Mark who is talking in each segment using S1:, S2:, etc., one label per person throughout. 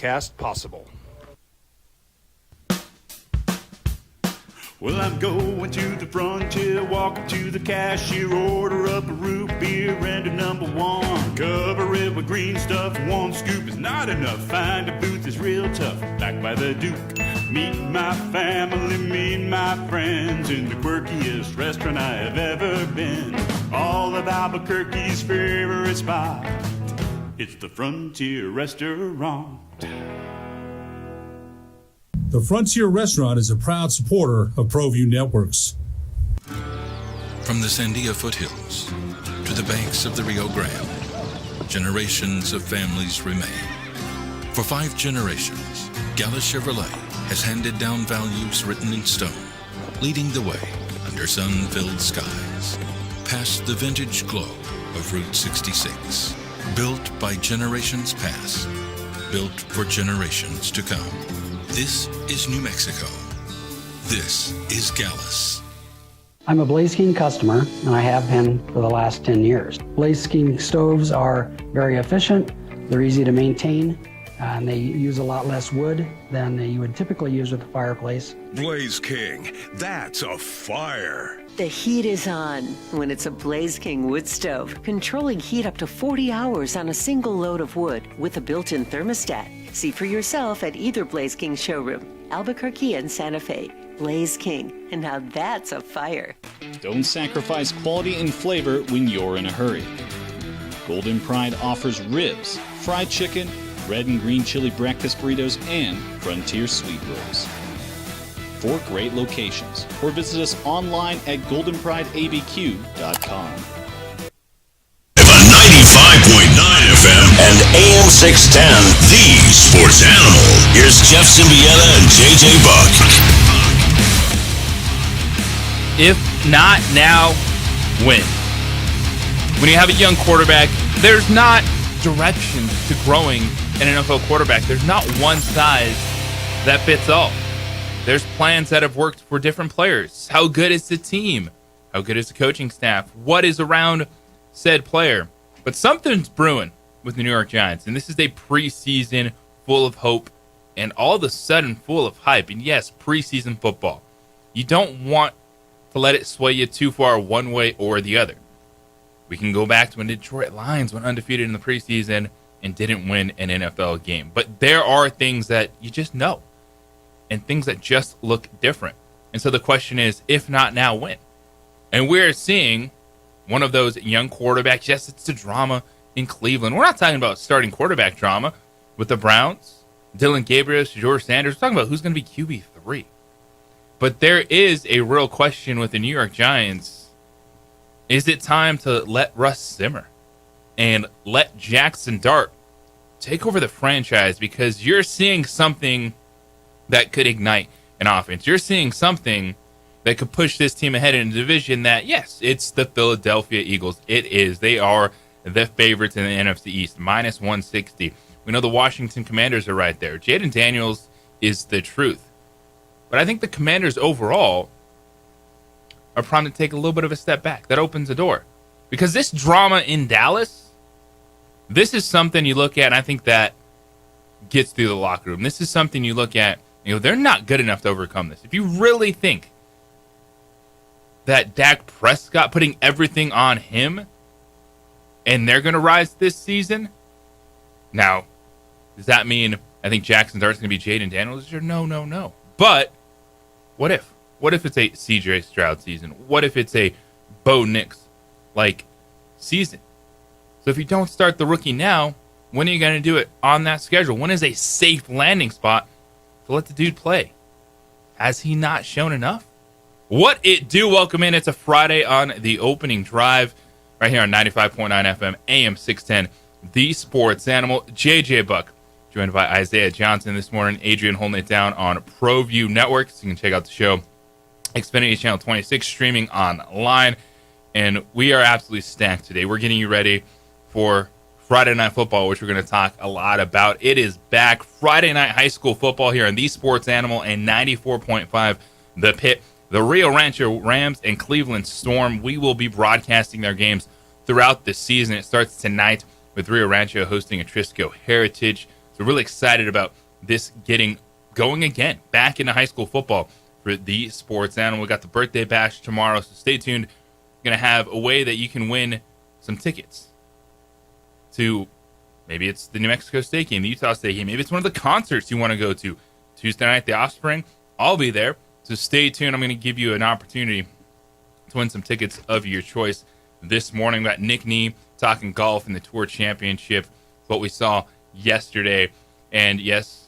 S1: podcast possible.
S2: Well, I'm going to the frontier, walking to the cashier, order up a root beer and a number one. Cover it with green stuff, one scoop is not enough. Find a booth is real tough, back by the Duke. Meet my family, meet my friends in the quirkiest restaurant I have ever been. All of Albuquerque's favorite spot, it's the Frontier Restaurant.
S3: The Frontier Restaurant is a proud supporter of ProView Networks.
S4: From the Sandia foothills to the banks of the Rio Grande, generations of families remain. For 5 generations, Gallus Chevrolet has handed down values written in stone, leading the way under sun-filled skies, past the vintage glow of Route 66. Built by generations past, built for generations to come. This is New Mexico. This is Gallus.
S5: I'm a Blaze King customer, and I have been for the last 10 years. Blaze King stoves are very efficient, they're easy to maintain, and they use a lot less wood than you would typically use with a fireplace.
S6: Blaze King, that's a fire.
S7: The heat is on when it's a Blaze King wood stove, controlling heat up to 40 hours on a single load of wood with a built-in thermostat. See for yourself at either Blaze King showroom, Albuquerque and Santa Fe. Blaze King, and now that's a fire.
S8: Don't sacrifice quality and flavor when you're in a hurry. Golden Pride offers ribs, fried chicken, red and green chili breakfast burritos, and Frontier sweet rolls. 4 great locations, or visit us online at goldenprideabq.com.
S6: 95.9 FM and AM 610, the sports animal. Here's Jeff Symbieta and JJ Buck.
S9: If not now, when? When you have a young quarterback, there's not direction to growing an NFL quarterback. There's not one size that fits all. There's plans that have worked for different players. How good is the team? How good is the coaching staff? What is around said player? But something's brewing with the New York Giants, and this is a preseason full of hope and all of a sudden full of hype. And yes, preseason football. You don't want to let it sway you too far one way or the other. We can go back to when Detroit Lions went undefeated in the preseason and didn't win an NFL game. But there are things that you just know and things that just look different. And so the question is, if not now, when? And we're seeing one of those young quarterbacks. Yes, it's the drama in Cleveland. We're not talking about starting quarterback drama with the Browns, Dylan Gabriel, George Sanders. We're talking about who's going to be QB3. But there is a real question with the New York Giants. Is it time to let Russ simmer and let Jackson Dart take over the franchise? Because you're seeing something that could ignite an offense. You're seeing something that could push this team ahead in a division that, yes, it's the Philadelphia Eagles. It is. They are the favorites in the NFC East, minus 160. We know the Washington Commanders are right there. Jaden Daniels is the truth. But I think the Commanders overall are primed to take a little bit of a step back. That opens the door. Because this drama in Dallas, this is something you look at, and I think that gets through the locker room. This is something you look at, they're not good enough to overcome this. If you really think that Dak Prescott putting everything on him and they're going to rise this season, now, does that mean I think Jackson Dart's going to be Jaden Daniels? No. But what if? What if it's a CJ Stroud season? What if it's a Bo Nix season? So if you don't start the rookie now, when are you going to do it on that schedule? When is a safe landing spot to let the dude play? Has he not shown enough? What it do? Welcome in. It's a Friday on the opening drive right here on 95.9 FM, AM 610, the sports animal. JJ Buck, joined by Isaiah Johnson this morning. Adrian holding it down on ProView Networks. You can check out the show, Xfinity Channel 26, streaming online. And we are absolutely stacked today. We're getting you ready for Friday Night Football, which we're going to talk a lot about. It is back. Friday Night High School Football here on the Sports Animal and 94.5 The Pit. The Rio Rancho Rams and Cleveland Storm. We will be broadcasting their games throughout the season. It starts tonight with Rio Rancho hosting Atrisco Heritage. So really excited about this getting going again, back into high school football for the Sports Animal. We got the birthday bash tomorrow, so stay tuned. Going to have a way that you can win some tickets to, maybe it's the New Mexico State game, the Utah State game, maybe it's one of the concerts you want to go to. Tuesday night, the Offspring, I'll be there. So stay tuned. I'm going to give you an opportunity to win some tickets of your choice. This morning, we got Nick Nee talking golf in the Tour Championship, what we saw yesterday. And yes,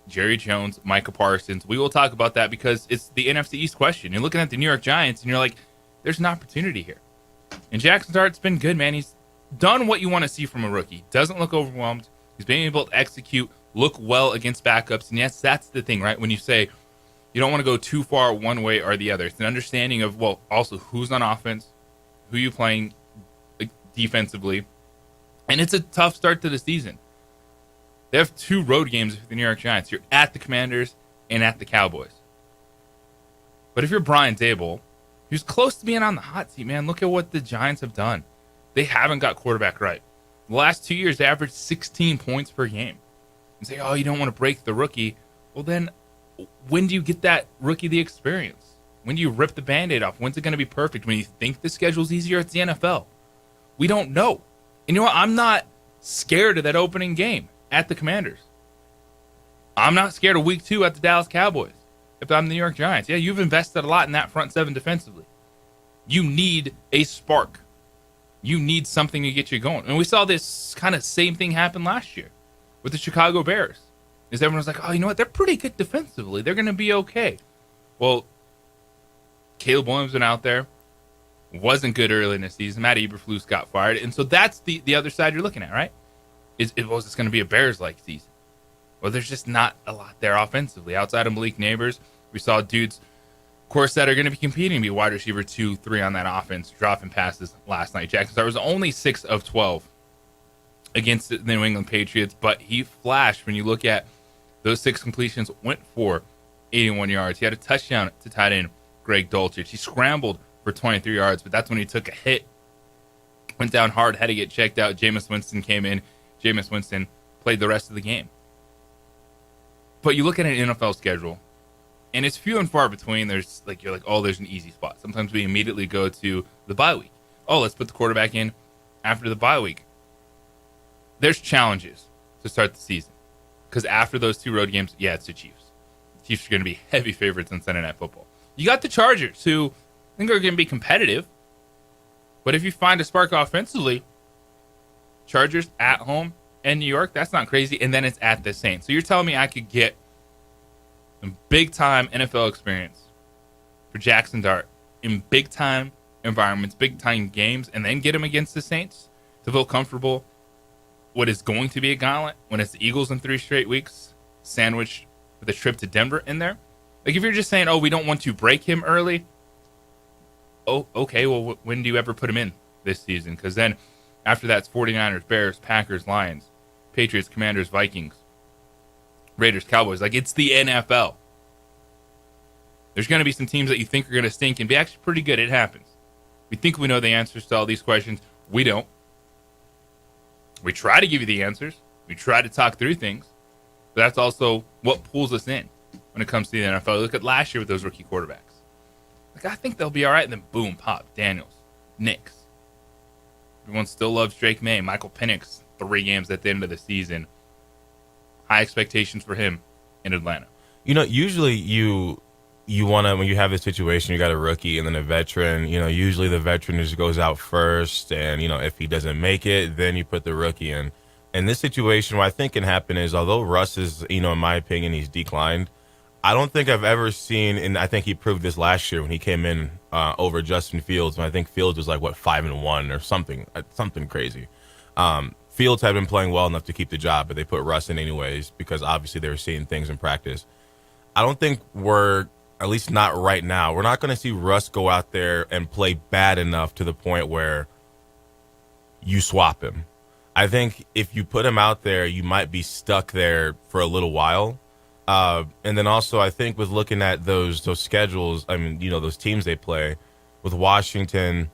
S9: Jerry Jones, Micah Parsons. We will talk about that because it's the NFC East question. You're looking at the New York Giants, and you're like, there's an opportunity here. And Jackson Dart's been good, man. He's done what you want to see from a rookie. Doesn't look overwhelmed. He's being able to execute, look well against backups. And yes, that's the thing, right? When you say you don't want to go too far one way or the other. It's an understanding of, well, also who's on offense, who you playing defensively. And it's a tough start to the season. They have 2 road games for the New York Giants. You're at the Commanders and at the Cowboys. But if you're Brian Daboll, who's close to being on the hot seat, man, look at what the Giants have done. They haven't got quarterback right. The last 2 years, they averaged 16 points per game. And say, oh, you don't want to break the rookie. Well, then when do you get that rookie the experience? When do you rip the Band-Aid off? When's it going to be perfect? When you think the schedule's easier? It's the NFL. We don't know. And you know what? I'm not scared of that opening game at the Commanders. I'm not scared of week 2 at the Dallas Cowboys if I'm the New York Giants. Yeah, you've invested a lot in that front 7 defensively. You need a spark. You need something to get you going. And we saw this kind of same thing happen last year with the Chicago Bears. Is everyone was like, oh, you know what? They're pretty good defensively. They're going to be okay. Well, Caleb Williams went out there. Wasn't good early in the season. Matt Eberflus got fired. And so that's the other side you're looking at, right? Is this going to be a Bears-like season? Well, there's just not a lot there offensively. Outside of Malik Neighbors, we saw dudes, of course, that are going to be competing to be wide receiver 2, 3 on that offense, dropping passes last night. Jackson Star was only 6 of 12 against the New England Patriots, but he flashed when you look at those 6 completions, went for 81 yards. He had a touchdown to tight end Greg Dulcich. He scrambled for 23 yards, but that's when he took a hit, went down hard, had to get checked out. Jameis Winston came in. Jameis Winston played the rest of the game. But you look at an NFL schedule, and it's few and far between. There's you're like, oh, there's an easy spot. Sometimes we immediately go to the bye week. Oh, let's put the quarterback in after the bye week. There's challenges to start the season. Because after those 2 road games, yeah, it's the Chiefs. The Chiefs are going to be heavy favorites on Sunday Night Football. You got the Chargers, who I think are going to be competitive. But if you find a spark offensively, Chargers at home in New York, that's not crazy. And then it's at the Saints. So you're telling me I could get some big-time NFL experience for Jackson Dart in big-time environments, big-time games, and then get him against the Saints to feel comfortable what is going to be a gauntlet when it's the Eagles in 3 straight weeks, sandwiched with a trip to Denver in there? Like, if you're just saying, oh, we don't want to break him early, oh, okay, well, when do you ever put him in this season? Because then after that's 49ers, Bears, Packers, Lions, Patriots, Commanders, Vikings, Raiders, Cowboys. Like, it's the NFL. There's going to be some teams that you think are going to stink and be actually pretty good. It happens. We think we know the answers to all these questions. We don't. We try to give you the answers. We try to talk through things. But that's also what pulls us in when it comes to the NFL. Look at last year with those rookie quarterbacks. Like, I think they'll be all right. And then boom, pop, Daniels, Nix. Everyone still loves Drake May, Michael Penix, 3 games at the end of the season. High expectations for him in Atlanta.
S1: You know, usually you want to, when you have this situation, you got a rookie and then a veteran, you know, usually the veteran just goes out first. And, you know, if he doesn't make it, then you put the rookie in. In this situation, what I think can happen is, although Russ is, you know, in my opinion, he's declined, I don't think I've ever seen, and I think he proved this last year when he came in over Justin Fields. And I think Fields was like, 5-1 or something crazy. Fields had been playing well enough to keep the job, but they put Russ in anyways because obviously they were seeing things in practice. I don't think we're, at least not right now, we're not going to see Russ go out there and play bad enough to the point where you swap him. I think if you put him out there, you might be stuck there for a little while. And then also, I think with looking at those schedules, I mean, you know, those teams they play with Washington,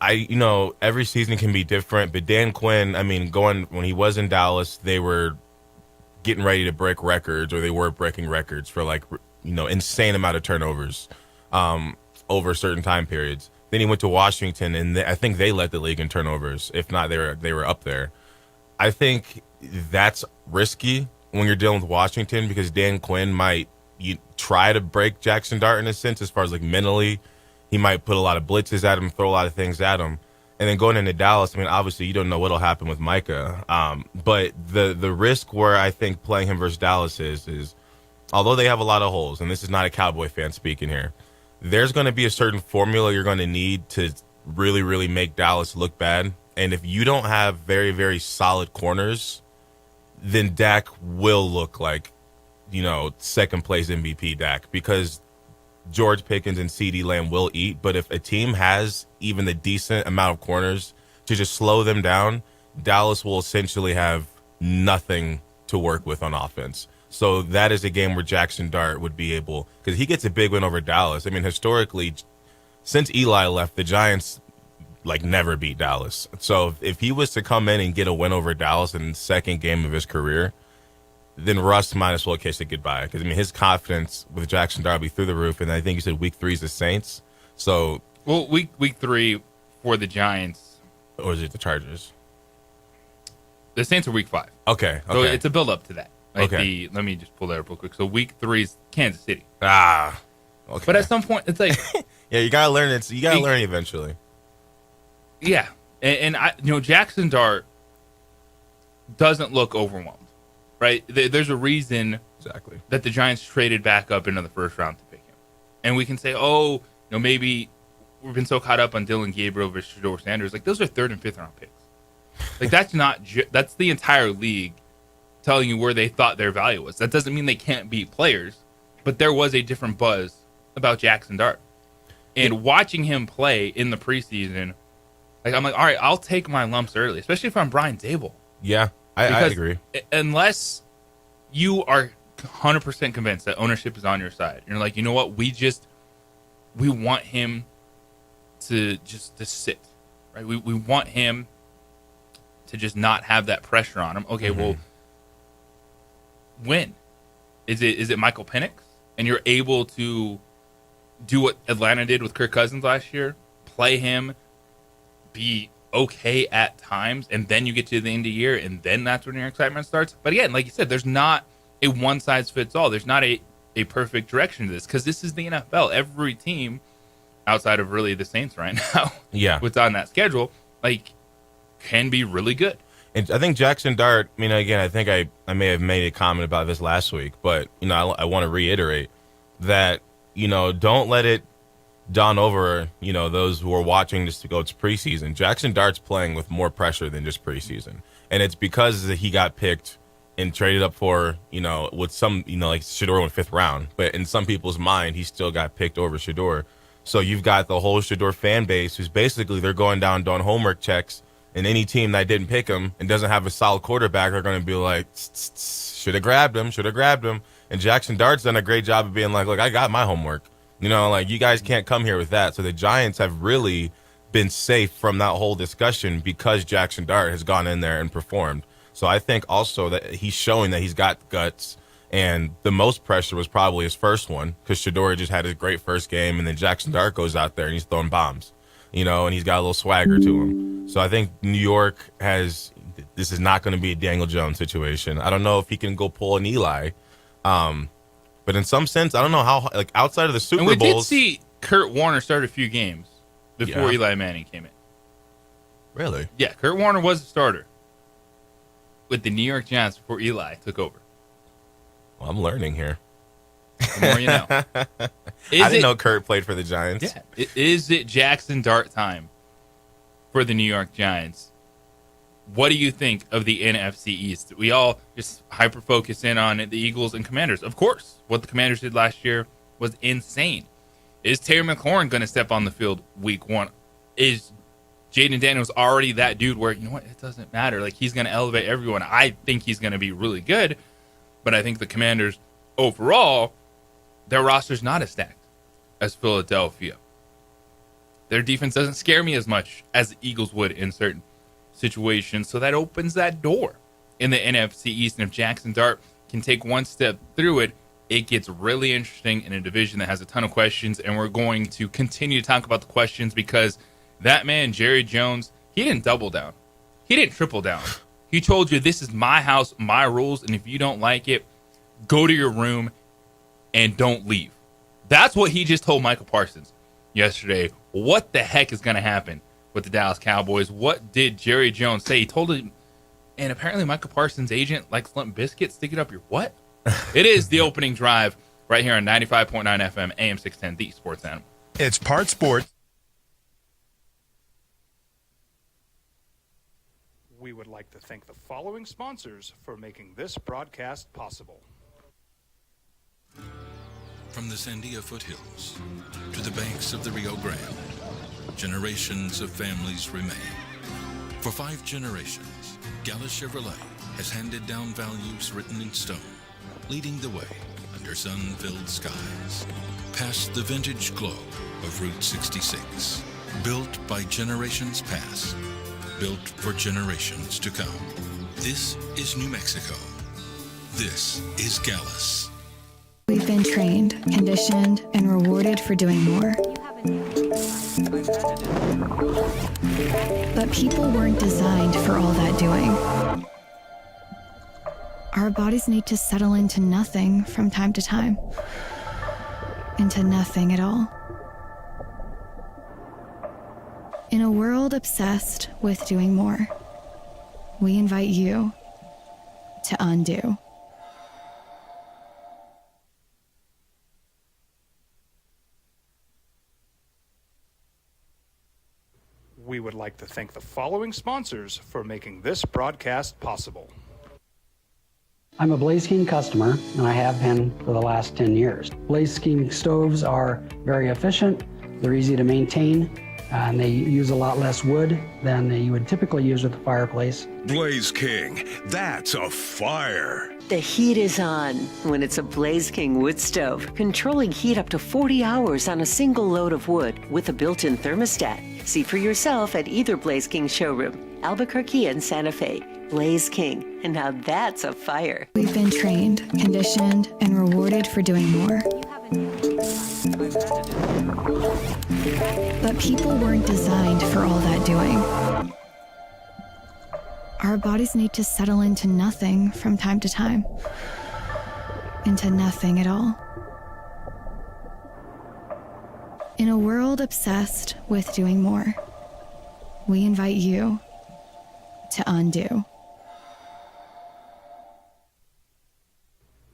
S1: every season can be different. But Dan Quinn, I mean, when he was in Dallas, they were getting ready to break records, or they were breaking records for like, insane amount of turnovers over certain time periods. Then he went to Washington, and I think they led the league in turnovers. If not, they were up there. I think that's risky when you're dealing with Washington, because Dan Quinn might try to break Jackson Dart in a sense, as far as like mentally. He might put a lot of blitzes at him, throw a lot of things at him. And then going into Dallas, I mean, obviously you don't know what'll happen with Micah. But the risk where I think playing him versus Dallas is although they have a lot of holes, and this is not a Cowboy fan speaking here, there's going to be a certain formula you're going to need to really, really make Dallas look bad. And if you don't have very, very solid corners, then Dak will look like, second place MVP Dak, because George Pickens and CeeDee Lamb will eat. But if a team has even the decent amount of corners to just slow them down, Dallas will essentially have nothing to work with on offense. So that is a game where Jackson Dart would be able, because he gets a big win over Dallas. I mean, historically, since Eli left, the Giants never beat Dallas. So if he was to come in and get a win over Dallas in the second game of his career, then Russ might as well kiss it goodbye. Because, I mean, his confidence with Jackson Dart will be through the roof. And I think you said week 3 is the Saints. So,
S9: well, week 3 for the Giants.
S1: Or is it the Chargers?
S9: The Saints are week 5.
S1: Okay.
S9: So it's a build up to that.
S1: Okay.
S9: Let me just pull that up real quick. So week 3 is Kansas City.
S1: Okay.
S9: But at some point, it's like,
S1: yeah, you gotta learn it. You gotta learn eventually.
S9: Yeah, and I, Jackson Dart doesn't look overwhelmed, right? There's a reason
S1: exactly
S9: that the Giants traded back up into the first round to pick him, and we can say, maybe we've been so caught up on Dylan Gabriel versus Shedeur Sanders. Like, those are 3rd and 5th round picks. Like, that's not that's the entire league telling you where they thought their value was. That doesn't mean they can't beat players, but there was a different buzz about Jackson Dart, and watching him play in the preseason. I'm like, all right, I'll take my lumps early, especially if I'm Brian Daboll.
S1: Yeah, I agree.
S9: Unless you are 100% convinced that ownership is on your side. You're like, you know what? We want him to sit, right? We want him to just not have that pressure on him. Okay, well, when? Is it Michael Penix? And you're able to do what Atlanta did with Kirk Cousins last year, play him, be okay at times, and then you get to the end of the year, and then that's when your excitement starts. But again, like you said, there's not a one size fits all. There's not a perfect direction to this, because this is the NFL. Every team outside of really the Saints right now, what's on that schedule, can be really good.
S1: And I think Jackson Dart, again, I think I may have made a comment about this last week, but I want to reiterate that don't let it dawn over, those who are watching this to go, it's preseason. Jackson Dart's playing with more pressure than just preseason. And it's because he got picked and traded up for, with some, like Shedeur in 5th round. But in some people's mind, he still got picked over Shedeur. So you've got the whole Shedeur fan base who's basically, they're going down doing homework checks. And any team that didn't pick him and doesn't have a solid quarterback are going to be like, should have grabbed him. And Jackson Dart's done a great job of being like, look, I got my homework. You guys can't come here with that. So the Giants have really been safe from that whole discussion because Jackson Dart has gone in there and performed. So I think also that he's showing that he's got guts. And the most pressure was probably his first one, because Shedeur just had a great first game, and then Jackson Dart goes out there and he's throwing bombs, and he's got a little swagger to him. So I think New York this is not going to be a Daniel Jones situation. I don't know if he can go pull an Eli. But in some sense, I don't know how, outside of the Super Bowls.
S9: And we did see Kurt Warner start a few games before Eli Manning came in.
S1: Really?
S9: Yeah, Kurt Warner was a starter with the New York Giants before Eli took over.
S1: Well, I'm learning here.
S9: The more you know.
S1: I didn't know Kurt played for the Giants.
S9: Yeah. Is it Jackson Dart time for the New York Giants? What do you think of the NFC East? We all just hyper-focus in on the Eagles and Commanders. Of course, what the Commanders did last year was insane. Is Terry McLaurin going to step on the field week 1? Is Jaden Daniels already that dude where, it doesn't matter. He's going to elevate everyone. I think he's going to be really good, but I think the Commanders overall, their roster's not as stacked as Philadelphia. Their defense doesn't scare me as much as the Eagles would in certain situations, so that opens that door in the NFC East. And if Jackson Dart can take one step through it, it gets really interesting in a division that has a ton of questions. And we're going to continue to talk about the questions because that man, Jerry Jones, he didn't double down. He didn't triple down. He told you, this is my house, my rules, and if you don't like it, go to your room and don't leave. That's what he just told Michael Parsons yesterday. What the heck is going to happen with the Dallas Cowboys? What did Jerry Jones say? He told him, and apparently Michael Parsons' agent likes Limp Bizkit sticking up your what? It is the opening drive right here on 95.9 FM, AM 610, the Sports Animal.
S10: It's part sports.
S11: We would like to thank the following sponsors for making this broadcast possible.
S4: From the Sandia foothills to the banks of the Rio Grande, generations of families remain. For 5 generations, Gallus Chevrolet has handed down values written in stone, leading the way under sun-filled skies, past the vintage glow of Route 66, built by generations past, built for generations to come. This is New Mexico. This is Gallus.
S12: We've been trained, conditioned, and rewarded for doing more. But people weren't designed for all that doing. Our bodies need to settle into nothing from time to time. Into nothing at all. In a world obsessed with doing more, we invite you to undo.
S11: We would like to thank the following sponsors for making this broadcast possible.
S5: I'm a Blaze King customer, and I have been for the last 10 years. Blaze King stoves are very efficient, they're easy to maintain, and they use a lot less wood than you would typically use with a fireplace.
S6: Blaze King, that's a fire.
S7: The heat is on when it's a Blaze King wood stove, controlling heat up to 40 hours on a single load of wood with a built-in thermostat. See for yourself at either Blaze King showroom, Albuquerque and Santa Fe. Blaze King, and now that's a fire.
S12: We've been trained, conditioned, and rewarded for doing more. But people weren't designed for all that doing. Our bodies need to settle into nothing from time to time. Into nothing at all. In a world obsessed with doing more, we invite you to undo.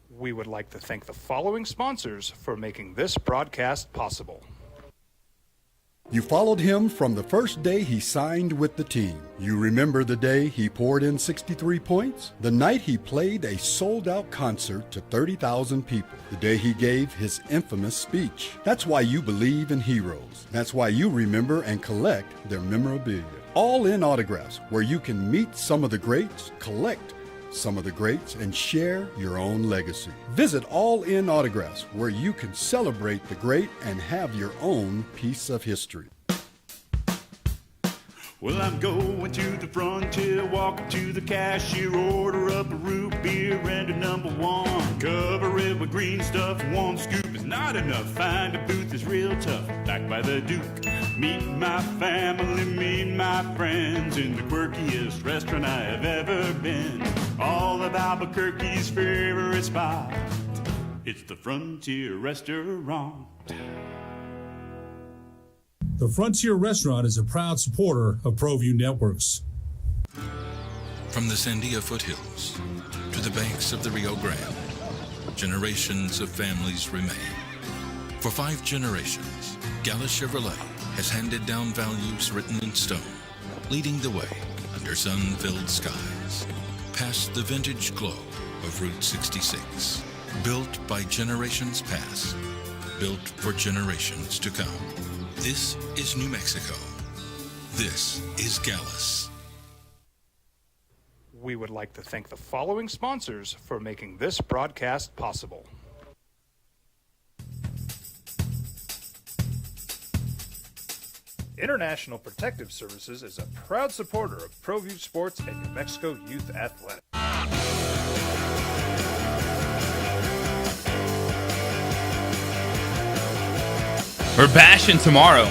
S11: We would like to thank the following sponsors for making this broadcast possible.
S13: You followed him from the first day he signed with the team. You remember the day he poured in 63 points? The night he played a sold-out concert to 30,000 people. The day he gave his infamous speech. That's why you believe in heroes. That's why you remember and collect their memorabilia. All in autographs, where you can meet some of the greats, collect some of the greats, and share your own legacy. Visit All In Autographs, where you can celebrate the great and have your own piece of history.
S2: Well, I'm going to the frontier, walking to the cashier, order up a root beer and a number 1. Cover it with green stuff, 1 scoop is not enough. Find a booth is real tough, back by the Duke. Meet my family, meet my friends in the quirkiest restaurant I have ever been. All of Albuquerque's favorite spot, it's the Frontier Restaurant.
S3: The Frontier Restaurant is a proud supporter of ProView Networks.
S4: From the Sandia foothills to the banks of the Rio Grande, generations of families remain. For 5 generations, Gallus Chevrolet has handed down values written in stone, leading the way under sun-filled skies, past the vintage glow of Route 66, built by generations past, built for generations to come. This is New Mexico. This is Gallus.
S11: We would like to thank the following sponsors for making this broadcast possible. International Protective Services is a proud supporter of ProView Sports and New Mexico Youth Athletics.
S9: We're bashing tomorrow.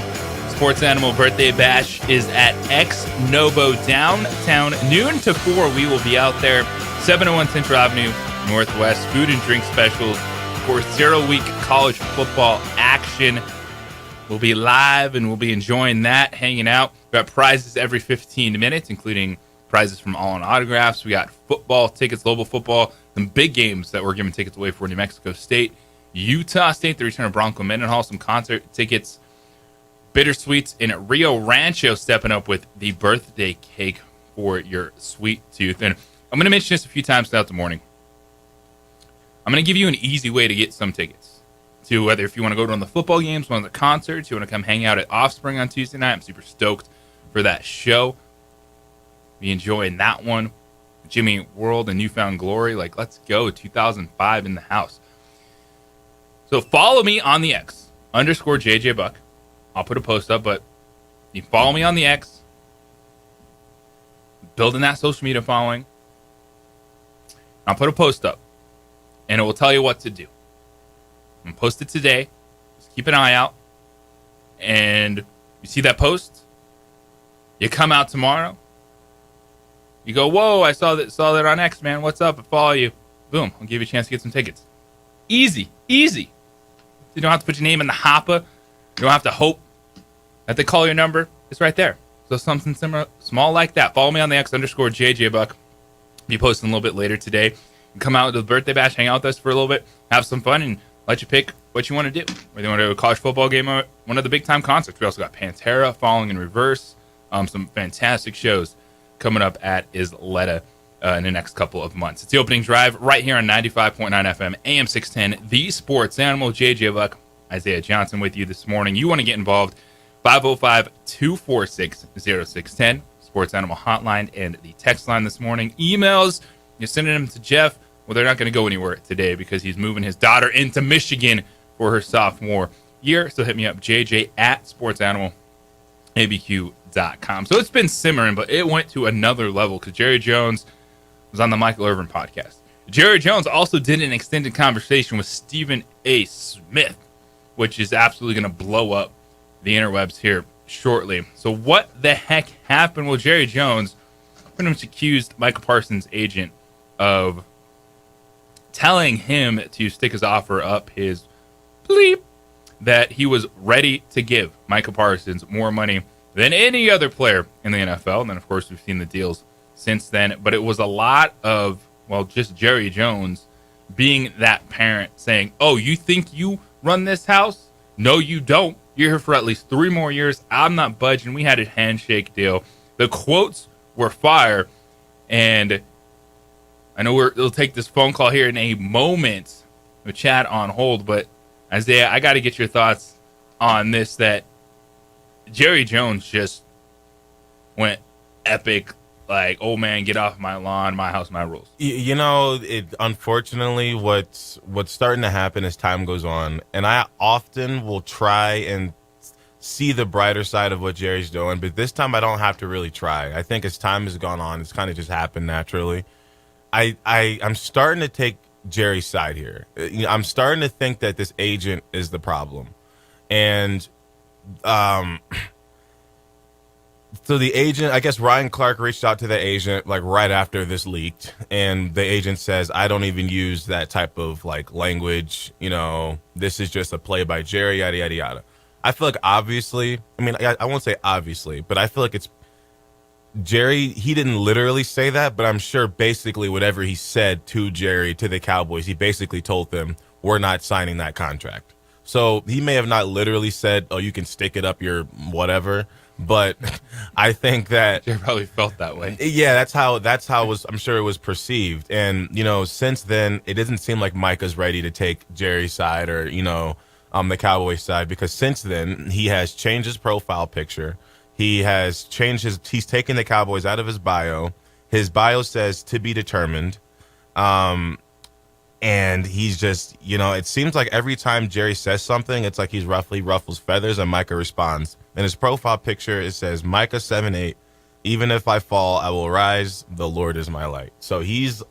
S9: Sports Animal Birthday Bash is at Ex Novo downtown, noon to 4. We will be out there, 701 Central Avenue, Northwest. Food and drink specials for 0-week college football action. We'll be live and we'll be enjoying that, hanging out. We got prizes every 15 minutes, including prizes from All On Autographs. We got football tickets, global football, some big games that we're giving tickets away for: New Mexico State, Utah State, the return of Bronco Mendenhall, some concert tickets, Bittersweets in Rio Rancho stepping up with the birthday cake for your sweet tooth. And I'm going to mention this a few times throughout the morning. I'm going to give you an easy way to get some tickets to whether if you want to go to one of the football games, one of the concerts, you want to come hang out at Offspring on Tuesday night. I'm super stoked for that show. Be enjoying that one. Jimmy World and Newfound Glory. Like, let's go. 2005 in the house. So follow me on the X, _JJ Buck. I'll put a post up, but you follow me on the X. Building that social media following. I'll put a post up, and it will tell you what to do. I'm going to post it today. Just keep an eye out. And you see that post? You come out tomorrow. You go, whoa, I saw that on X, man. What's up? I follow you. Boom. I'll give you a chance to get some tickets. Easy. You don't have to put your name in the hopper. You don't have to hope that they call your number. It's right there. So something similar, small like that. Follow me on the X _JJ Buck. Be posting a little bit later today. Come out to the birthday bash, hang out with us for a little bit, have some fun, and let you pick what you want to do. Whether you want to do a college football game or one of the big time concerts. We also got Pantera, Falling in Reverse, some fantastic shows coming up at Isleta in the next couple of months. It's the opening drive right here on 95.9 FM, AM 610, The Sports Animal. JJ Buck, Isaiah Johnson with you this morning. You want to get involved, 505-246-0610, Sports Animal Hotline and the text line this morning. Emails, you're sending them to Jeff. Well, they're not going to go anywhere today because he's moving his daughter into Michigan for her sophomore year. So hit me up, JJ at sportsanimalabq.com. So it's been simmering, but it went to another level because Jerry Jones was on the Michael Irvin podcast. Jerry Jones also did an extended conversation with Stephen A. Smith, which is absolutely going to blow up the interwebs here shortly. So what the heck happened? Well, Jerry Jones pretty much accused Michael Parsons' agent of telling him to stick his offer up his bleep that he was ready to give Michael Parsons more money than any other player in the NFL. And then, of course, we've seen the deals since then. But it was a lot of, well, just Jerry Jones being that parent saying, oh, you think you run this house? No, you don't. You're here for at least 3 more years. I'm not budging. We had a handshake deal. The quotes were fire. And I know we'll take this phone call here in a moment with chat on hold, but Isaiah, I got to get your thoughts on this, that Jerry Jones just went epic, like, oh man, get off my lawn, my house, my rules.
S1: You know, unfortunately, what's starting to happen as time goes on, and I often will try and see the brighter side of what Jerry's doing, but this time I don't have to really try. I think as time has gone on, it's kind of just happened naturally. I'm starting to take Jerry's side here. I'm starting to think that this agent is the problem. And so the agent, I guess Ryan Clark reached out to the agent like right after this leaked. And the agent says, I don't even use that type of like language. You know, this is just a play by Jerry, yada, yada, yada. I feel like obviously, I mean, I won't say obviously, but I feel like it's Jerry, he didn't literally say that, but I'm sure basically whatever he said to Jerry, to the Cowboys, he basically told them, we're not signing that contract. So he may have not literally said, oh, you can stick it up your whatever, but I think that
S9: Jerry probably felt that way.
S1: Yeah, that's how it was, I'm sure it was perceived. And, you know, since then, it doesn't seem like Micah's ready to take Jerry's side or, you know, the Cowboys side, because since then he has changed his profile picture. He has changed he's taken the Cowboys out of his bio. His bio says to be determined. And he's just, you know, it seems like every time Jerry says something, it's like he's roughly ruffles feathers and Micah responds. In his profile picture, it says, Micah 7'8", even if I fall, I will rise. The Lord is my light. So he's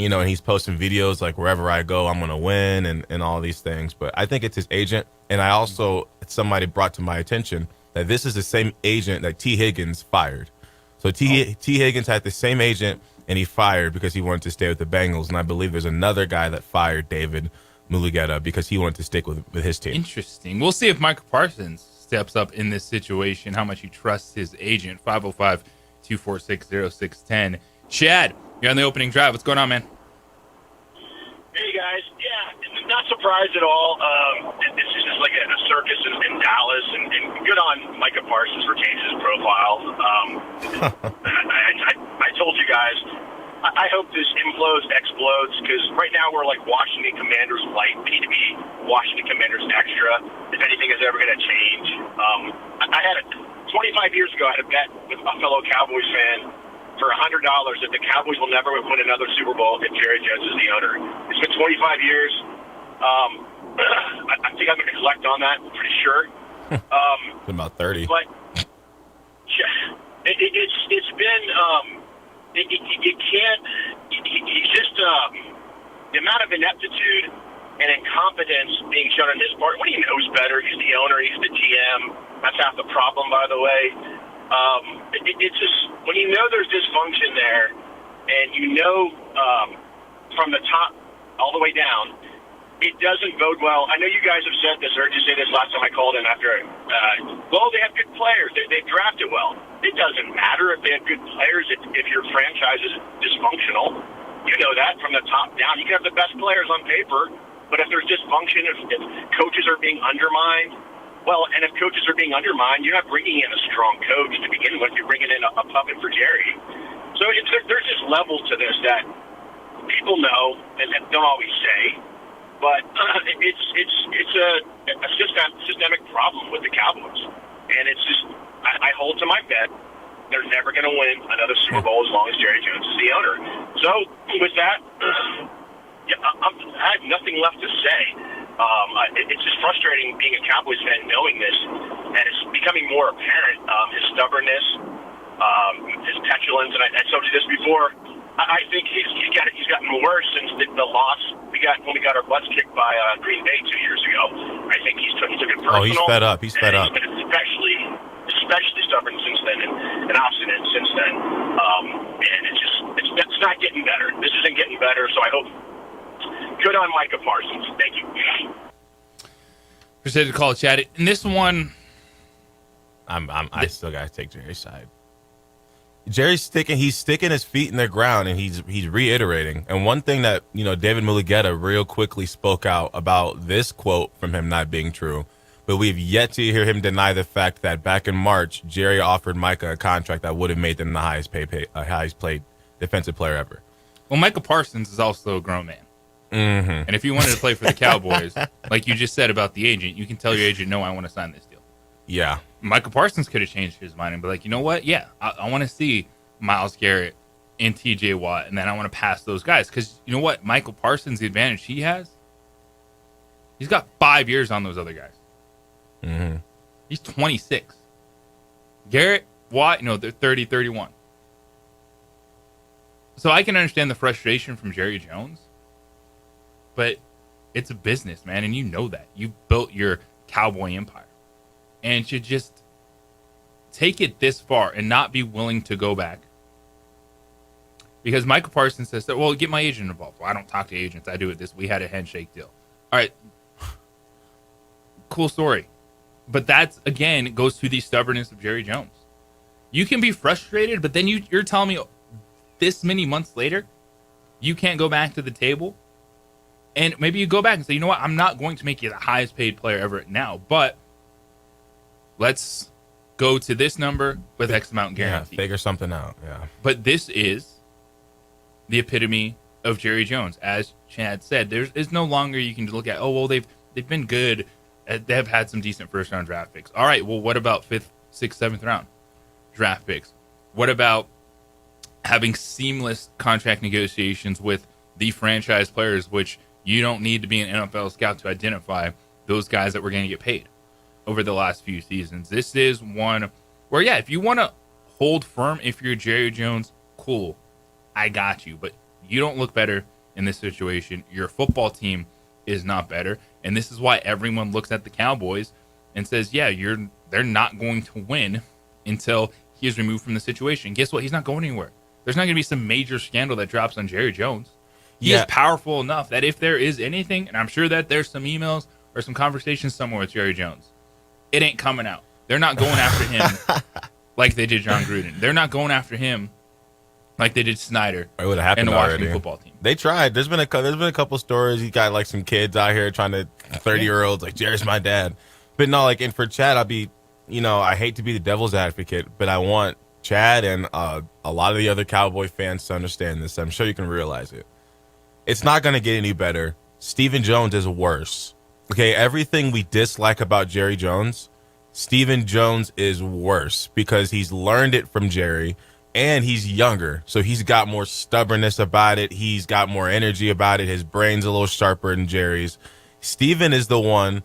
S1: and he's posting videos like wherever I go, I'm going to win and all these things. But I think it's his agent. And I also, somebody brought to my attention that this is the same agent that T. Higgins fired. So T. Higgins had the same agent, and he fired because he wanted to stay with the Bengals. And I believe there's another guy that fired David Mulugheta because he wanted to stick with his team.
S9: Interesting. We'll see if Michael Parsons steps up in this situation, how much he trusts his agent. 505-246-0610. Chad, you're on the opening drive. What's going on, man?
S10: Hey, guys. Yeah, not surprised at all. This is just like a circus in Dallas, and good on Micah Parsons for changing his profile. I told you guys, I hope this implodes, explodes, because right now we're like Washington Commanders light. We need to be Washington Commanders extra if anything is ever going to change. I had 25 years ago, I had a bet with a fellow Cowboys fan for $100 that the Cowboys will never win another Super Bowl if Jerry Jones is the owner. It's been 25 years. I think I'm going to collect on that, I'm pretty sure.
S1: It's been about 30.
S10: But it's been you can't. He's just the amount of ineptitude and incompetence being shown on his part. When he knows better, he's the owner, he's the GM. That's half the problem, by the way. It's just when you know there's dysfunction there, and you know from the top all the way down, it doesn't bode well. I know you guys have said this, or did you say this last time I called in after? Well, they have good players. They've drafted well. It doesn't matter if they have good players if your franchise is dysfunctional. You know that from the top down. You can have the best players on paper, but if there's dysfunction, if coaches are being undermined, well, and if coaches are being undermined, you're not bringing in a strong coach to begin with. You're bringing in a puppet for Jerry. So there's just levels to this that people know and don't always say. But it's a systemic problem with the Cowboys, and it's just I hold to my bet they're never going to win another Super Bowl as long as Jerry Jones is the owner. So with that, I have nothing left to say. It's just frustrating being a Cowboys fan knowing this, and it's becoming more apparent. His stubbornness, his petulance, and I told you this before. I think he's gotten worse since the loss when we got our butts kicked by Green Bay 2 years ago. I think he took it personal.
S1: Oh, he's fed up. He's fed up.
S10: He's been especially stubborn since then and obstinate since then. And it's not getting better. This isn't getting better. So I hope. Good on Micah Parsons. Thank you.
S9: Appreciate the call, Chad. In this one,
S1: I still gotta take Jerry's side. Jerry's sticking his feet in the ground, and he's reiterating. And one thing that David Mulugheta real quickly spoke out about this quote from him not being true, but we've yet to hear him deny the fact that back in March, Jerry offered Micah a contract that would have made them the highest paid defensive player ever.
S9: Well, Micah Parsons is also a grown man.
S1: Mm-hmm.
S9: And if you wanted to play for the Cowboys, like you just said about the agent, you can tell your agent, no, I want to sign this deal.
S1: Yeah.
S9: Michael Parsons could have changed his mind and be like, you know what? Yeah, I want to see Myles Garrett and TJ Watt, and then I want to pass those guys. Because you know what? Michael Parsons, the advantage he has, he's got 5 years on those other guys.
S1: Mm-hmm.
S9: He's 26. Garrett, Watt, they're 30, 31. So I can understand the frustration from Jerry Jones, but it's a business, man, and you know that. You built your Cowboy empire. And to just take it this far and not be willing to go back. Because Michael Parsons says, well, get my agent involved. Well, I don't talk to agents. I do it this. We had a handshake deal. All right. Cool story. But that's, again, it goes to the stubbornness of Jerry Jones. You can be frustrated, but then you're telling me this many months later, you can't go back to the table. And maybe you go back and say, you know what? I'm not going to make you the highest paid player ever now, but let's go to this number with X amount guaranteed.
S1: Yeah, figure something out. Yeah.
S9: But this is the epitome of Jerry Jones. As Chad said, there is no longer you can look at, oh, well, they've been good. They have had some decent first-round draft picks. All right, well, what about 5th, 6th, 7th round draft picks? What about having seamless contract negotiations with the franchise players, which you don't need to be an NFL scout to identify those guys that were going to get paid over the last few seasons. This is one where, yeah, if you want to hold firm, if you're Jerry Jones, cool, I got you. But you don't look better in this situation. Your football team is not better. And this is why everyone looks at the Cowboys and says, yeah, they're not going to win until he is removed from the situation. Guess what? He's not going anywhere. There's not going to be some major scandal that drops on Jerry Jones. He is powerful enough that if there is anything, and I'm sure that there's some emails or some conversations somewhere with Jerry Jones, it ain't coming out. They're not going after him like they did John Gruden. They're not going after him like they did Snyder
S1: it would have happened
S9: and the Washington
S1: already.
S9: football team.
S1: They tried. There's been a couple stories. You got like some kids out here trying to 30-year-olds like Jerry's my dad. But no, like, and for Chad, I hate to be the devil's advocate, but I want Chad and a lot of the other Cowboy fans to understand this. I'm sure you can realize it. It's not going to get any better. Stephen Jones is worse. Okay, everything we dislike about Jerry Jones, Stephen Jones is worse because he's learned it from Jerry, and he's younger, so he's got more stubbornness about it. He's got more energy about it. His brain's a little sharper than Jerry's. Stephen is the one.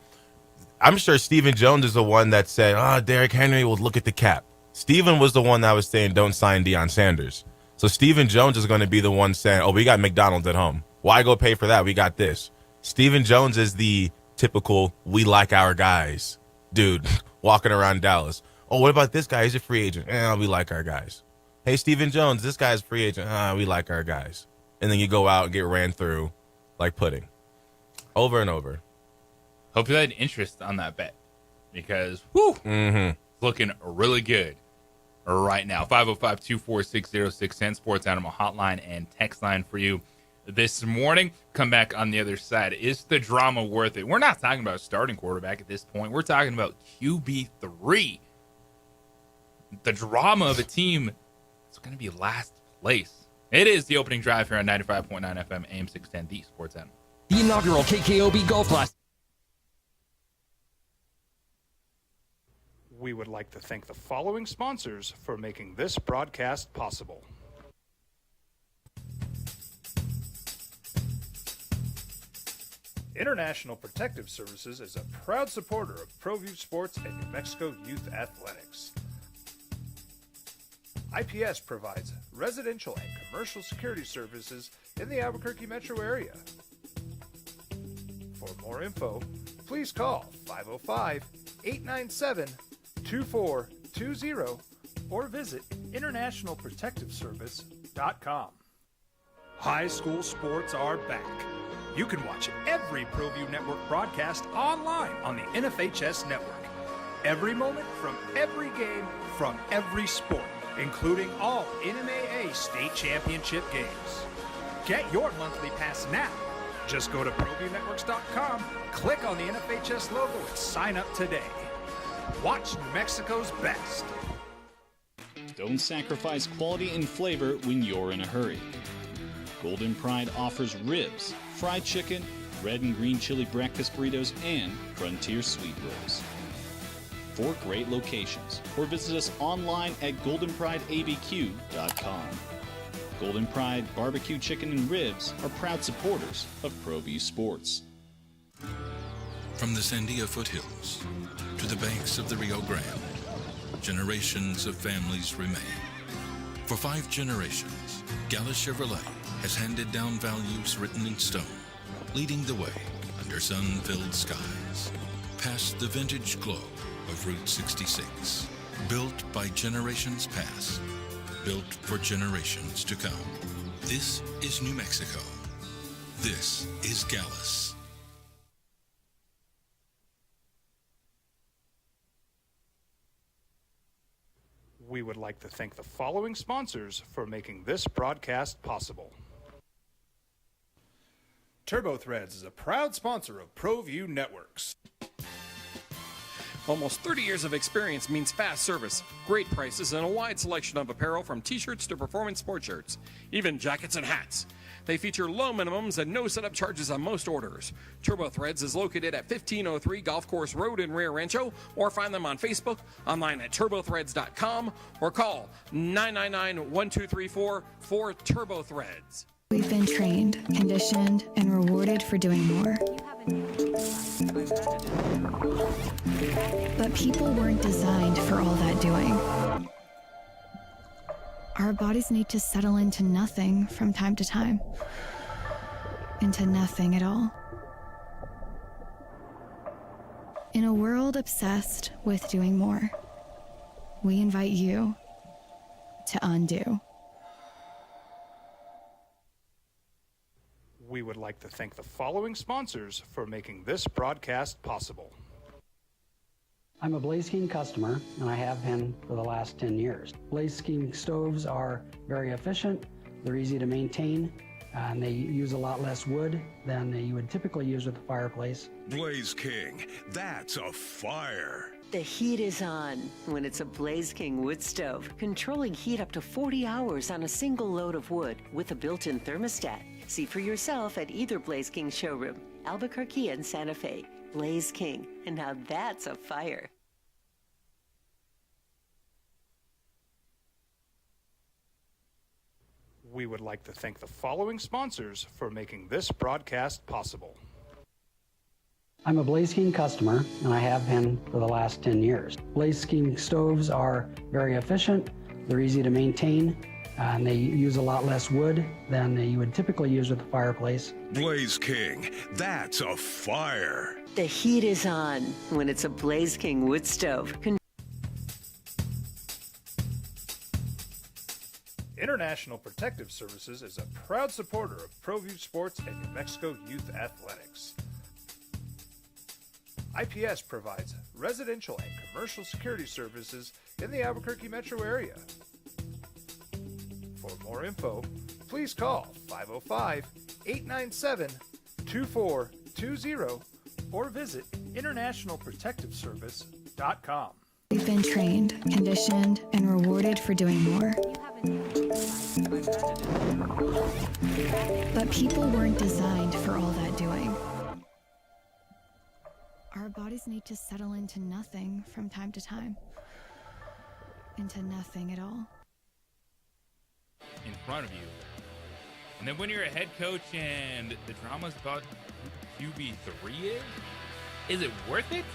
S1: I'm sure Stephen Jones is the one that said, Derrick Henry will look at the cap. Stephen was the one that was saying, don't sign Deion Sanders. So Stephen Jones is going to be the one saying, we got McDonald's at home. Why go pay for that? We got this. Stephen Jones is the typical, we like our guys dude walking around Dallas. Oh, what about this guy? He's a free agent. We like our guys. Hey, Stephen Jones, this guy's a free agent. We like our guys. And then you go out and get ran through like pudding. Over and over.
S9: Hope you had interest on that bet because, it's looking really good right now. 505-246-0610, Sports Animal Hotline and text line for you this morning. Come back on the other side. Is the drama worth it? We're not talking about starting quarterback at this point. We're talking about QB3. The drama of a team is going to be last place. It is the opening drive here on 95.9 FM, AM 610, the Sports Animal.
S14: The inaugural KKOB Golf Classic.
S11: We would like to thank the following sponsors for making this broadcast possible. International Protective Services is a proud supporter of ProView Sports and New Mexico Youth Athletics. IPS provides residential and commercial security services in the Albuquerque metro area. For more info, please call 505-897-2420 or visit internationalprotectiveservice.com. High school sports are back. You can watch every ProView Network broadcast online on the NFHS network. Every moment from every game from every sport, including all NMAA state championship games. Get your monthly pass now. Just go to ProViewNetworks.com, click on the NFHS logo, and sign up today. Watch New Mexico's best.
S8: Don't sacrifice quality and flavor when you're in a hurry. Golden Pride offers ribs, fried chicken, red and green chili breakfast burritos, and Frontier sweet rolls. 4 great locations, or visit us online at goldenprideabq.com. Golden Pride Barbecue Chicken and Ribs are proud supporters of ProView Sports.
S4: From the Sandia foothills to the banks of the Rio Grande, generations of families remain. For 5 generations, Gala Chevrolet has handed down values written in stone, leading the way under sun-filled skies, past the vintage glow of Route 66, built by generations past, built for generations to come. This is New Mexico. This is Gallus.
S11: We would like to thank the following sponsors for making this broadcast possible. TurboThreads is a proud sponsor of ProView Networks.
S15: Almost 30 years of experience means fast service, great prices, and a wide selection of apparel from t-shirts to performance sport shirts, even jackets and hats. They feature low minimums and no setup charges on most orders. TurboThreads is located at 1503 Golf Course Road in Rio Rancho, or find them on Facebook, online at turbothreads.com, or call 999-1234 for TurboThreads.
S12: We've been trained, conditioned, and rewarded for doing more. But people weren't designed for all that doing. Our bodies need to settle into nothing from time to time. into nothing at all. In a world obsessed with doing more, we invite you to undo.
S11: We would like to thank the following sponsors for making this broadcast possible.
S5: I'm a Blaze King customer, and I have been for the last 10 years. Blaze King stoves are very efficient, they're easy to maintain, and they use a lot less wood than you would typically use with a fireplace.
S6: Blaze King, that's a fire.
S7: The heat is on when it's a Blaze King wood stove, controlling heat up to 40 hours on a single load of wood with a built-in thermostat. See for yourself at either Blaze King showroom, Albuquerque and Santa Fe. Blaze King, and now that's a fire.
S11: We would like to thank the following sponsors for making this broadcast possible.
S5: I'm a Blaze King customer, and I have been for the last 10 years. Blaze King stoves are very efficient, they're easy to maintain, and they use a lot less wood than you would typically use with a fireplace.
S6: Blaze King, that's a fire.
S7: The heat is on when it's a Blaze King wood stove.
S11: International Protective Services is a proud supporter of ProView Sports and New Mexico Youth Athletics. IPS provides residential and commercial security services in the Albuquerque metro area. For more info, please call 505-897-2420 or visit internationalprotectiveservice.com.
S12: We've been trained, conditioned, and rewarded for doing more. But people weren't designed for all that doing. Our bodies need to settle into nothing from time to time. Into nothing at all.
S9: In front of you. And then when you're a head coach and the drama's about who QB3 is it worth it?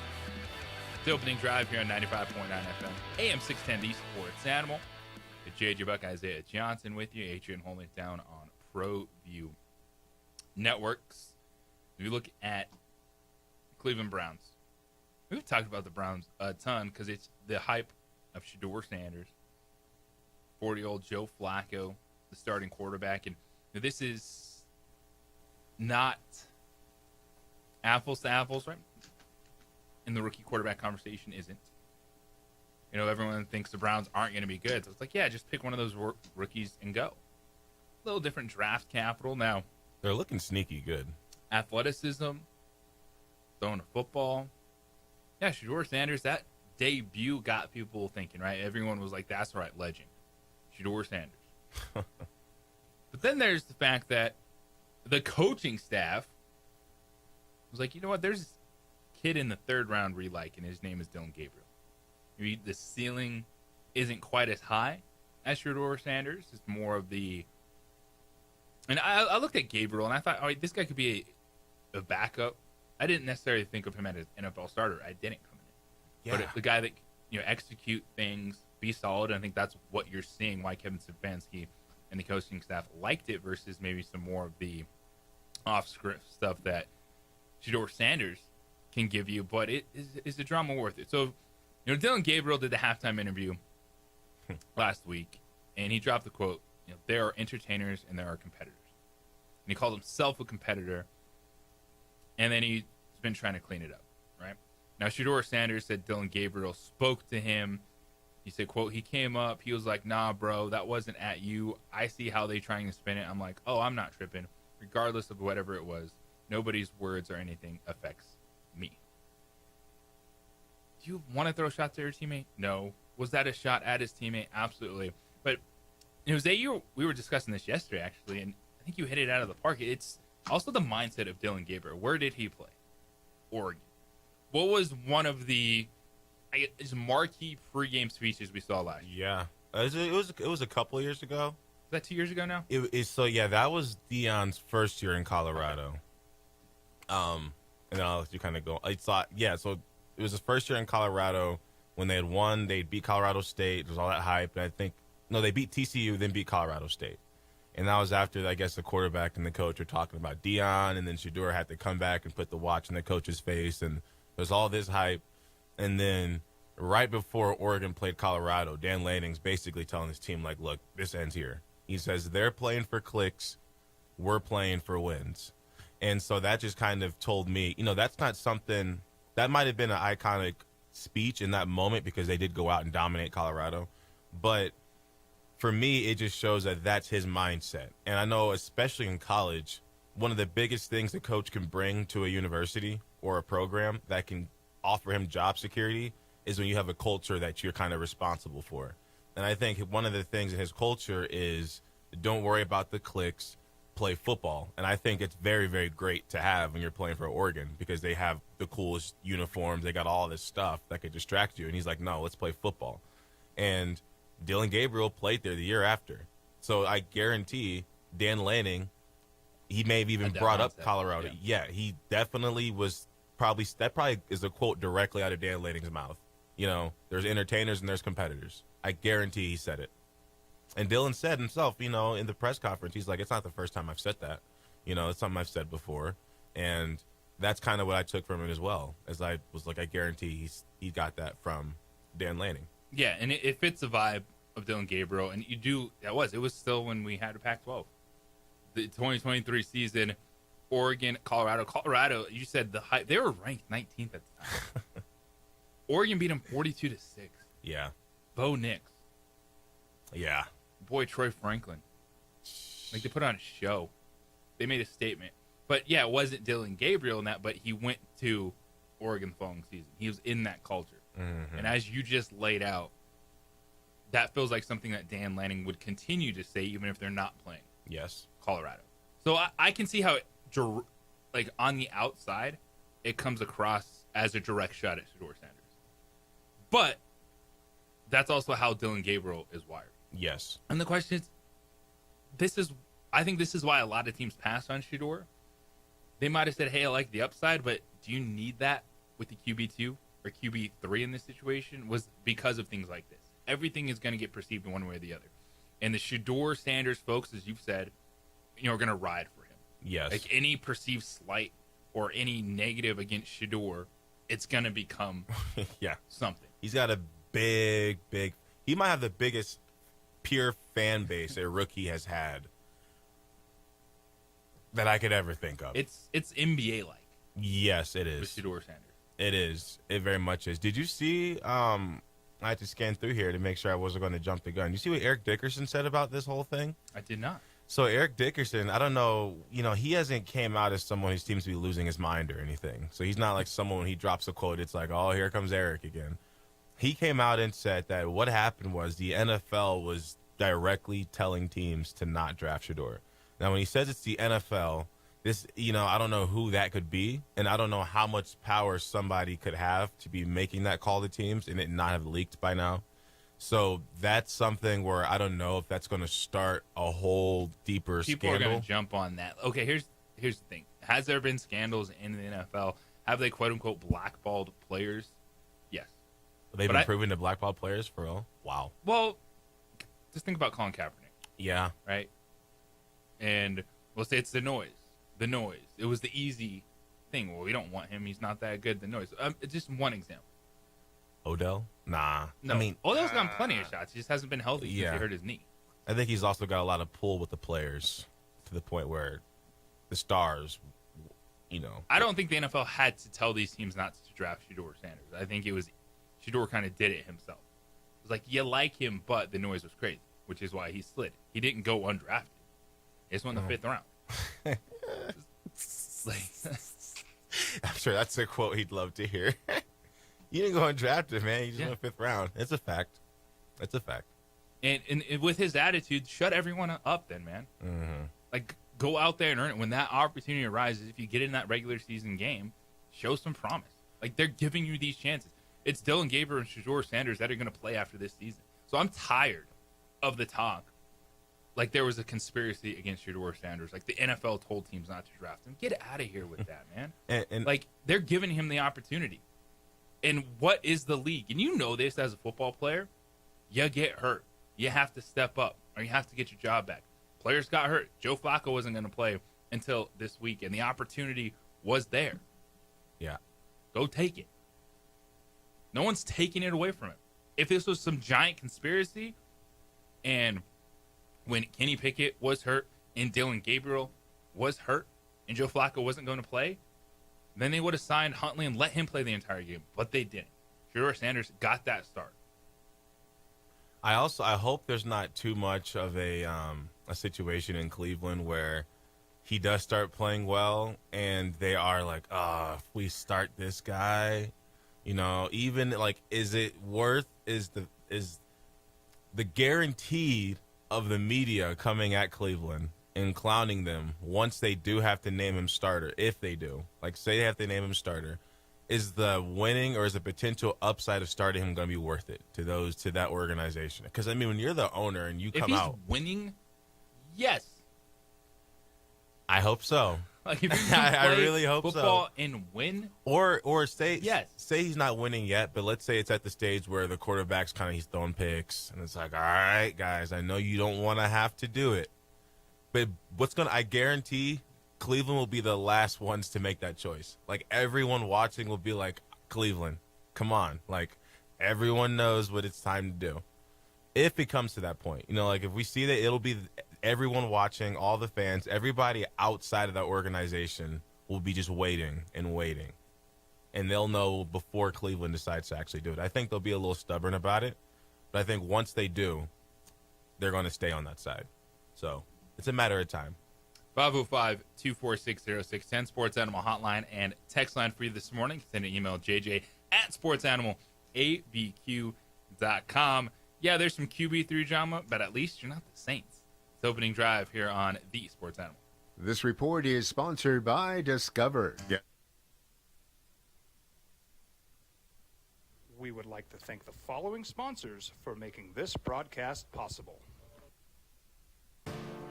S9: The opening drive here on 95.9 FM, AM 610, the Sports Animal. The JJ Buck, Isaiah Johnson with you. Adrian holding it down on ProView Networks. We look at Cleveland Browns. We've talked about the Browns a ton because it's the hype of Shedeur Sanders, 40-year-old Joe Flacco, the starting quarterback. And this is not apples to apples, right? And the rookie quarterback conversation isn't. You know, everyone thinks the Browns aren't going to be good. So it's like, yeah, just pick one of those rookies and go. A little different draft capital. Now,
S1: they're looking sneaky good.
S9: Athleticism, throwing a football. Yeah, Shedeur Sanders, that debut got people thinking, right? Everyone was like, that's right, legend. Shedeur Sanders. But then there's the fact that the coaching staff was like, you know what, there's this kid in the third round we like, and his name is Dillon Gabriel. Maybe the ceiling isn't quite as high as Shedeur Sanders. It's more of the... And I looked at Gabriel, and I thought, all right, this guy could be a backup. I didn't necessarily think of him as an NFL starter. I didn't come in.
S1: Yeah.
S9: But the guy that, you know, execute things, be solid. I think that's what you're seeing, why Kevin Stefanski and the coaching staff liked it versus maybe some more of the off-script stuff that Shedeur Sanders can give you. But is the drama worth it? So, you know, Dillon Gabriel did the halftime interview last week, and he dropped the quote, you know, there are entertainers and there are competitors. And he called himself a competitor, and then he's been trying to clean it up, right? Now, Shedeur Sanders said Dillon Gabriel spoke to him. He said, quote, he came up, he was like, nah, bro, that wasn't at you. I see how they trying to spin it. I'm like, oh, I'm not tripping. Regardless of whatever it was, nobody's words or anything affects me. Do you want to throw shots at your teammate? No. Was that a shot at his teammate? Absolutely. But, Jose, we were discussing this yesterday, actually, and I think you hit it out of the park. It's also the mindset of Dillon Gabriel. Where did he play? Oregon. What was one of the marquee pregame speeches we saw last year?
S1: Yeah. It was a couple of years ago.
S9: Is that 2 years ago now?
S1: That was Deion's first year in Colorado. And then I'll let you kind of go. So it was his first year in Colorado. When they had won, they beat Colorado State. There was all that hype. And they beat TCU, then beat Colorado State. And that was after, I guess, the quarterback and the coach were talking about Deion, and then Shedeur had to come back and put the watch in the coach's face, and there's all this hype. And then right before Oregon played Colorado, Dan Lanning's basically telling his team, like, look, this ends here. He says they're playing for clicks, we're playing for wins. And so that just kind of told me, that's not something – that might have been an iconic speech in that moment because they did go out and dominate Colorado. But – for me, it just shows that that's his mindset. And I know, especially in college, one of the biggest things the coach can bring to a university or a program that can offer him job security is when you have a culture that you're kind of responsible for. And I think one of the things in his culture is don't worry about the clicks, play football. And I think it's very, very great to have when you're playing for Oregon because they have the coolest uniforms. They got all this stuff that could distract you. And he's like, no, let's play football. And Dillon Gabriel played there the year after. So I guarantee Dan Lanning, he may have even brought up Colorado. Yeah, he definitely was that probably is a quote directly out of Dan Lanning's mouth. There's entertainers and there's competitors. I guarantee he said it. And Dillon said himself, in the press conference, he's like, it's not the first time I've said that. It's something I've said before. And that's kind of what I took from it as well. As I was like, I guarantee he got that from Dan Lanning.
S9: Yeah, and it fits the vibe of Dillon Gabriel, and it was still when we had a Pac-12. The 2023 season, Oregon, Colorado, you said the hype, they were ranked 19th at the time. Oregon beat them 42-6.
S1: Yeah.
S9: Bo Nix.
S1: Yeah.
S9: Boy, Troy Franklin. Like, they put on a show. They made a statement. But, yeah, it wasn't Dillon Gabriel in that, but he went to Oregon the following season. He was in that culture. Mm-hmm. And as you just laid out, that feels like something that Dan Lanning would continue to say even if they're not playing.
S1: Yes.
S9: Colorado. So I can see how, on the outside, it comes across as a direct shot at Shedeur Sanders. But that's also how Dillon Gabriel is wired.
S1: Yes.
S9: And the question is, I think this is why a lot of teams pass on Shedeur. They might have said, hey, I like the upside, but do you need that with the QB2 or QB3 in this situation? Was because of things like this. Everything is going to get perceived in one way or the other. And the Shedeur Sanders folks, as you've said, are going to ride for him.
S1: Yes.
S9: Like any perceived slight or any negative against Shedeur, it's going to become something.
S1: He's got a big, he might have the biggest pure fan base a rookie has had that I could ever think of.
S9: It's NBA-like.
S1: Yes, it is.
S9: With Shedeur Sanders.
S1: It is. It very much is. Did you see, I had to scan through here to make sure I wasn't going to jump the gun. You see what Eric Dickerson said about this whole thing?
S9: I did not.
S1: So Eric Dickerson, I don't know, he hasn't came out as someone who seems to be losing his mind or anything. So he's not like someone when he drops a quote, it's like, oh, here comes Eric again. He came out and said that what happened was the NFL was directly telling teams to not draft Shedeur. Now, when he says it's the NFL, this, I don't know who that could be, and I don't know how much power somebody could have to be making that call to teams and it not have leaked by now. So that's something where I don't know if that's going to start a whole deeper
S9: People
S1: scandal.
S9: are going to jump on that. Okay, here's the thing. Has there been scandals in the NFL? Have they, quote-unquote, blackballed players? Yes.
S1: They've been proven to blackball players for real? Wow.
S9: Well, just think about Colin Kaepernick.
S1: Yeah.
S9: Right? And we'll say it's the noise. The noise. It was the easy thing. Well, we don't want him. He's not that good. The noise. Just one example.
S1: Odell? Nah.
S9: No.
S1: I mean,
S9: Odell's gotten plenty of shots. He just hasn't been healthy since he hurt his knee.
S1: I think he's also got a lot of pull with the players to the point where the stars,
S9: I don't think the NFL had to tell these teams not to draft Shedeur Sanders. I think it was Shedeur kind of did it himself. It was like, you like him, but the noise was crazy, which is why he slid. He didn't go undrafted. He just won the 5th round.
S1: I'm sure that's a quote he'd love to hear. You didn't go undrafted, man. You just went 5th round. It's a fact. It's a fact.
S9: And with his attitude, shut everyone up then, man.
S1: Mm-hmm.
S9: Like, go out there and earn it. When that opportunity arises, if you get in that regular season game, show some promise. Like, they're giving you these chances. It's Dillon Gabriel and Shedeur Sanders that are going to play after this season. So I'm tired of the talk. Like, there was a conspiracy against Shedeur Sanders. Like, the NFL told teams not to draft him. Get out of here with that, man.
S1: And
S9: like, they're giving him the opportunity. And what is the league? And you know this as a football player. You get hurt. You have to step up, or you have to get your job back. Players got hurt. Joe Flacco wasn't going to play until this week, and the opportunity was there.
S1: Yeah.
S9: Go take it. No one's taking it away from him. If this was some giant conspiracy, and when Kenny Pickett was hurt and Dillon Gabriel was hurt and Joe Flacco wasn't going to play, then they would have signed Huntley and let him play the entire game. But they didn't. Shedeur Sanders got that start.
S1: I hope there's not too much of a situation in Cleveland where he does start playing well and they are like, if we start this guy, even like, is it worth, is the guaranteed of the media coming at Cleveland and clowning them once they do have to name him starter, if they do, like say they have to name him starter, is the winning or is the potential upside of starting him going to be worth it to that organization? Because I mean, when you're the owner and you come out
S9: winning, yes,
S1: I hope so.
S9: Like if you
S1: I really hope
S9: football
S1: so.
S9: and win,
S1: or say
S9: yes,
S1: he's not winning yet, but let's say it's at the stage where the quarterback's he's throwing picks, and it's like, all right, guys, I know you don't want to have to do it, but I guarantee Cleveland will be the last ones to make that choice. Like everyone watching will be like, Cleveland, come on, like everyone knows what it's time to do. If it comes to that point, like if we see that, it'll be everyone watching, all the fans, everybody outside of that organization will be just waiting and waiting. And they'll know before Cleveland decides to actually do it. I think they'll be a little stubborn about it, but I think once they do, they're going to stay on that side. So it's a matter of time.
S9: 505-246-0610, Sports Animal Hotline and text line for you this morning. Send an email, jj@sportsanimalabq.com. Yeah, there's some QB3 drama, but at least you're not the Saints. It's opening drive here on the Sports Animal.
S16: This report is sponsored by Discover.
S11: We would like to thank the following sponsors for making this broadcast possible.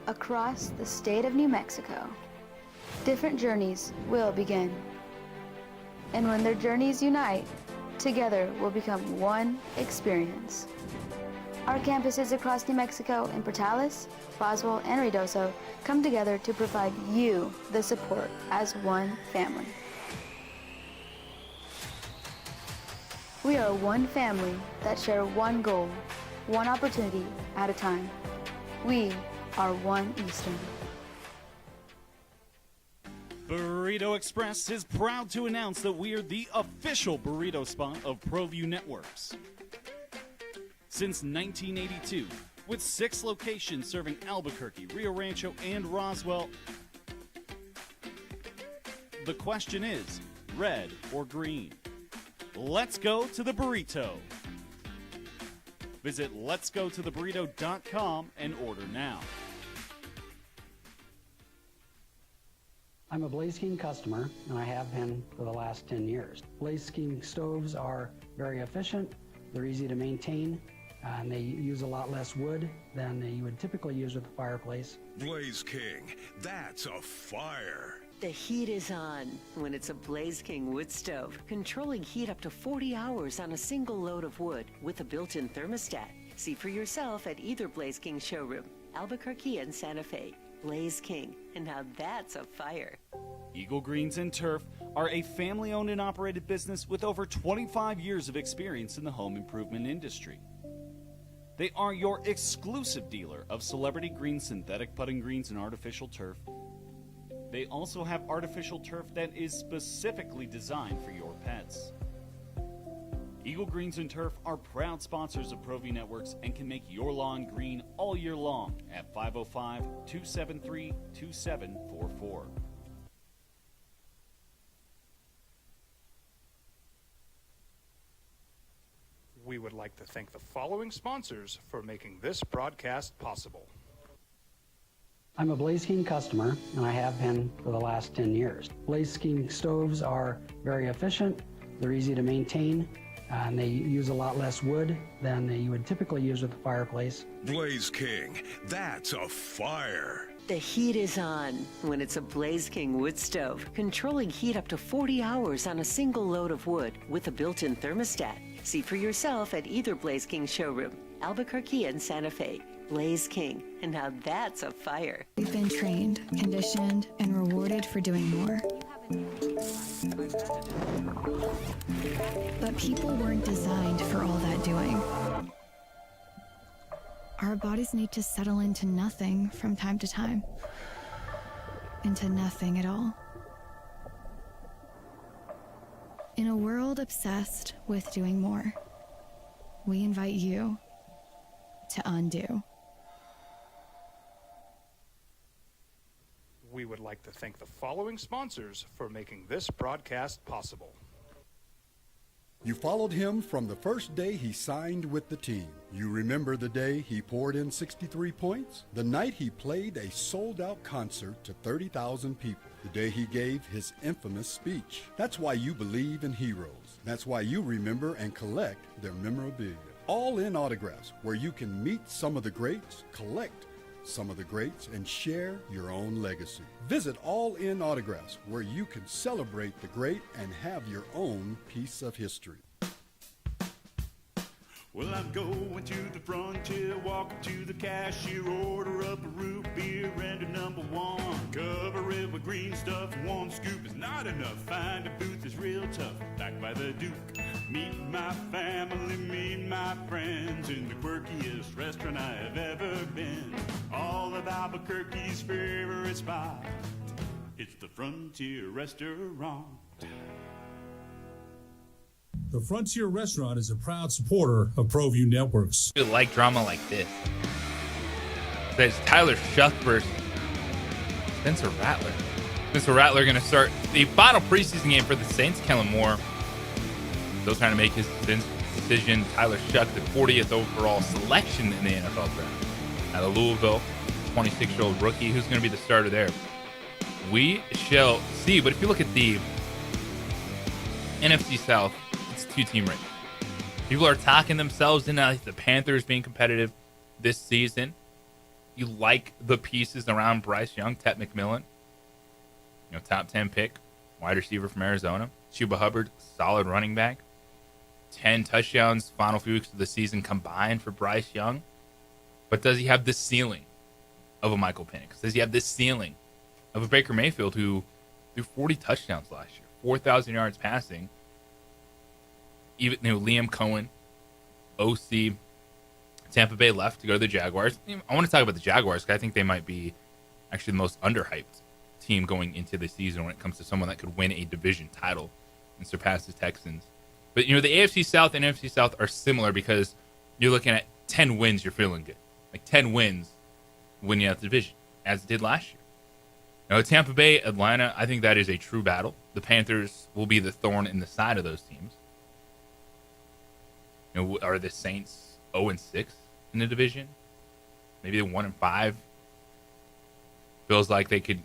S17: Across the state of New Mexico, different journeys will begin. And when their journeys unite, together will become one experience. Our campuses across New Mexico in Portales, Roswell, and Ruidoso come together to provide you the support as one family. We are one family that share one goal, one opportunity at a time. We are One Eastern.
S18: Burrito Express is proud to announce that we are the official burrito spot of ProView Networks. Since 1982, with 6 locations serving Albuquerque, Rio Rancho, and Roswell, the question is, red or green? Let's go to the burrito. Visit letsgototheburrito.com and order now.
S5: I'm a Blaze King customer, and I have been for the last 10 years. Blaze King stoves are very efficient, they're easy to maintain, and they use a lot less wood than you would typically use with a fireplace.
S6: Blaze King, that's a fire.
S7: The heat is on when it's a Blaze King wood stove, controlling heat up to 40 hours on a single load of wood with a built-in thermostat. See for yourself at either Blaze King showroom, Albuquerque and Santa Fe. Blaze King, and now that's a fire.
S18: Eagle Greens and Turf are a family-owned and operated business with over 25 years of experience in the home improvement industry. They are your exclusive dealer of Celebrity Green synthetic putting greens and artificial turf. They also have artificial turf that is specifically designed for your pets. Eagle Greens and Turf are proud sponsors of ProView Networks and can make your lawn green all year long at 505-273-2744.
S11: We would like to thank the following sponsors for making this broadcast possible.
S5: I'm a Blaze King customer, and I have been for the last 10 years. Blaze King stoves are very efficient, they're easy to maintain, and they use a lot less wood than you would typically use with a fireplace.
S6: Blaze King, that's a fire.
S7: The heat is on when it's a Blaze King wood stove, controlling heat up to 40 hours on a single load of wood with a built-in thermostat. See for yourself at either Blaze King showroom, Albuquerque and Santa Fe. Blaze King. And now that's a fire.
S12: We've been trained, conditioned, and rewarded for doing more. But people weren't designed for all that doing. Our bodies need to settle into nothing from time to time. Into nothing at all. In a world obsessed with doing more, we invite you to undo.
S11: We would like to thank the following sponsors for making this broadcast possible.
S13: You followed him from the first day he signed with the team. You remember the day he poured in 63 points? The night he played a sold-out concert to 30,000 people. The day he gave his infamous speech. That's why you believe in heroes. That's why you remember and collect their memorabilia. All in Autographs, where you can meet some of the greats, collect some of the greats, and share your own legacy. Visit All In Autographs, where you can celebrate the great and have your own piece of history.
S2: Well, I'm going to the frontier, walking to the cashier, order up a root beer and a number one. Cover it with green stuff, one scoop is not enough. Find a booth that's real tough, backed by the Duke. Meet my family, meet my friends in the quirkiest restaurant I have ever been. All of Albuquerque's favorite spot, it's the Frontier Restaurant.
S3: The Frontier Restaurant is a proud supporter of ProView Networks.
S9: You like drama like this. There's Tyler Shuck versus Spencer Rattler. Spencer Rattler going to start the final preseason game for the Saints. Kellen Moore still trying to make his decision. Tyler Shuck, the 40th overall selection in the NFL draft out of Louisville, 26-year-old rookie. Who's going to be the starter there? We shall see. But if you look at the NFC South, it's a two-team race. People are talking themselves into the Panthers being competitive this season. You like the pieces around Bryce Young, Ted McMillan, top 10 pick, wide receiver from Arizona. Chuba Hubbard, solid running back. 10 touchdowns final few weeks of the season combined for Bryce Young. But does he have the ceiling of a Michael Penix? Does he have this ceiling of a Baker Mayfield who threw 40 touchdowns last year, 4,000 yards passing? Even Liam Cohen, OC, Tampa Bay left to go to the Jaguars. I want to talk about the Jaguars because I think they might be actually the most underhyped team going into the season when it comes to someone that could win a division title and surpass the Texans. But, the AFC South and NFC South are similar because you're looking at 10 wins, you're feeling good. Like 10 wins winning out the division, as it did last year. Now, Tampa Bay, Atlanta, I think that is a true battle. The Panthers will be the thorn in the side of those teams. Are the Saints 0-6 in the division? Maybe they're 1-5. Feels like they could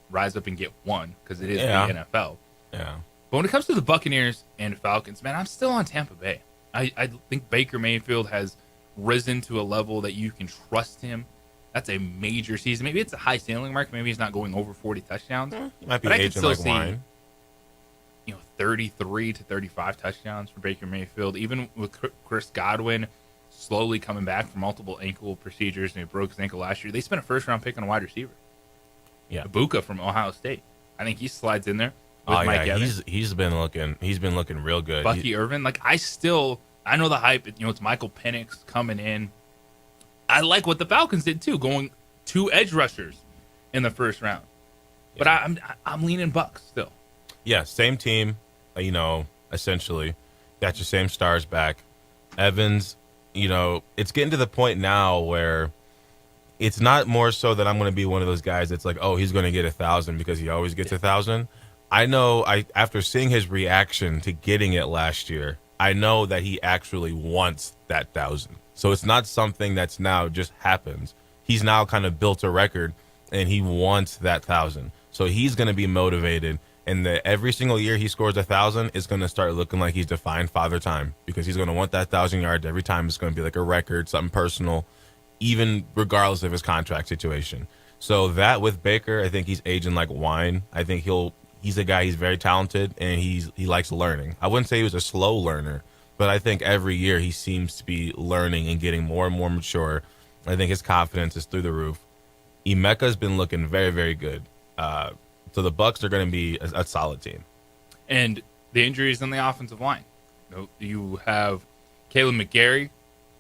S9: rise up and get one because it is the NFL.
S1: Yeah.
S9: But when it comes to the Buccaneers and Falcons, man, I'm still on Tampa Bay. I think Baker Mayfield has risen to a level that you can trust him. That's a major season. Maybe it's a high ceiling mark. Maybe he's not going over 40 touchdowns.
S1: He might be
S9: but I
S1: aging
S9: can
S1: like
S9: still see,
S1: wine.
S9: 33 to 35 touchdowns for Baker Mayfield. Even with Chris Godwin slowly coming back from multiple ankle procedures, and he broke his ankle last year. They spent a first-round pick on a wide receiver.
S1: Yeah,
S9: Ibuka from Ohio State. I think he slides in there.
S1: Oh yeah, he's been looking real good.
S9: Bucky Irvin, I know the hype. It's Michael Penix coming in. I like what the Falcons did too, going 2 edge rushers in the first round. But I'm leaning Bucks still.
S1: Yeah, same team. Essentially, got your same stars back. Evans, it's getting to the point now where it's not more so that I'm going to be one of those guys that's like, oh, he's going to get 1,000 because he always gets 1,000. I know after seeing his reaction to getting it last year, I know that he actually wants that 1,000. So it's not something that's now just happens. He's now kind of built a record, and he wants that 1,000. So he's going to be motivated, and every single year he scores 1,000, it's going to start looking like he's defying Father Time because he's going to want that 1,000 yards every time. It's going to be like a record, something personal, even regardless of his contract situation. So that with Baker, I think he's aging like wine. I think he's a guy, he's very talented, and he likes learning. I wouldn't say he was a slow learner, but I think every year he seems to be learning and getting more and more mature. I think his confidence is through the roof. Emeka's been looking very, very good. So the Bucs are going to be a solid team.
S9: And the injuries on the offensive line. You have Caleb McGarry,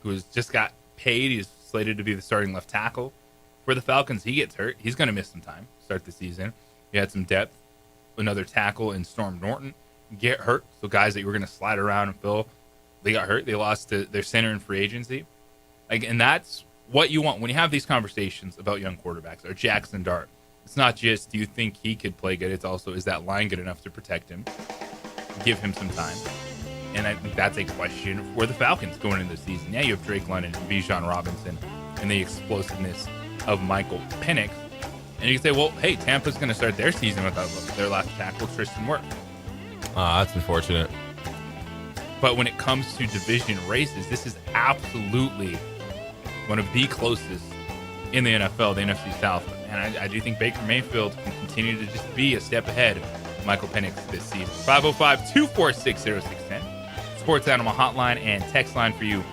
S9: who has just got paid. He's slated to be the starting left tackle for the Falcons. He gets hurt. He's going to miss some time to start the season. You had some depth. Another tackle in Storm Norton get hurt. So guys that you were going to slide around and fill, they got hurt. They lost their center in free agency. And that's what you want when you have these conversations about young quarterbacks or Jackson Dart. It's not just, do you think he could play good? It's also, is that line good enough to protect him? Give him some time. And I think that's a question for the Falcons going into the season. Yeah, you have Drake London and Bijan Robinson and the explosiveness of Michael Penix. And you can say, well, hey, Tampa's going to start their season without their left tackle, Tristan Wirfs.
S1: That's unfortunate.
S9: But when it comes to division races, this is absolutely one of the closest in the NFL, the NFC South. And I do think Baker Mayfield can continue to just be a step ahead of Michael Penix this season. 505-246-0610. Sports Animal Hotline and text line for you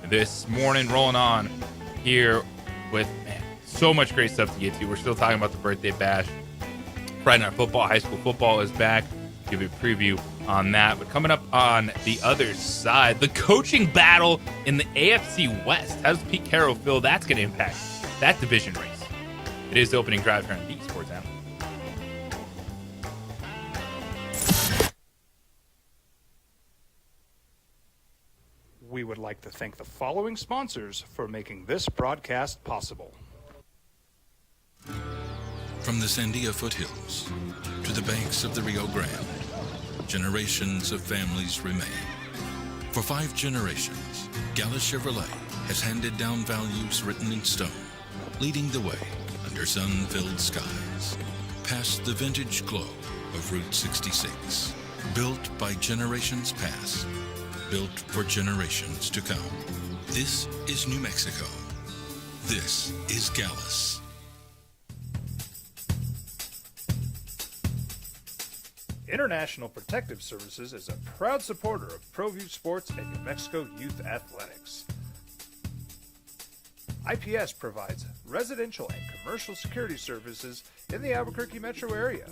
S9: this morning. Rolling on here with so much great stuff to get to. We're still talking about the birthday bash. Friday Night Football, high school football is back. Give you a preview on that. But coming up on the other side, the coaching battle in the AFC West. How does Pete Carroll feel that's going to impact that division race? It is the opening drive here on the Sports Animal.
S11: We would like to thank the following sponsors for making this broadcast possible.
S4: From the Sandia foothills to the banks of the Rio Grande, generations of families remain. For 5 generations, Gallus Chevrolet has handed down values written in stone, leading the way under sun-filled skies, past the vintage glow of Route 66. Built by generations past, built for generations to come. This is New Mexico. This is Gallus.
S11: International Protective Services is a proud supporter of ProView Sports and New Mexico Youth Athletics. IPS provides residential and commercial security services in the Albuquerque metro area.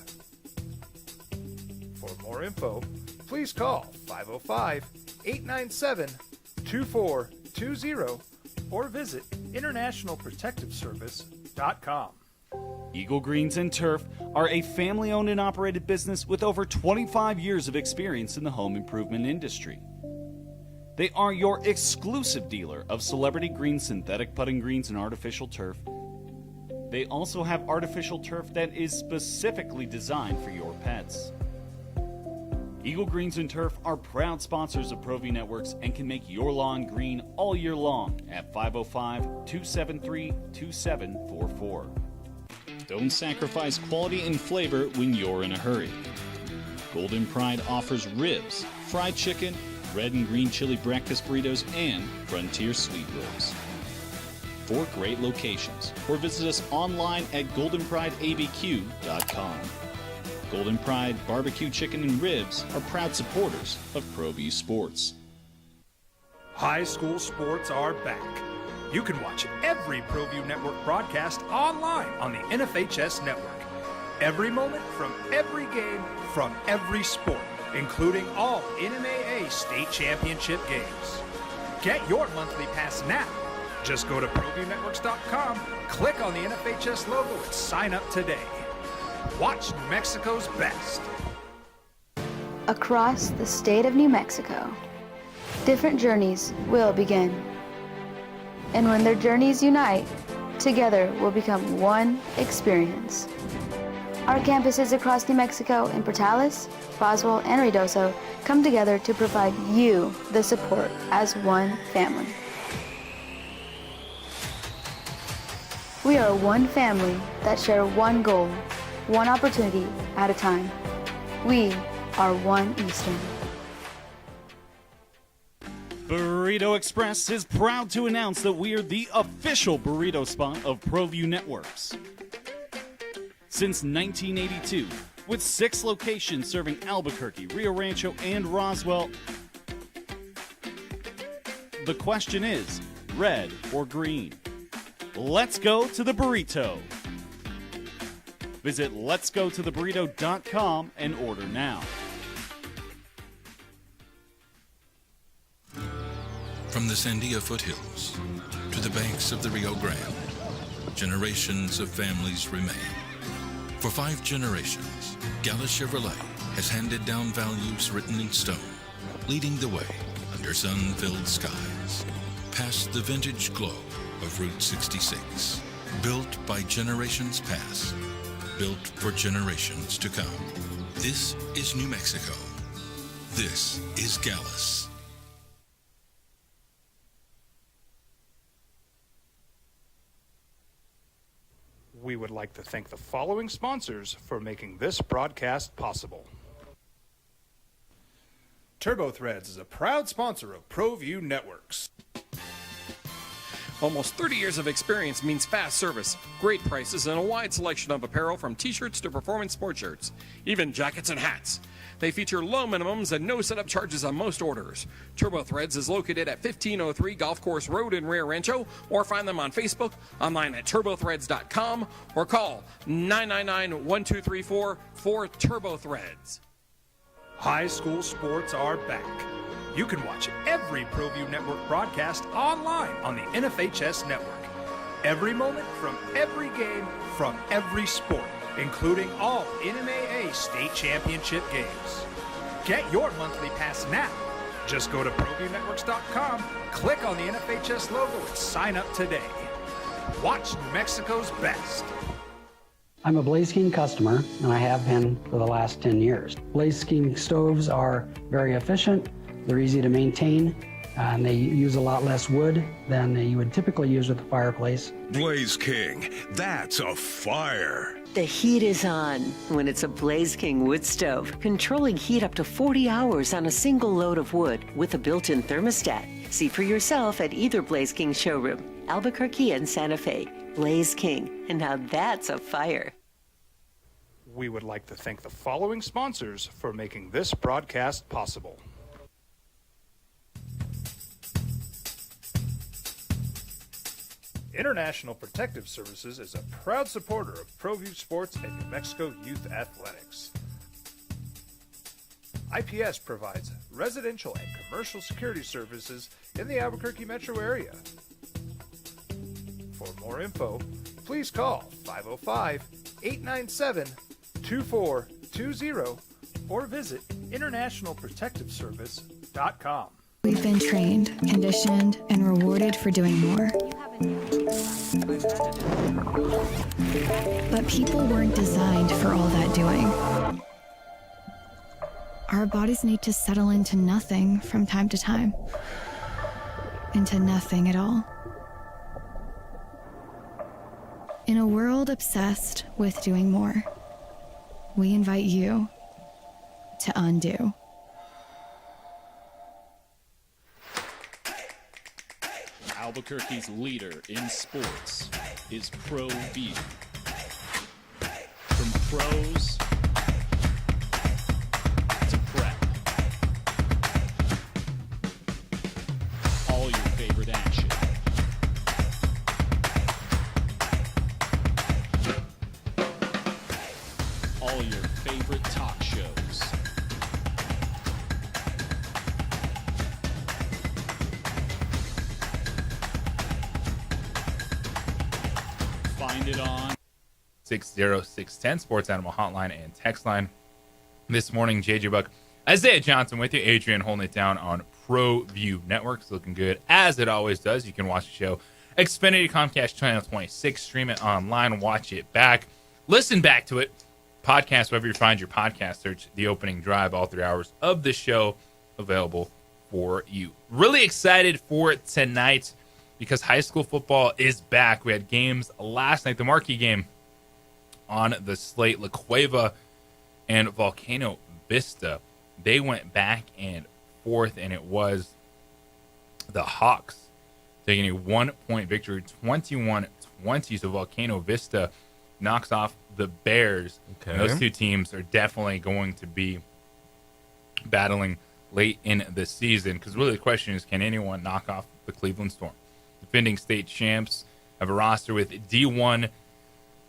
S11: For more info, please call 505-897-2420 or visit internationalprotectiveservice.com.
S18: Eagle Greens and Turf are a family-owned and operated business with over 25 years of experience in the home improvement industry. They are your exclusive dealer of celebrity green, synthetic putting greens, and artificial turf. They also have artificial turf that is specifically designed for your pets. Eagle Greens and Turf are proud sponsors of ProView Networks and can make your lawn green all year long at 505-273-2744. Don't sacrifice quality and flavor when you're in a hurry. Golden Pride offers ribs, fried chicken, red and green chili breakfast burritos, and Frontier sweet rolls. 4 great locations, or visit us online at goldenprideabq.com. Golden Pride Barbecue Chicken and Ribs are proud supporters of ProView Sports.
S11: High school sports are back. You can watch every ProView Network broadcast online on the NFHS Network. Every moment from every game from every sport, including all NMAA state championship games. Get your monthly pass now. Just go to ProViewNetworks.com, click on the NFHS logo, and sign up today. Watch New Mexico's best.
S17: Across the state of New Mexico, different journeys will begin. And when their journeys unite, together will become one experience. Our campuses across New Mexico in Portales, Roswell, and Ruidoso come together to provide you the support as one family. We are one family that share one goal, one opportunity at a time. We are One Eastern.
S18: Burrito Express is proud to announce that we are the official burrito spot of ProView Networks. Since 1982, with 6 locations serving Albuquerque, Rio Rancho, and Roswell, The question is, red or green? Let's go to the burrito. Visit letsgototheburrito.com and order now.
S4: From the Sandia foothills to the banks of the Rio Grande, generations of families remain. For 5 generations, Gallus Chevrolet has handed down values written in stone, leading the way under sun-filled skies, past the vintage glow of Route 66. Built by generations past, built for generations to come. This is New Mexico. This is Gallus.
S11: We would like to thank the following sponsors for making this broadcast possible. TurboThreads is a proud sponsor of ProView Networks.
S15: Almost 30 years of experience means fast service, great prices, and a wide selection of apparel from t-shirts to performance sport shirts, even jackets and hats. They feature low minimums and no setup charges on most orders. TurboThreads is located at 1503 Golf Course Road in Rio Rancho, or find them on Facebook, online at turbothreads.com, or call 999-1234 for TurboThreads.
S11: High school sports are back. You can watch every ProView Network broadcast online on the NFHS network. Every moment from every game from every sport, including all NMAA state championship games. Get your monthly pass now. Just go to ProViewNetworks.com, click on the NFHS logo, and sign up today. Watch New Mexico's best.
S5: I'm a Blaze King customer, and I have been for the last 10 years. Blaze King stoves are very efficient, they're easy to maintain, and they use a lot less wood than you would typically use with a fireplace.
S6: Blaze King, that's a fire.
S7: The heat is on when it's a Blaze King wood stove, controlling heat up to 40 hours on a single load of wood with a built-in thermostat. See for yourself at either Blaze King showroom, Albuquerque and Santa Fe. Blaze King, and now that's a fire.
S11: We would like to thank the following sponsors for making this broadcast possible. International Protective Services is a proud supporter of ProView Sports and New Mexico Youth Athletics. IPS provides residential and commercial security services in the Albuquerque metro area. For more info, please call 505-897-2420 or visit internationalprotectiveservice.com.
S12: We've been trained, conditioned, and rewarded for doing more. But people weren't designed for all that doing. Our bodies need to settle into nothing from time to time. Into nothing at all. In a world obsessed with doing more, we invite you to undo.
S8: Albuquerque's leader in sports is ProView. From pros to prep, all your favorite action. All your favorite talk shows. Find it on
S9: 60610 Sports Animal Hotline and Text Line. This morning, JJ Buck, Isaiah Johnson with you, Adrian holding it down on ProView Networks. Looking good, as it always does. You can watch the show Xfinity Comcast Channel 26, stream it online, watch it back, listen back to it, podcast wherever you find your podcast. Search The Opening Drive, all 3 hours of the show available for you. Really excited for tonight because high school football is back. We had games last night, the marquee game on the slate, La Cueva and Volcano Vista. They went back and forth, and it was the Hawks taking a 1-point victory, 21-20. So Volcano Vista knocks off the Bears.
S1: Okay.
S9: And those two teams are definitely going to be battling late in the season. Because really the question is, can anyone knock off the Cleveland Storm? Defending state champs have a roster with D1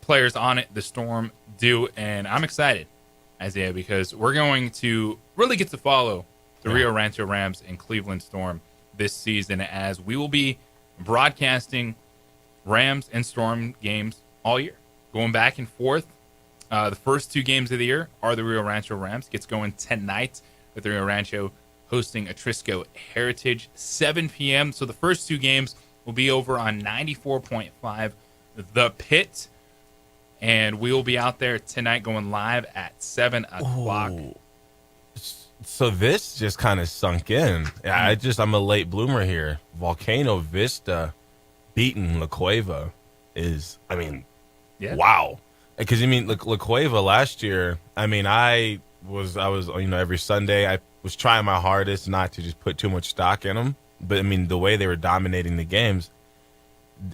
S9: players on it. The Storm do, and I'm excited, Isaiah, because we're going to really get to follow the Rio Rancho Rams and Cleveland Storm this season, as we will be broadcasting Rams and Storm games all year, going back and forth. The first 2 games of the year are the Rio Rancho Rams. Gets going tonight with the Rio Rancho hosting Atrisco Heritage, 7 p.m. So the first 2 games will be over on 94.5 The Pit. And we will be out there tonight going live at 7 o'clock.
S1: Ooh. So this just kind of sunk in. I'm a late bloomer here. Volcano Vista beating La Cueva is, wow. Because La Cueva last year, I was every Sunday I was trying my hardest not to just put too much stock in them. But the way they were dominating the games,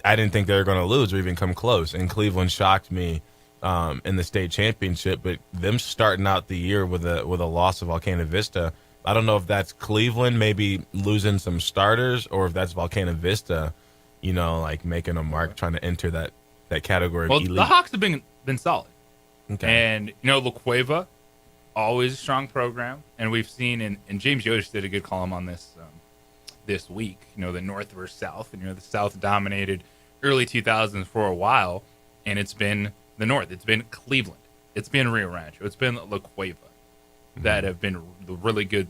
S1: I didn't think they were going to lose or even come close. And Cleveland shocked me in the state championship. But them starting out the year with a loss of Volcano Vista, I don't know if that's Cleveland maybe losing some starters, or if that's Volcano Vista, making a mark, trying to enter that category.
S9: Well,
S1: of elite.
S9: the Hawks have been solid.
S1: Okay.
S9: And, La Cueva, always a strong program. And we've seen, and James Yoder did a good column on this this week, the North versus South. And, the South dominated early 2000s for a while. And it's been the North. It's been Cleveland. It's been Rio Rancho. It's been La Cueva that have been the really good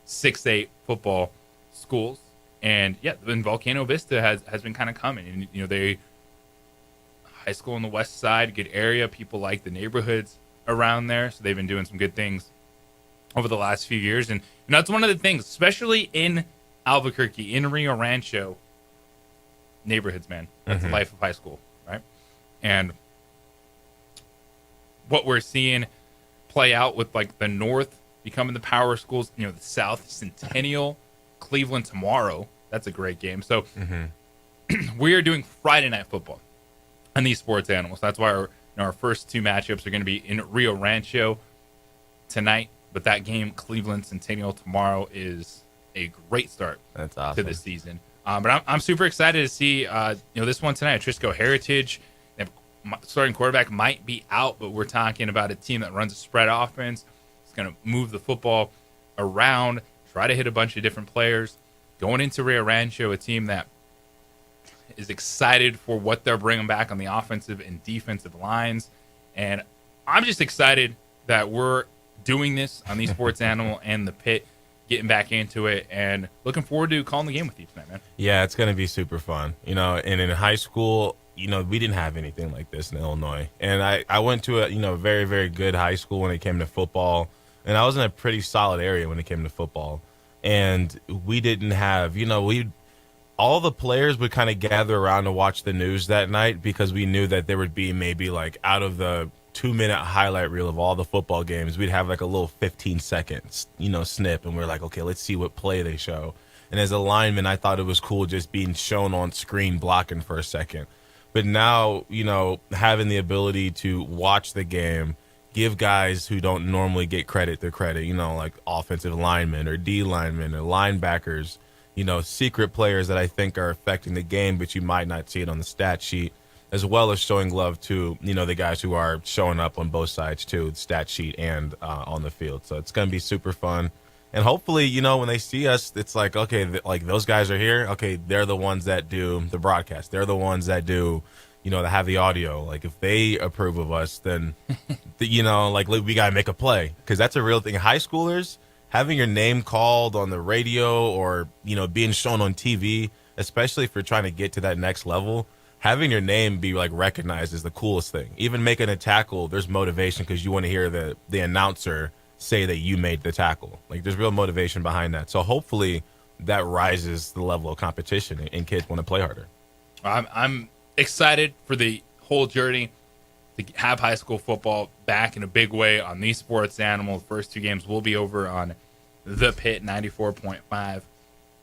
S9: 6A football schools. And, then Volcano Vista has been kind of coming. And, they high school on the west side, good area. People like the neighborhoods around there. So they've been doing some good things over the last few years. And that's one of the things, especially in Albuquerque, in Rio Rancho neighborhoods, man. That's the life of high school, right? And what we're seeing play out with the North becoming the power schools, the South, Centennial, Cleveland tomorrow. That's a great game. So we are doing Friday night football on these sports animals. That's why our first 2 matchups are going to be in Rio Rancho tonight. But that game, Cleveland Centennial tomorrow, is a great start to the season. But I'm super excited to see this one tonight. Atrisco Heritage, starting quarterback might be out, but we're talking about a team that runs a spread offense. It's going to move the football around, try to hit a bunch of different players. Going into Rio Rancho, a team that is excited for what they're bringing back on the offensive and defensive lines. And I'm just excited that we're doing this on the Sports Animal and the Pit, getting back into it, and looking forward to calling the game with you tonight, man.
S1: Yeah, it's going to be super fun. And in high school, we didn't have anything like this in Illinois. And I went to a very, very good high school when it came to football. And I was in a pretty solid area when it came to football. And we didn't have, all the players would kind of gather around to watch the news that night, because we knew that there would be maybe out of the 2-minute highlight reel of all the football games, we'd have a little 15 seconds, snip. And we're like, okay, let's see what play they show. And as a lineman, I thought it was cool just being shown on screen blocking for a second. But now, having the ability to watch the game, give guys who don't normally get credit their credit, like offensive linemen or D linemen or linebackers, secret players that I think are affecting the game, but you might not see it on the stat sheet, as well as showing love to, the guys who are showing up on both sides too, the stat sheet and on the field. So it's going to be super fun. And hopefully, when they see us, it's like, okay, those guys are here. Okay, they're the ones that do the broadcast. They're the ones that do, that have the audio. If they approve of us, then, we got to make a play. Because that's a real thing. High schoolers, having your name called on the radio or, being shown on TV, especially if you're trying to get to that next level, having your name be recognized is the coolest thing. Even making a tackle, there's motivation because you want to hear the announcer say that you made the tackle. There's real motivation behind that. So hopefully that rises the level of competition and kids want to play harder.
S9: I'm excited for the whole journey to have high school football back in a big way on these Sports Animal. The first 2 games will be over on The Pit 94.5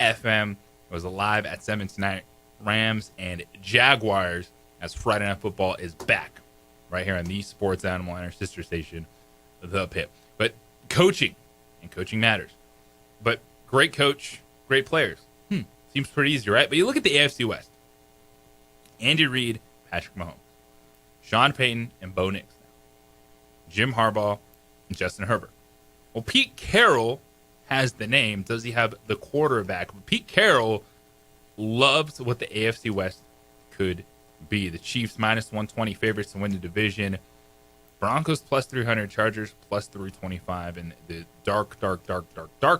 S9: FM. It was live at 7 tonight. Rams and Jaguars, as Friday Night Football is back right here on the Sports Animal and our sister station, The Pit. But coaching, and coaching matters. but great coach, great players. Seems pretty easy, right? But you look at the AFC West. Andy Reid, Patrick Mahomes, Sean Payton, and Bo Nix. Jim Harbaugh, and Justin Herbert. Well, Pete Carroll has the name. Does he have the quarterback? But Pete Carroll loves what the AFC West could be. The Chiefs minus 120 favorites to win the division. Broncos plus 300, Chargers plus 325, and the dark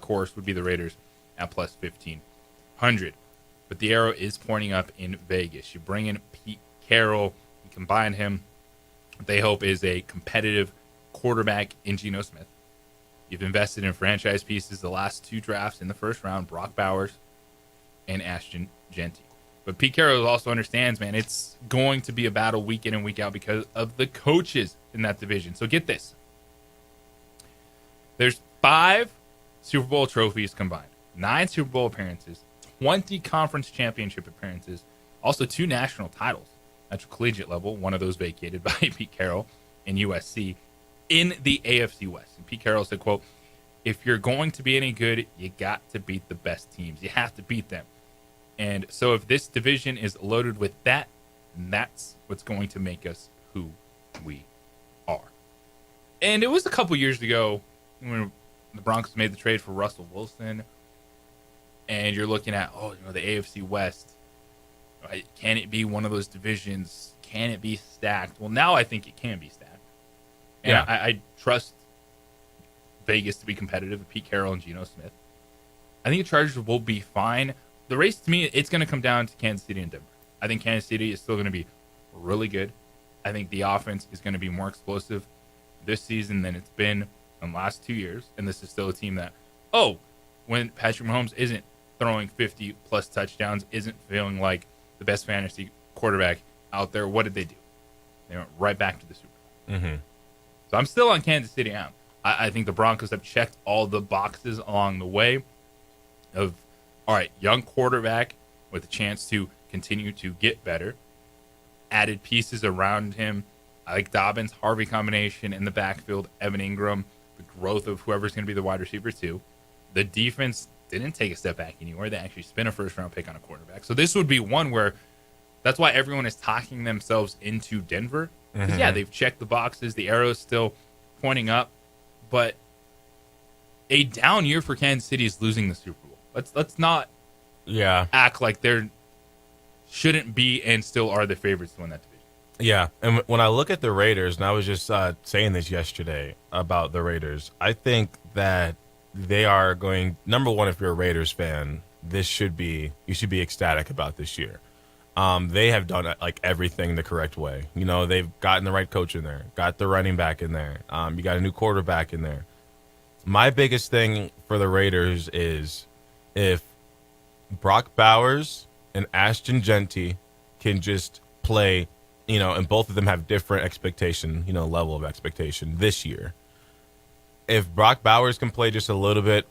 S9: horse would be the Raiders at plus 1,500. But the arrow is pointing up in Vegas. You bring in Pete Carroll, you combine him, what they hope is a competitive quarterback in Geno Smith. You've invested in franchise pieces the last 2 drafts in the first round, Brock Bowers and Ashton Genty. But Pete Carroll also understands, man, it's going to be a battle week in and week out because of the coaches in that division. So get this. There's 5 Super Bowl trophies combined, 9 Super Bowl appearances, 20 conference championship appearances, also 2 national titles at the collegiate level, one of those vacated by Pete Carroll and USC in the AFC West. And Pete Carroll said, quote, if you're going to be any good, you got to beat the best teams. You have to beat them. And so if this division is loaded with that, that's what's going to make us who we are. And it was a couple years ago when the Broncos made the trade for Russell Wilson, and you're looking at, the AFC West. Right? Can it be one of those divisions? Can it be stacked? Well, now I think it can be stacked. And
S1: Yeah.
S9: I trust Vegas to be competitive with Pete Carroll and Geno Smith. I think the Chargers will be fine. The race, to me, it's going to come down to Kansas City and Denver. I think Kansas City is still going to be really good. I think the offense is going to be more explosive this season than it's been in the last 2 years. And this is still a team that, when Patrick Mahomes isn't throwing 50-plus touchdowns, isn't feeling like the best fantasy quarterback out there, what did they do? They went right back to the Super Bowl.
S1: Mm-hmm.
S9: So I'm still on Kansas City now. I think the Broncos have checked all the boxes along the way of, all right, young quarterback with a chance to continue to get better. Added pieces around him. I like Dobbins, Harvey combination in the backfield, Evan Ingram, the growth of whoever's going to be the wide receiver too. The defense didn't take a step back anywhere. They actually spent a first-round pick on a quarterback. So this would be one where that's why everyone is talking themselves into Denver. Because, yeah, they've checked the boxes. The arrow's still pointing up. But a down year for Kansas City is losing the Super Bowl. Let's not act like they shouldn't be and still are the favorites to win that division.
S1: Yeah, and when I look at the Raiders, and I was just saying this yesterday about the Raiders, I think that they are going, number one, if you're a Raiders fan, you should be ecstatic about this year. They have done like everything the correct way. They've gotten the right coach in there, got the running back in there. You got a new quarterback in there. My biggest thing for the Raiders is if Brock Bowers and Ashton Genty can just play, and both of them have different expectation, level of expectation this year. If Brock Bowers can play just a little bit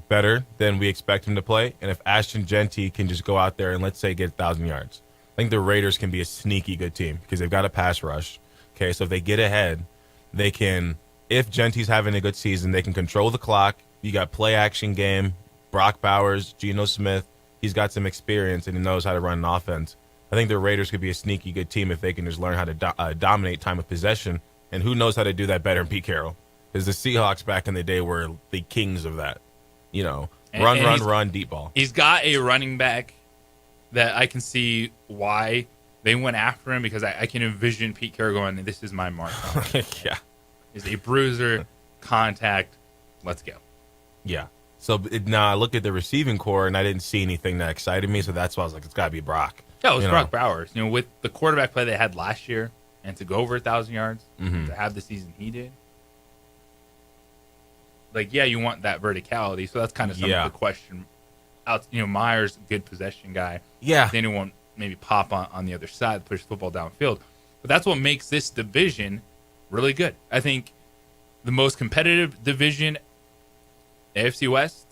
S1: better than we expect him to play, and if Ashton Genty can just go out there and, let's say, get 1,000 yards, I think the Raiders can be a sneaky good team because they've got a pass rush. Okay, so if they get ahead, they can, if Genty's having a good season, they can control the clock. You got play-action game, Brock Bowers, Geno Smith. He's got some experience and he knows how to run an offense. I think the Raiders could be a sneaky good team if they can just learn how to dominate time of possession. And who knows how to do that better than Pete Carroll? Because the Seahawks back in the day were the kings of that. Run, deep ball.
S9: He's got a running back that I can see why they went after him because I can envision Pete Carroll going, this is my mark.
S1: Yeah.
S9: He's a bruiser, contact, let's go.
S1: Yeah. So now I looked at the receiving core and I didn't see anything that excited me, so that's why I was like, it's got to be Brock.
S9: Yeah, it was Brock Bowers. With the quarterback play they had last year and to go over 1,000 yards, to have the season he did, you want that verticality. So that's kind of some of the question. Myers, good possession guy.
S1: Yeah.
S9: Then he won't maybe pop on the other side, push the football downfield. But that's what makes this division really good. I think the most competitive division, AFC West.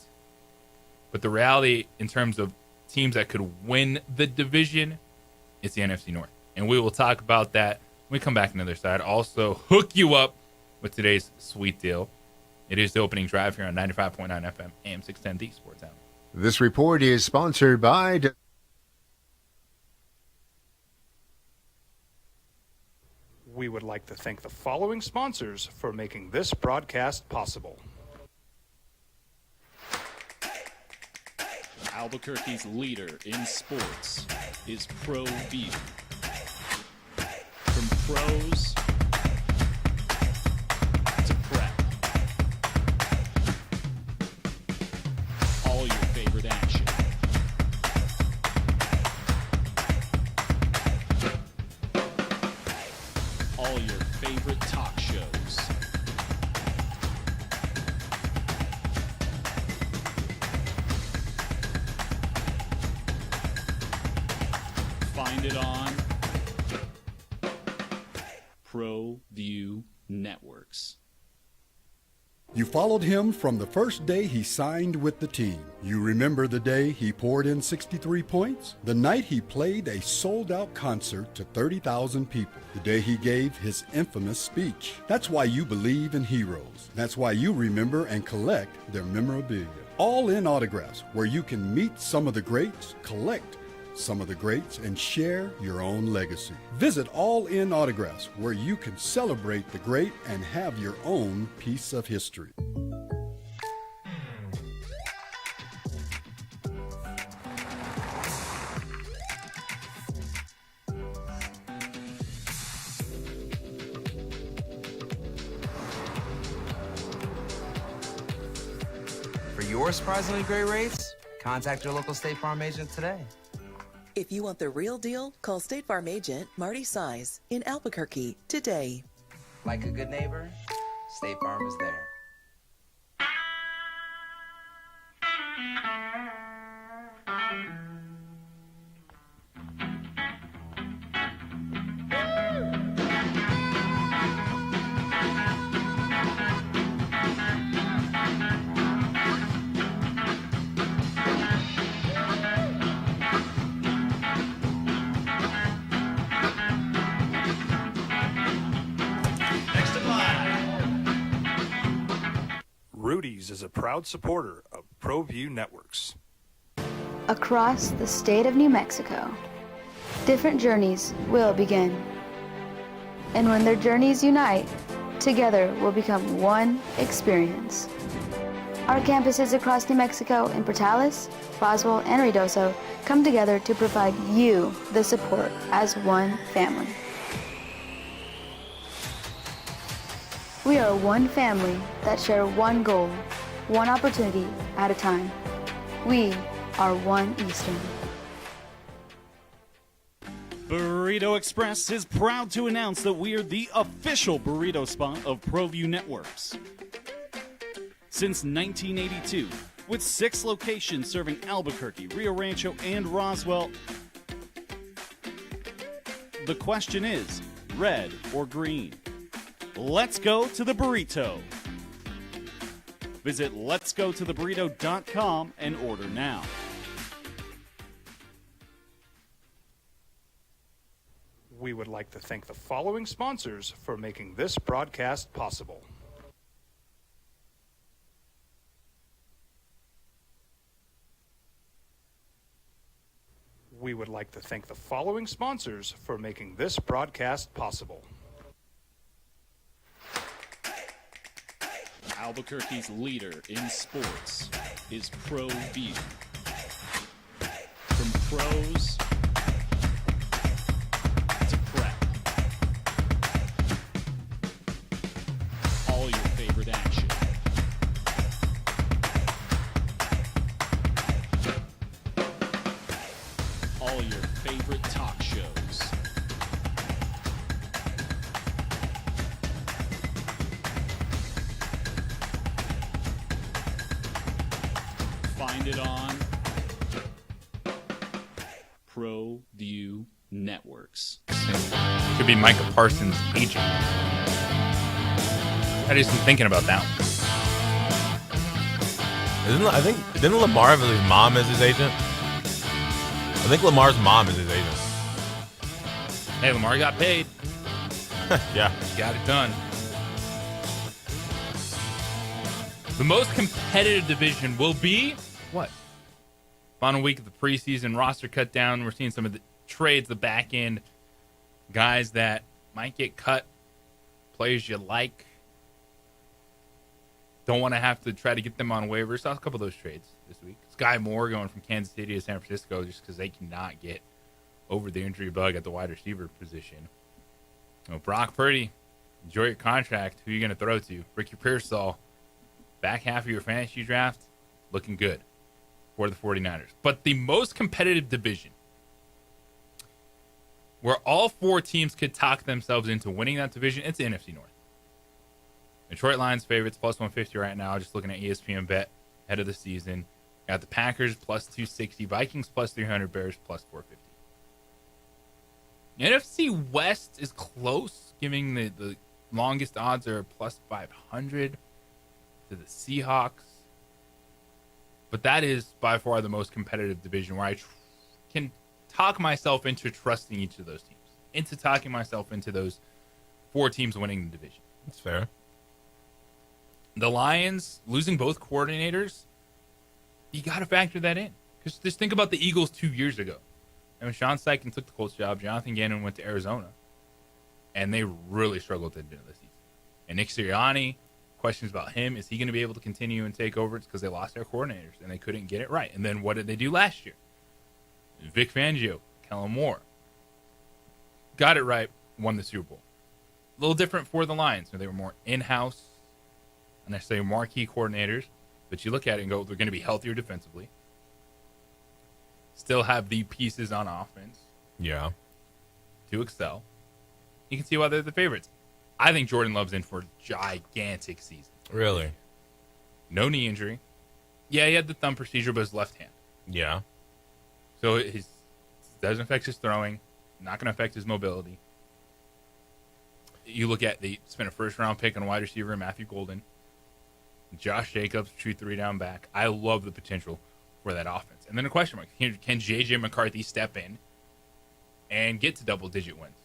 S9: But the reality in terms of teams that could win the division, it's the NFC North. And we will talk about that when we come back on the other side. Also, hook you up with today's sweet deal. It is the opening drive here on 95.9 FM, AM 610, the Sports Animal.
S16: This report is sponsored by...
S11: We would like to thank the following sponsors for making this broadcast possible.
S8: Albuquerque's leader in sports is ProView. From pros to prep. All your favorite action. All your favorite talk shows. Find it on ProView Networks.
S13: You followed him from the first day he signed with the team. You remember the day he poured in 63 points? The night he played a sold-out concert to 30,000 people. The day he gave his infamous speech. That's why you believe in heroes. That's why you remember and collect their memorabilia. All in Autographs, where you can meet some of the greats, collect some of the greats, and share your own legacy. Visit All In Autographs, where you can celebrate the great and have your own piece of history.
S19: For your surprisingly great rates, contact your local State Farm agent today.
S20: If you want the real deal, call State Farm agent Marty Size in Albuquerque today.
S19: Like a good neighbor, State Farm is there.
S11: Rudy's is a proud supporter of ProView Networks.
S17: Across the state of New Mexico, different journeys will begin. And when their journeys unite, together will become one experience. Our campuses across New Mexico in Portales, Roswell, and Ruidoso come together to provide you the support as one family. We are one family that share one goal, one opportunity at a time. We are One Eastern.
S18: Burrito Express is proud to announce that we are the official burrito spot of ProView Networks. Since 1982, with 6 locations serving Albuquerque, Rio Rancho, and Roswell, the question is, red or green? Let's go to the burrito. Visit letsgototheburrito.com and order now.
S11: We would like to thank the following sponsors for making this broadcast possible. We would like to thank the following sponsors for making this broadcast possible.
S8: Albuquerque's leader in sports is ProView. From pros to prep. All your favorite action. All your favorite talk shows. Find it on ProView Networks.
S9: Could be Micah Parsons' agent. I just been thinking about that one.
S1: Didn't Lamar have his mom as his agent? I think Lamar's mom is his agent.
S9: Hey, Lamar got paid.
S1: Yeah.
S9: Got it done. The most competitive division will be what? Final week of the preseason, roster cut down. We're seeing some of the trades, the back end, guys that might get cut, players you like. Don't want to have to try to get them on waivers. Saw a couple of those trades this week. Sky Moore going from Kansas City to San Francisco just because they cannot get over the injury bug at the wide receiver position. Brock Purdy, enjoy your contract. Who are you going to throw to? Ricky Pearsall, back half of your fantasy draft, looking good for the 49ers. But the most competitive division, where all four teams could talk themselves into winning that division, it's the NFC North. Detroit Lions favorites, plus 150 right now, just looking at ESPN Bet ahead of the season. Got the Packers, plus 260. Vikings, plus 300. Bears, plus 450. NFC West is close, giving the longest odds are plus 500 to the Seahawks. But that is by far the most competitive division where I can talk myself into trusting each of those teams, into talking myself into those four teams winning the division.
S1: That's fair.
S9: The Lions losing both coordinators, you got to factor that in. Because just think about the Eagles 2 years ago. I mean, Sean Steichen took the Colts job. Jonathan Gannon went to Arizona. And they really struggled at the end of the season. And Nick Sirianni, questions about him. Is he going to be able to continue and take over? It's because they lost their coordinators and they couldn't get it right. And then what did they do last year? Vic Fangio, Kellen Moore. Got it right, won the Super Bowl. A little different for the Lions. They were more in-house, not necessarily marquee coordinators. But you look at it and go, they're going to be healthier defensively. Still have the pieces on offense.
S1: Yeah.
S9: To excel. You can see why they're the favorites. I think Jordan Love's in for a gigantic season.
S1: Really?
S9: No knee injury. Yeah, he had the thumb procedure, but his left hand.
S1: Yeah.
S9: So it doesn't affect his throwing. Not going to affect his mobility. You look at they spent a first-round pick on wide receiver Matthew Golden. Josh Jacobs, true three-down back. I love the potential for that offense. And then a question mark. Can J.J. McCarthy step in and get to double-digit wins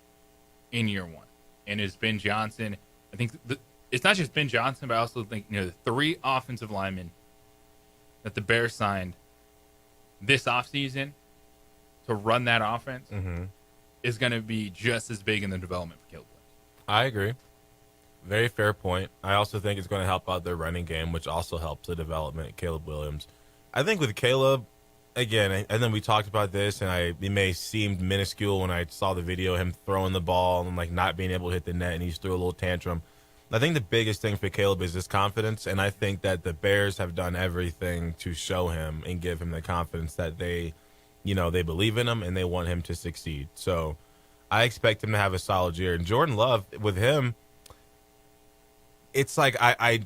S9: in year one? And is Ben Johnson, I think it's not just Ben Johnson, but I also think the three offensive linemen that the Bears signed this offseason to run that offense is going to be just as big in the development for Caleb Williams.
S1: I agree. Very fair point. I also think it's going to help out their running game, which also helps the development of Caleb Williams. I think with Caleb, again, and then we talked about this, and it may seem minuscule when I saw the video, him throwing the ball and like not being able to hit the net, and he threw a little tantrum. I think the biggest thing for Caleb is his confidence, and I think that the Bears have done everything to show him and give him the confidence that they believe in him and they want him to succeed. So I expect him to have a solid year. And Jordan Love, with him, it's like I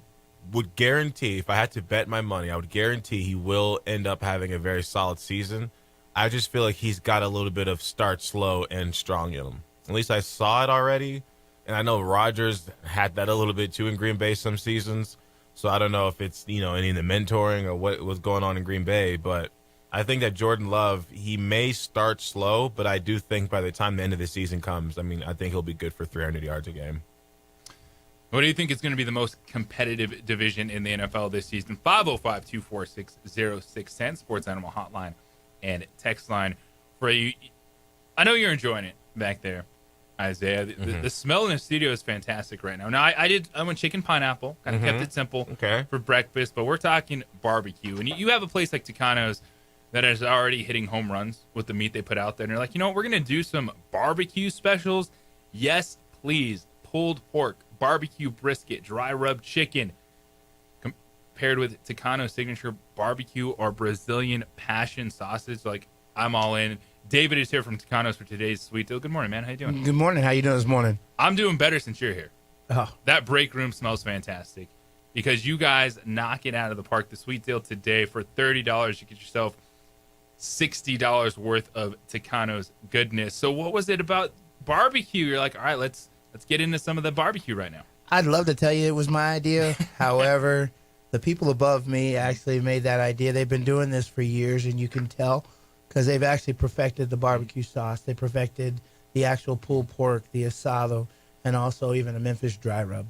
S1: would guarantee, if I had to bet my money, I would guarantee he will end up having a very solid season. I just feel like he's got a little bit of start slow and strong in him. At least I saw it already. And I know Rodgers had that a little bit too in Green Bay some seasons. So I don't know if it's, any of the mentoring or what was going on in Green Bay. But I think that Jordan Love, he may start slow, but I do think by the time the end of the season comes, I think he'll be good for 300 yards a game.
S9: What do you think is going to be the most competitive division in the NFL this season? 505-246-0610, Sports Animal Hotline and text line for you. I know you're enjoying it back there, Isaiah. The smell in the studio is fantastic right now. Now, I went chicken pineapple, kind of kept it simple for breakfast, but we're talking barbecue. And you have a place like Tucano's that is already hitting home runs with the meat they put out there. And they're like, we're going to do some barbecue specials. Yes, please. Pulled pork, barbecue brisket, dry rub chicken, paired with Tucano's signature barbecue or Brazilian passion sausage. Like, I'm all in. David is here from Tucano's for today's Sweet Deal. Good morning, man. How you doing?
S21: Good morning. How you doing this morning?
S9: I'm doing better since you're here.
S21: Oh.
S9: That break room smells fantastic because you guys knock it out of the park. The Sweet Deal today, for $30, you get yourself $60 worth of Tucano's goodness. So what was it about barbecue? You're like, all right, let's get into some of the barbecue right now.
S21: I'd love to tell you it was my idea. However, the people above me actually made that idea. They've been doing this for years, and you can tell because they've actually perfected the barbecue sauce. They perfected the actual pulled pork, the asado, and also even a Memphis dry rub.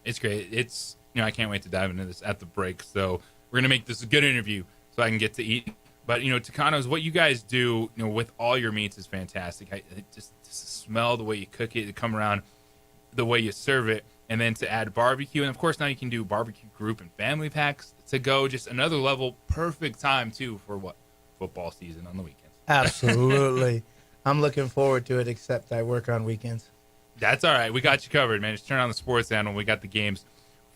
S9: It's great. It's I can't wait to dive into this at the break. So we're going to make this a good interview so I can get to eat. But, Tucanos, what you guys do, with all your meats is fantastic. Just to smell the way you cook it, to come around the way you serve it, and then to add barbecue. And, of course, now you can do barbecue group and family packs to go. Just another level. Perfect time, too, for football season on the weekends.
S21: Absolutely. I'm looking forward to it, except I work on weekends.
S9: That's all right. We got you covered, man. Just turn on the sports channel. We got the games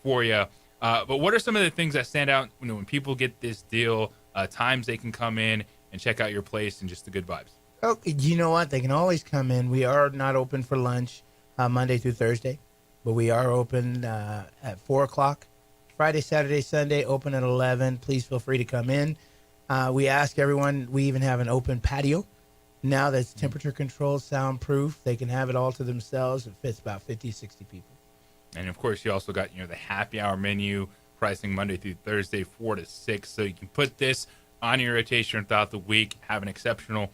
S9: for you. But what are some of the things that stand out when people get this deal, times they can come in and check out your place and just the good vibes?
S21: Oh, you know what? They can always come in. We are not open for lunch Monday through Thursday, but we are open at 4 o'clock. Friday, Saturday, Sunday, open at 11. Please feel free to come in. We ask everyone, we even have an open patio now that's temperature controlled, soundproof. They can have it all to themselves. It fits about 50, 60 people.
S9: And, of course, you also got, the happy hour menu pricing Monday through Thursday, 4 to 6. So you can put this on your rotation throughout the week, have an exceptional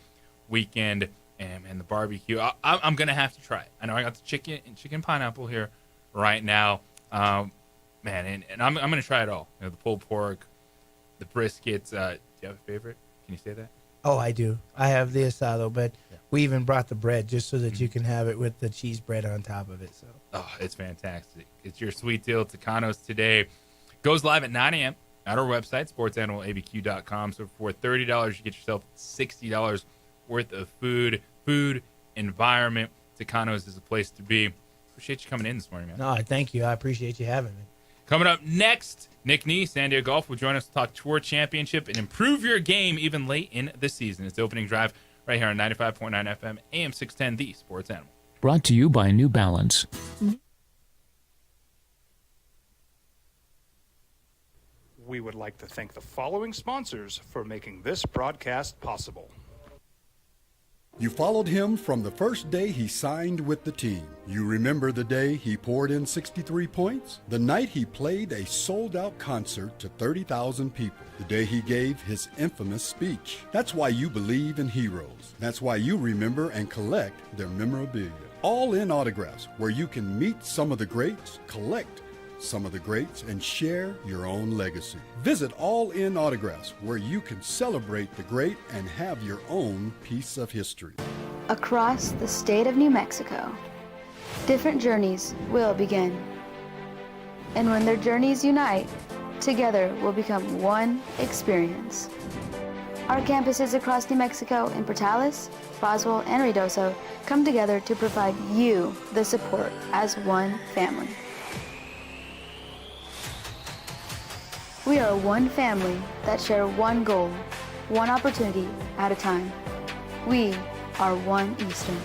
S9: weekend, and the barbecue. I'm going to have to try it. I know I got the chicken pineapple here right now. Man, and I'm going to try it all. The pulled pork, the briskets. Do you have a favorite? Can you say that?
S21: Oh, I do. I have the asado, but we even brought the bread just so that you can have it with the cheese bread on top of it. So.
S9: Oh, it's fantastic. It's your sweet deal, Tucanos Today. Goes live at 9 a.m. at our website, sportsanimалabq.com. So for $30, you get yourself $60 worth of food, environment. Tucanos is a place to be. Appreciate you coming in this morning, man.
S21: No, thank you. I appreciate you having me.
S9: Coming up next, Nick Nee, San Diego Golf, will join us to talk Tour Championship and improve your game even late in the season. It's the opening drive right here on 95.9 FM, AM 610, The Sports Animal.
S10: Brought to you by New Balance.
S11: We would like to thank the following sponsors for making this broadcast possible.
S13: You followed him from the first day he signed with the team. You remember the day he poured in 63 points? The night he played a sold-out concert to 30,000 people. The day he gave his infamous speech. That's why you believe in heroes. That's why you remember and collect their memorabilia. All in autographs, where you can meet some of the greats, collect some of the greats, and share your own legacy. Visit All In Autographs, where you can celebrate the great and have your own piece of history.
S17: Across the state of New Mexico, different journeys will begin. And when their journeys unite, together will become one experience. Our campuses across New Mexico in Portales, Roswell, and Ruidoso come together to provide you the support as one family. We are one family that share one goal, one opportunity at a time. We are One Eastern.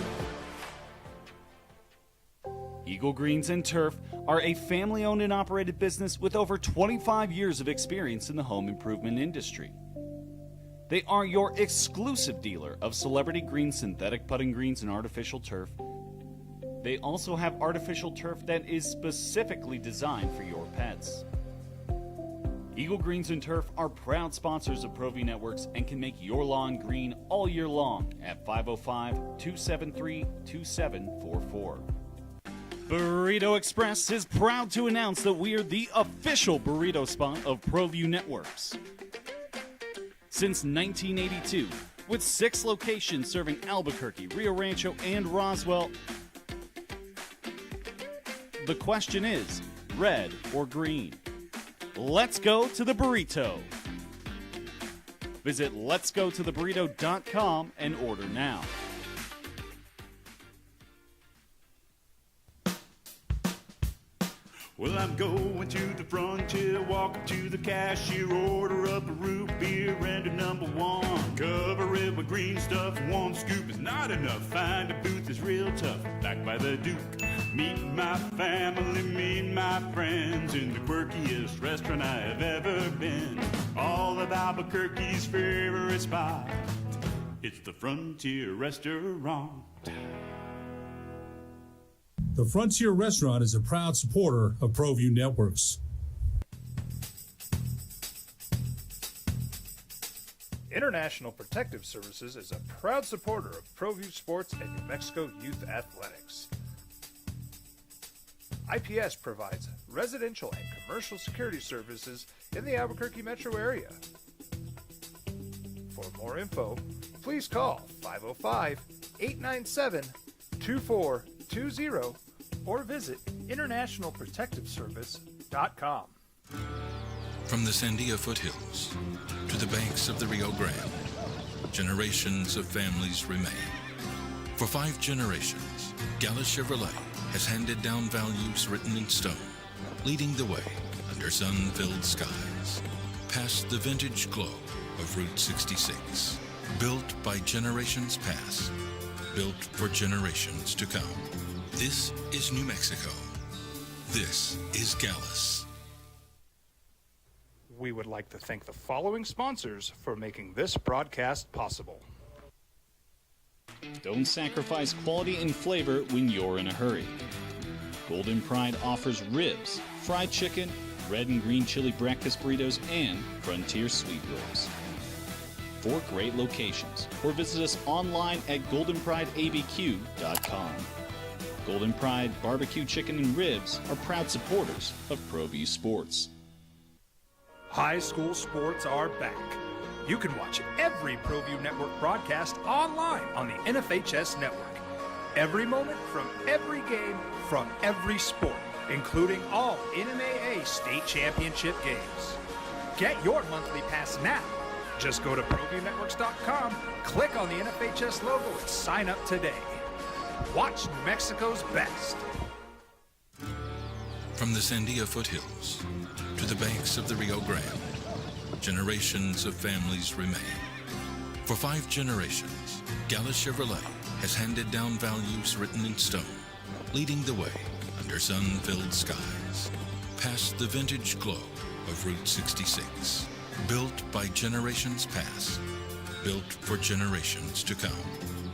S18: Eagle Greens and Turf are a family-owned and operated business with over 25 years of experience in the home improvement industry. They are your exclusive dealer of Celebrity Green synthetic putting greens and artificial turf. They also have artificial turf that is specifically designed for your pets. Eagle Greens and Turf are proud sponsors of ProView Networks and can make your lawn green all year long at 505-273-2744. Burrito Express is proud to announce that we are the official burrito spot of ProView Networks. Since 1982, with 6 locations serving Albuquerque, Rio Rancho, and Roswell, the question is, red or green? Let's go to the burrito. Visit letsgototheburrito.com and order now.
S2: Well, I'm going to the frontier, walking to the cashier, order up a root beer and a number 1. Cover it with green stuff, 1 scoop is not enough. Find a booth that's real tough, back by the Duke. Meet my family, meet my friends in the quirkiest restaurant I have ever been. All of Albuquerque's favorite spot, it's the Frontier Restaurant.
S3: The Frontier Restaurant is a proud supporter of ProView Networks.
S11: International Protective Services is a proud supporter of ProView Sports and New Mexico Youth Athletics. IPS provides residential and commercial security services in the Albuquerque metro area. For more info, please call 505-897-2420 or visit internationalprotectiveservice.com.
S4: From the Sandia foothills to the banks of the Rio Grande, generations of families remain. For 5 generations, Gallus Chevrolet has handed down values written in stone, leading the way under sun-filled skies, past the vintage glow of Route 66, built by generations past, built for generations to come. This is New Mexico. This is Gallus.
S11: We would like to thank the following sponsors for making this broadcast possible.
S8: Don't sacrifice quality and flavor when you're in a hurry. Golden Pride offers ribs, fried chicken, red and green chili breakfast burritos, and Frontier sweet rolls. 4 great locations, or visit us online at goldenprideabq.com. Golden Pride Barbecue Chicken and Ribs are proud supporters of ProView Sports.
S11: High school sports are back. You can watch every ProView Network broadcast online on the NFHS network. Every moment from every game from every sport, including all NMAA state championship games. Get your monthly pass now. Just go to ProViewNetworks.com, click on the NFHS logo, and sign up today. Watch New Mexico's best.
S4: From the Sandia foothills to the banks of the Rio Grande, generations of families remain. For 5 generations, Gallus Chevrolet has handed down values written in stone, leading the way under sun-filled skies, past the vintage glow of Route 66, built by generations past, built for generations to come.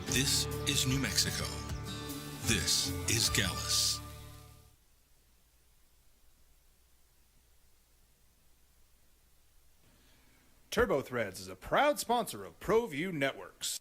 S4: This is New Mexico. This is Gallus.
S11: TurboThreads is a proud sponsor of ProView Networks.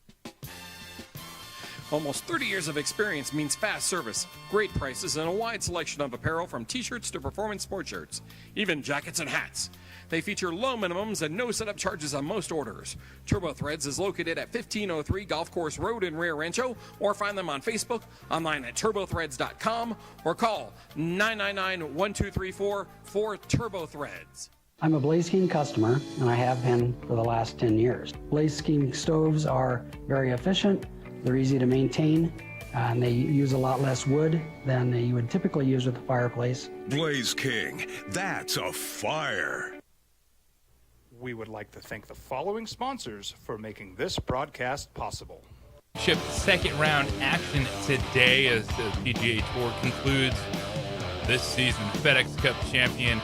S15: Almost 30 years of experience means fast service, great prices, and a wide selection of apparel from t-shirts to performance sport shirts, even jackets and hats. They feature low minimums and no setup charges on most orders. TurboThreads is located at 1503 Golf Course Road in Rio Rancho, or find them on Facebook, online at turbothreads.com, or call 999-1234 for TurboThreads.
S5: I'm a Blaze King customer, and I have been for the last 10 years. Blaze King stoves are very efficient, they're easy to maintain, and they use a lot less wood than you would typically use with a fireplace.
S6: Blaze King, that's a fire.
S11: We would like to thank the following sponsors for making this broadcast possible.
S9: Chip, second round action today as the PGA Tour concludes this season. FedEx Cup champion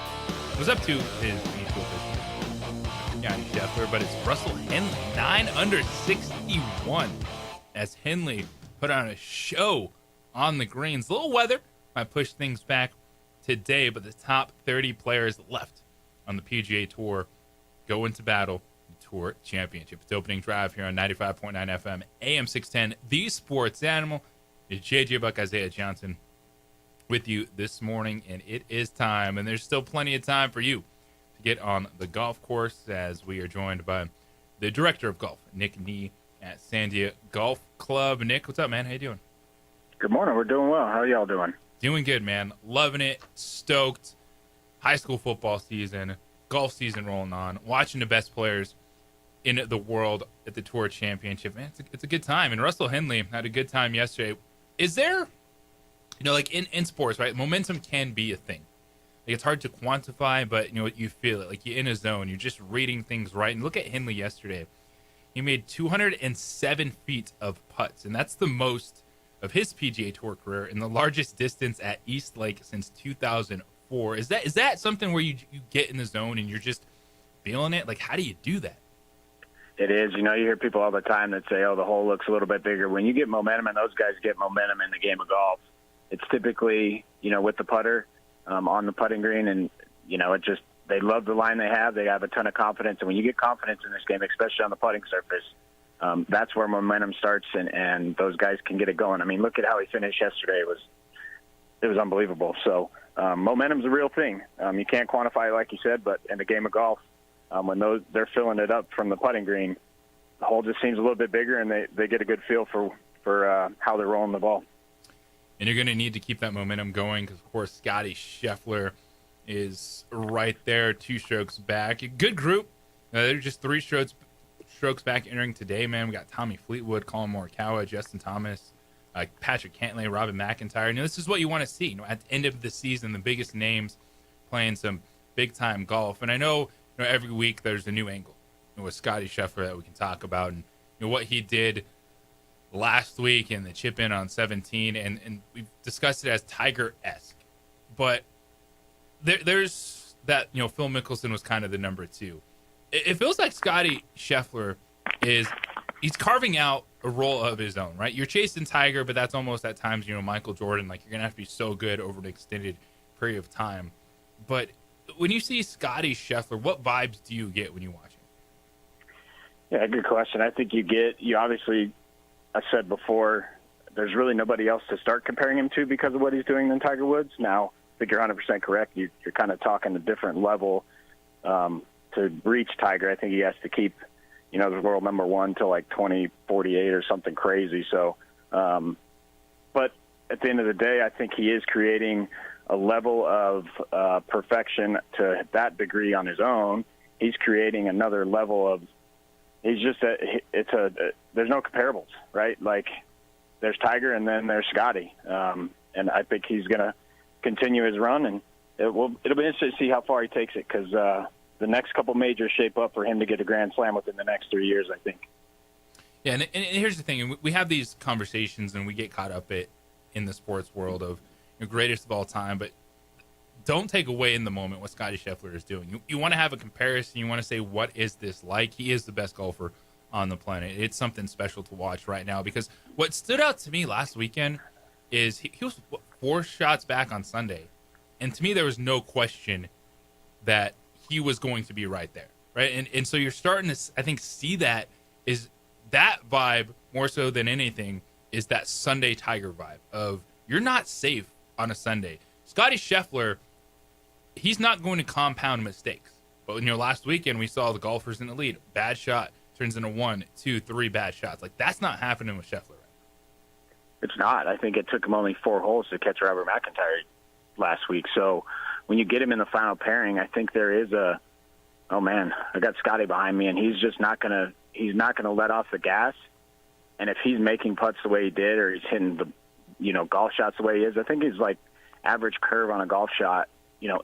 S9: was up to his mutual business, Johnny Scheffler, but it's Russell Henley, 9 under 61, as Henley put on a show on the greens. A little weather might push things back today, but the top 30 players left on the PGA Tour go into battle the Tour Championship. It's opening drive here on 95.9 FM, AM 610, The Sports Animal. It's JJ Buck, Isaiah Johnson with you this morning, and it is time, and there's still plenty of time for you to get on the golf course as we are joined by the director of golf, Nick Nee at Sandia Golf Club. Nick, what's up, man? How you doing?
S14: Good morning. We're doing well. How are y'all doing?
S9: Doing good, man. Loving it. Stoked. High school football season, golf season rolling on, watching the best players in the world at the Tour Championship. Man, it's a good time. And Russell Henley had a good time yesterday. Is there, like in sports, right, momentum can be a thing. Like, it's hard to quantify, but, you feel it. Like, you're in a zone. You're just reading things right. And look at Henley yesterday. He made 207 feet of putts, and that's the most of his PGA Tour career and the largest distance at East Lake since 2004. Is that something where you get in the zone and you're just feeling it? Like, how do you do that?
S14: It is. You hear people all the time that say, oh, the hole looks a little bit bigger. When you get momentum, and those guys get momentum in the game of golf, it's typically, with the putter on the putting green, and, it just, they love the line they have. They have a ton of confidence. And when you get confidence in this game, especially on the putting surface, that's where momentum starts, and those guys can get it going. I mean, look at how he finished yesterday. It was unbelievable. So momentum's a real thing. You can't quantify it like you said, but in the game of golf, when they're filling it up from the putting green, the hole just seems a little bit bigger, and they get a good feel for how they're rolling the ball.
S9: And you're going to need to keep that momentum going because, of course, Scotty Scheffler is right there, 2 strokes back. A good group. They're just 3 strokes back entering today, man. We got Tommy Fleetwood, Colin Morikawa, Justin Thomas, Patrick Cantlay, Robin McIntyre. This is what you want to see. At the end of the season, the biggest names playing some big-time golf. And I know, every week there's a new angle with Scotty Scheffler that we can talk about, and what he did last week in the chip in on 17, and we've discussed it as Tiger-esque. But there's that, Phil Mickelson was kind of the number 2. It feels like Scotty Scheffler he's carving out a role of his own, right? You're chasing Tiger, but that's almost at times, Michael Jordan. Like, you're going to have to be so good over an extended period of time. But when you see Scotty Scheffler, what vibes do you get when you watch him?
S14: Yeah, good question. I think you obviously, I said before, there's really nobody else to start comparing him to because of what he's doing than Tiger Woods. Now, I think you're 100% correct. You're kind of talking a different level to reach Tiger. I think he has to keep, the world number 1 till like 2048 or something crazy. So, but at the end of the day, I think he is creating a level of perfection to that degree on his own. He's creating another level of, there's no comparables, right? Like, there's Tiger and then there's Scotty. And I think he's going to continue his run, and it'll be interesting to see how far he takes it, because the next couple majors shape up for him to get a Grand Slam within the next 3 years, I think.
S9: Yeah, and here's the thing. We have these conversations, and we get caught up in the sports world of greatest of all time, but don't take away in the moment what Scotty Scheffler is doing. You want to have a comparison. You want to say, what is this like? He is the best golfer on the planet. It's something special to watch right now, because what stood out to me last weekend is he was 4 shots back on Sunday, and to me there was no question that he was going to be right there, right? And so you're starting to, I think, see that vibe more so than anything is that Sunday Tiger vibe of you're not safe on a Sunday. Scotty Scheffler, he's not going to compound mistakes. But last weekend we saw the golfers in the lead. Bad shot turns into 1, 2, 3 bad shots. Like, that's not happening with Scheffler.
S14: It's not. I think it took him only 4 holes to catch Robert McIntyre last week. So when you get him in the final pairing, I think there is oh man, I got Scotty behind me, and he's just not gonna let off the gas. And if he's making putts the way he did, or he's hitting the golf shots the way he is, I think his like average curve on a golf shot,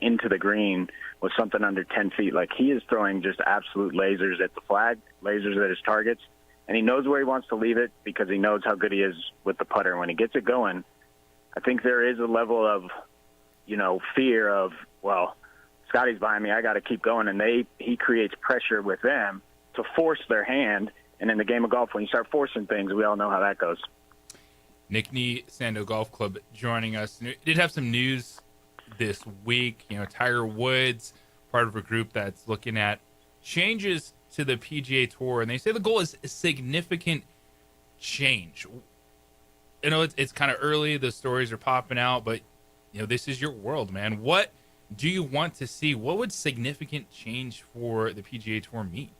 S14: into the green was something under 10 feet. Like, he is throwing just absolute lasers at the flag, lasers at his targets, and he knows where he wants to leave it because he knows how good he is with the putter. When he gets it going, I think there is a level of, fear of, well, Scotty's behind me, I got to keep going, and he creates pressure with them to force their hand. And in the game of golf, when you start forcing things, we all know how that goes.
S9: Nick Nee, Sando Golf Club, joining us. We did have some news this week. Tiger Woods, part of a group that's looking at changes to the PGA Tour, and they say the goal is a significant change. It's kind of early. The stories are popping out, but this is your world, man. What do you want to see? What would significant change for the PGA Tour mean?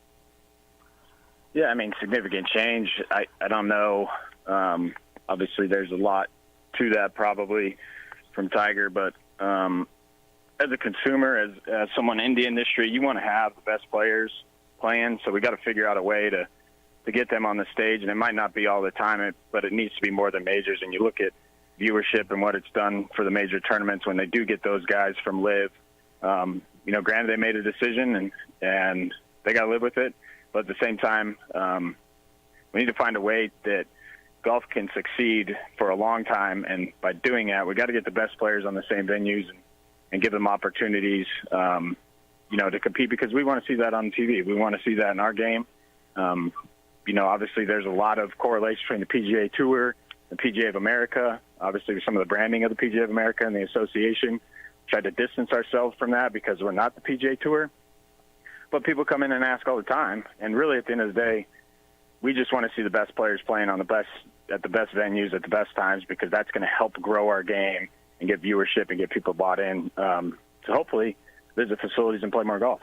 S14: Yeah, I mean, significant change. I don't know. Obviously, there's a lot to that probably from Tiger, but as a consumer, as someone in the industry, you want to have the best players playing, so we got to figure out a way to get them on the stage, and it might not be all the time, but it needs to be more than majors. And you look at viewership and what it's done for the major tournaments when they do get those guys from LIV. Granted, they made a decision, and they got to live with it, but at the same time, we need to find a way that golf can succeed for a long time, and by doing that, we got to get the best players on the same venues and give them opportunities, to compete, because we want to see that on TV. We want to see that in our game. Obviously there's a lot of correlation between the PGA Tour, the PGA of America, obviously some of the branding of the PGA of America and the association. Tried to distance ourselves from that because we're not the PGA Tour. But people come in and ask all the time, and really at the end of the day, we just want to see the best players playing at the best venues at the best times, because that's going to help grow our game and get viewership and get people bought in to hopefully visit facilities and play more golf.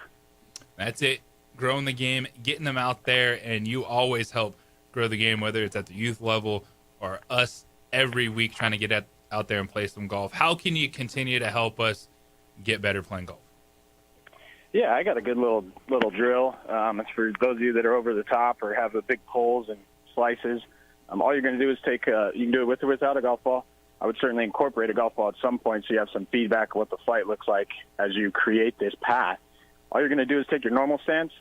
S9: That's it. Growing the game, getting them out there, and you always help grow the game, whether it's at the youth level or us every week trying to get out there and play some golf. How can you continue to help us get better playing golf?
S14: Yeah, I got a good little drill. It's for those of you that are over the top or have the big poles and slices. All you're going to do is take you can do it with or without a golf ball. I would certainly incorporate a golf ball at some point so you have some feedback of what the flight looks like as you create this path. All you're going to do is take your normal stance.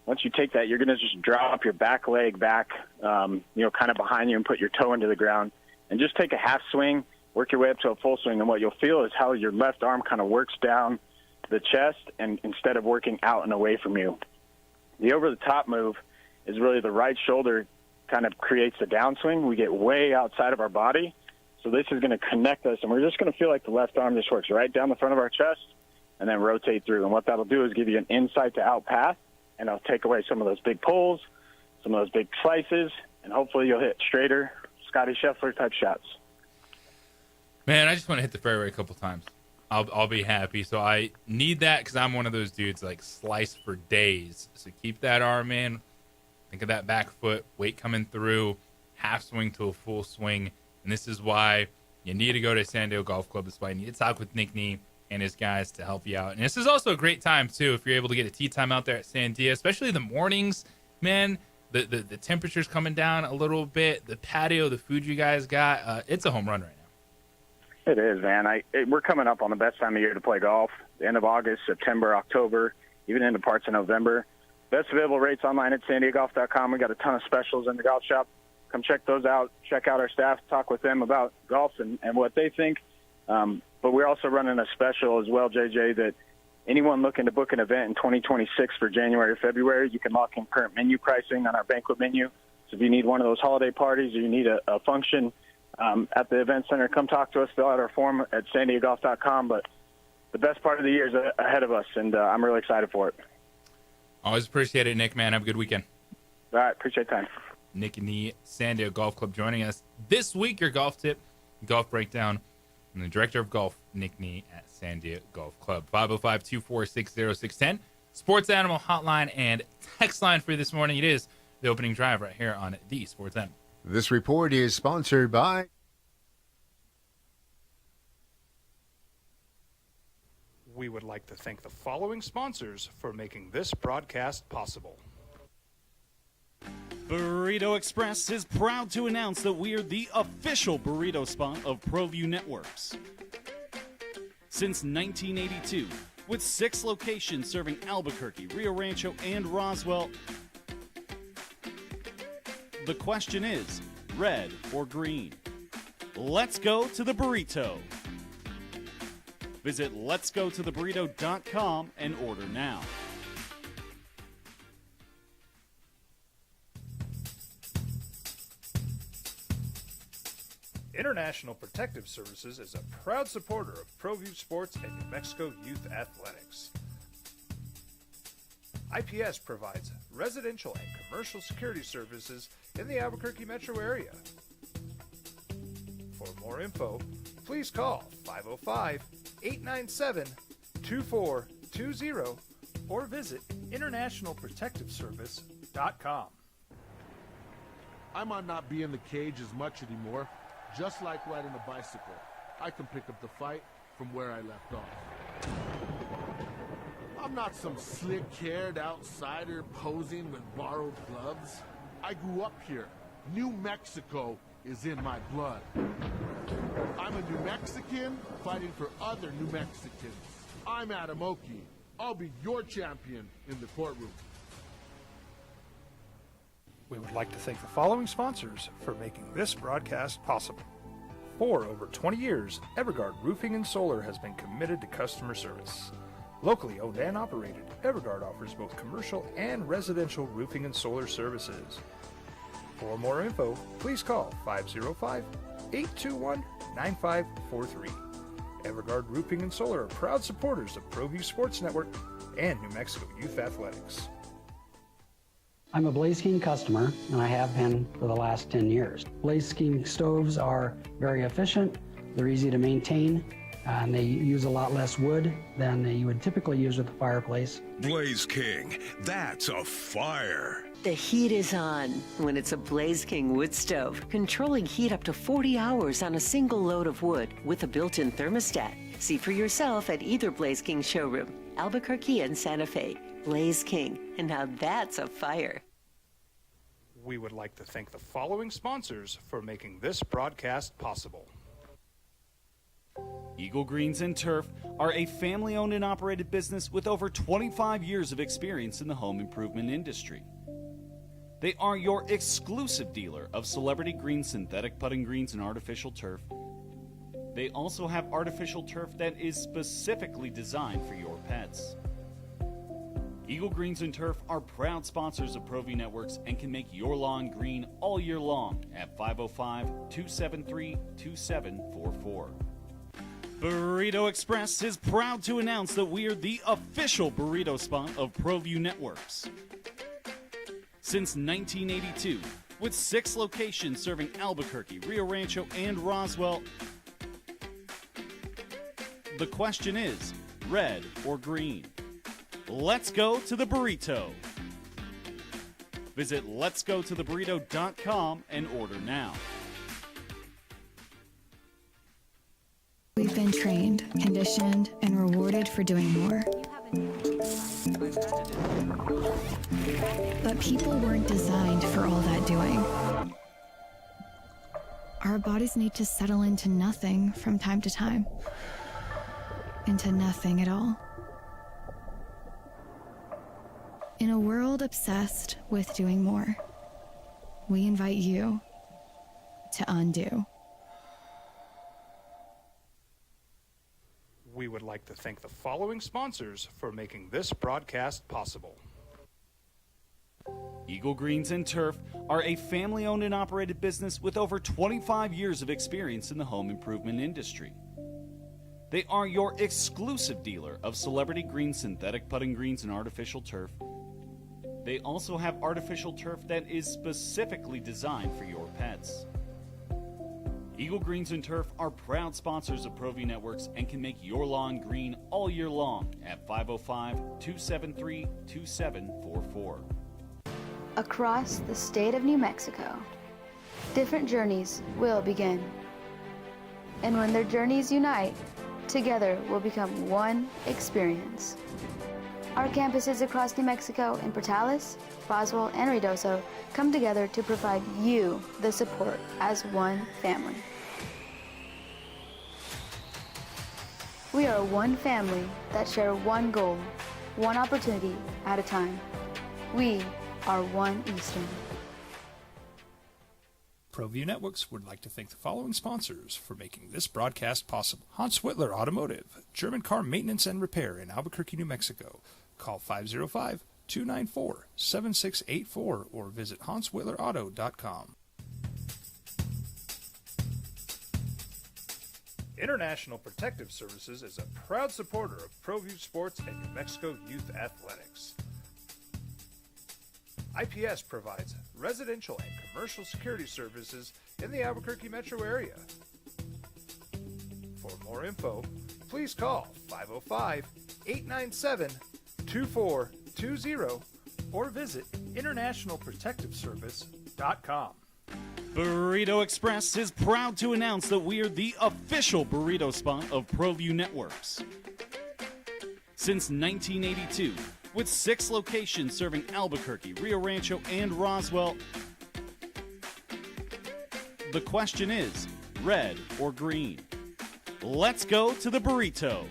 S14: Once you take that, you're going to just drop your back leg back, kind of behind you and put your toe into the ground. And just take a half swing, work your way up to a full swing. And what you'll feel is how your left arm kind of works down the chest and instead of working out and away from you. The over-the-top move is really the right shoulder kind of creates the downswing. We get way outside of our body. So this is going to connect us, and we're just going to feel like the left arm just works right down the front of our chest and then rotate through. And what that'll do is give you an inside to out path, and it'll take away some of those big pulls, some of those big slices, and hopefully you'll hit straighter Scotty Scheffler type shots.
S9: Man, I just want to hit the fairway a couple times. I'll be happy. So I need that because I'm one of those dudes like slice for days. So keep that arm in. Think of that back foot, weight coming through, half swing to a full swing. And this is why you need to go to San Diego Golf Club. This is why you need to talk with Nick Nee and his guys to help you out. And this is also a great time, too, if you're able to get a tee time out there at San Diego, especially the mornings. Man, the temperature's coming down a little bit. The patio, the food you guys got, it's a home run right now.
S14: It is, man. We're coming up on the best time of year to play golf. The end of August, September, October, even into parts of November. Best available rates online at sandiegogolf.com. We got a ton of specials in the golf shop. Come check those out. Check out our staff. Talk with them about golf and what they think. But we're also running a special as well, JJ, that anyone looking to book an event in 2026 for January or February, you can lock in current menu pricing on our banquet menu. So if you need one of those holiday parties or you need a function at the event center, come talk to us. Fill out our form at sandiegogolf.com. But the best part of the year is ahead of us, and I'm really excited for it.
S9: Always appreciate it, Nick, man. Have a good weekend.
S14: All right, appreciate the time.
S9: Nick Nee, San Diego Golf Club, joining us this week. Your golf tip, golf breakdown, and the director of golf, Nick Nee at San Diego Golf Club. 505-246-0610. Sports Animal hotline and text line for you this morning. It is the opening drive right here on the Sports Animal.
S16: This report is sponsored by...
S11: We would like to thank the following sponsors for making this broadcast possible.
S18: Burrito Express is proud to announce that we are the official burrito spot of ProView Networks. Since 1982, with 6 locations serving Albuquerque, Rio Rancho, and Roswell, the question is, red or green? Let's go to the burrito. Visit letsgototheburrito.com and order now.
S11: International Protective Services is a proud supporter of ProView Sports and New Mexico Youth Athletics. IPS provides residential and commercial security services in the Albuquerque metro area. For more info, please call 505-897-2420 or visit internationalprotectiveservice.com.
S7: I might not be in the cage as much anymore. Just like riding a bicycle, I can pick up the fight from where I left off. I'm not some slick-haired outsider posing with borrowed gloves. I grew up here. New Mexico is in my blood. I'm a New Mexican fighting for other New Mexicans. I'm Adam Oki. I'll be your champion in the courtroom.
S11: We would like to thank the following sponsors for making this broadcast possible. For over 20 years, Evergard Roofing and Solar has been committed to customer service. Locally owned and operated, Evergard offers both commercial and residential roofing and solar services. For more info, please call 505-821-9543. Evergard Roofing and Solar are proud supporters of ProView Sports Network and New Mexico Youth Athletics.
S5: I'm a Blaze King customer, and I have been for the last 10 years. Blaze King stoves are very efficient, they're easy to maintain, and they use a lot less wood than you would typically use with a fireplace.
S6: Blaze King, that's a fire.
S12: The heat is on when it's a Blaze King wood stove, controlling heat up to 40 hours on a single load of wood with a built-in thermostat. See for yourself at either Blaze King showroom, Albuquerque and Santa Fe. Blaze King, and now that's a fire.
S11: We would like to thank the following sponsors for making this broadcast possible.
S18: Eagle Greens and Turf are a family-owned and operated business with over 25 years of experience in the home improvement industry. They are your exclusive dealer of Celebrity Green synthetic putting greens and artificial turf. They also have artificial turf that is specifically designed for your pets. Eagle Greens and Turf are proud sponsors of ProView Networks and can make your lawn green all year long at 505-273-2744. Burrito Express is proud to announce that we are the official burrito spot of ProView Networks. Since 1982, with 6 locations serving Albuquerque, Rio Rancho, and Roswell, the question is, red or green? Let's go to the burrito. Visit letsgototheburrito.com and order now.
S22: We've been trained, conditioned, and rewarded for doing more. But people weren't designed for all that doing. Our bodies need to settle into nothing from time to time. Into nothing at all. In a world obsessed with doing more, we invite you to undo.
S11: We would like to thank the following sponsors for making this broadcast possible.
S18: Eagle Greens and Turf are a family-owned and operated business with over 25 years of experience in the home improvement industry. They are your exclusive dealer of Celebrity Green synthetic putting greens and artificial turf. They also have artificial turf that is specifically designed for your pets. Eagle Greens and Turf are proud sponsors of ProView Networks and can make your lawn green all year long at 505-273-2744.
S17: Across the state of New Mexico, different journeys will begin. And when their journeys unite, together will become one experience. Our campuses across New Mexico in Portales, Roswell, and Ruidoso come together to provide you the support as one family. We are one family that share one goal, one opportunity at a time. We are One Eastern.
S11: ProView Networks would like to thank the following sponsors for making this broadcast possible. Hans Whitler Automotive, German car maintenance and repair in Albuquerque, New Mexico. Call 505-294-7684 or visit HansWhitlerAuto.com. International Protective Services is a proud supporter of ProView Sports and New Mexico Youth Athletics. IPS provides residential and commercial security services in the Albuquerque metro area. For more info, please call 505-897-2420 or visit internationalprotectiveservice.com.
S18: Burrito Express is proud to announce that we are the official burrito spot of ProView Networks. Since 1982, with 6 locations serving Albuquerque, Rio Rancho, and Roswell, the question is, red or green? Let's go to the burrito.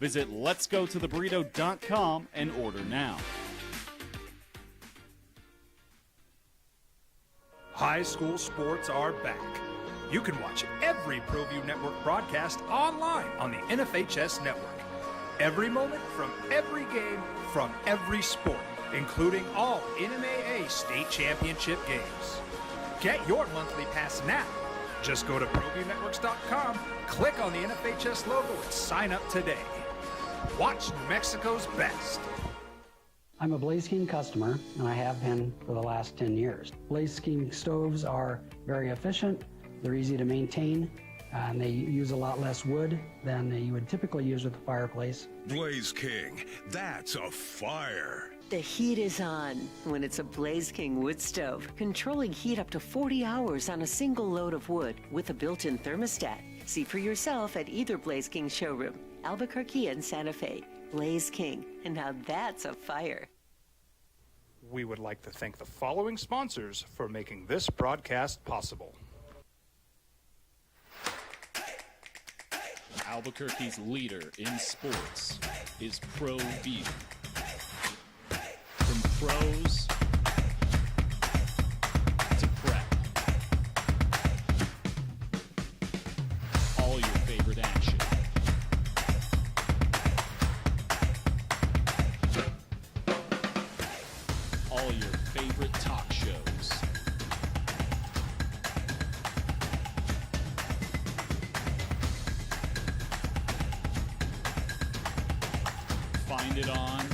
S18: Visit letsgototheburrito.com and order now.
S11: High school sports are back. You can watch every ProView Network broadcast online on the NFHS network. Every moment from every game from every sport, including all NMAA state championship games. Get your monthly pass now. Just go to ProViewNetworks.com, click on the NFHS logo, and sign up today. Watch New Mexico's best.
S5: I'm a Blaze King customer, and I have been for the last 10 years. Blaze King stoves are very efficient, they're easy to maintain, and they use a lot less wood than you would typically use with a fireplace.
S6: Blaze King, that's a fire.
S12: The heat is on when it's a Blaze King wood stove, controlling heat up to 40 hours on a single load of wood with a built-in thermostat. See for yourself at either Blaze King showroom, Albuquerque and Santa Fe. Blaze King, and now that's a fire.
S11: We would like to thank the following sponsors for making this broadcast possible.
S8: Albuquerque's leader in sports is ProView. From pros to prep, all your favorite action. All your favorite talk shows. Find it on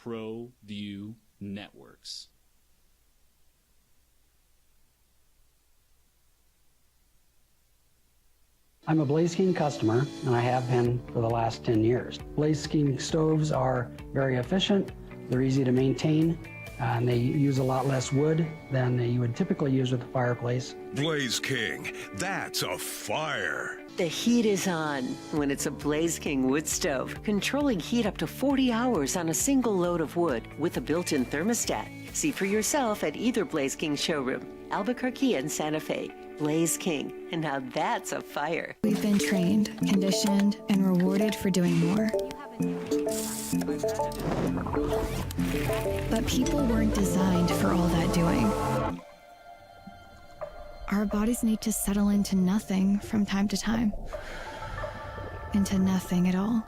S8: ProView Networks.
S5: I'm a Blaze King customer, and I have been for the last 10 years. Blaze King stoves are very efficient, they're easy to maintain, and they use a lot less wood than you would typically use with a fireplace.
S6: Blaze King, that's a fire.
S12: The heat is on when it's a Blaze King wood stove, controlling heat up to 40 hours on a single load of wood with a built-in thermostat. See for yourself at either Blaze King showroom, Albuquerque and Santa Fe. Blaze King, and now that's a fire.
S22: We've been trained, conditioned, and rewarded for doing more. But people weren't designed for all that doing. Our bodies need to settle into nothing from time to time. Into nothing at all.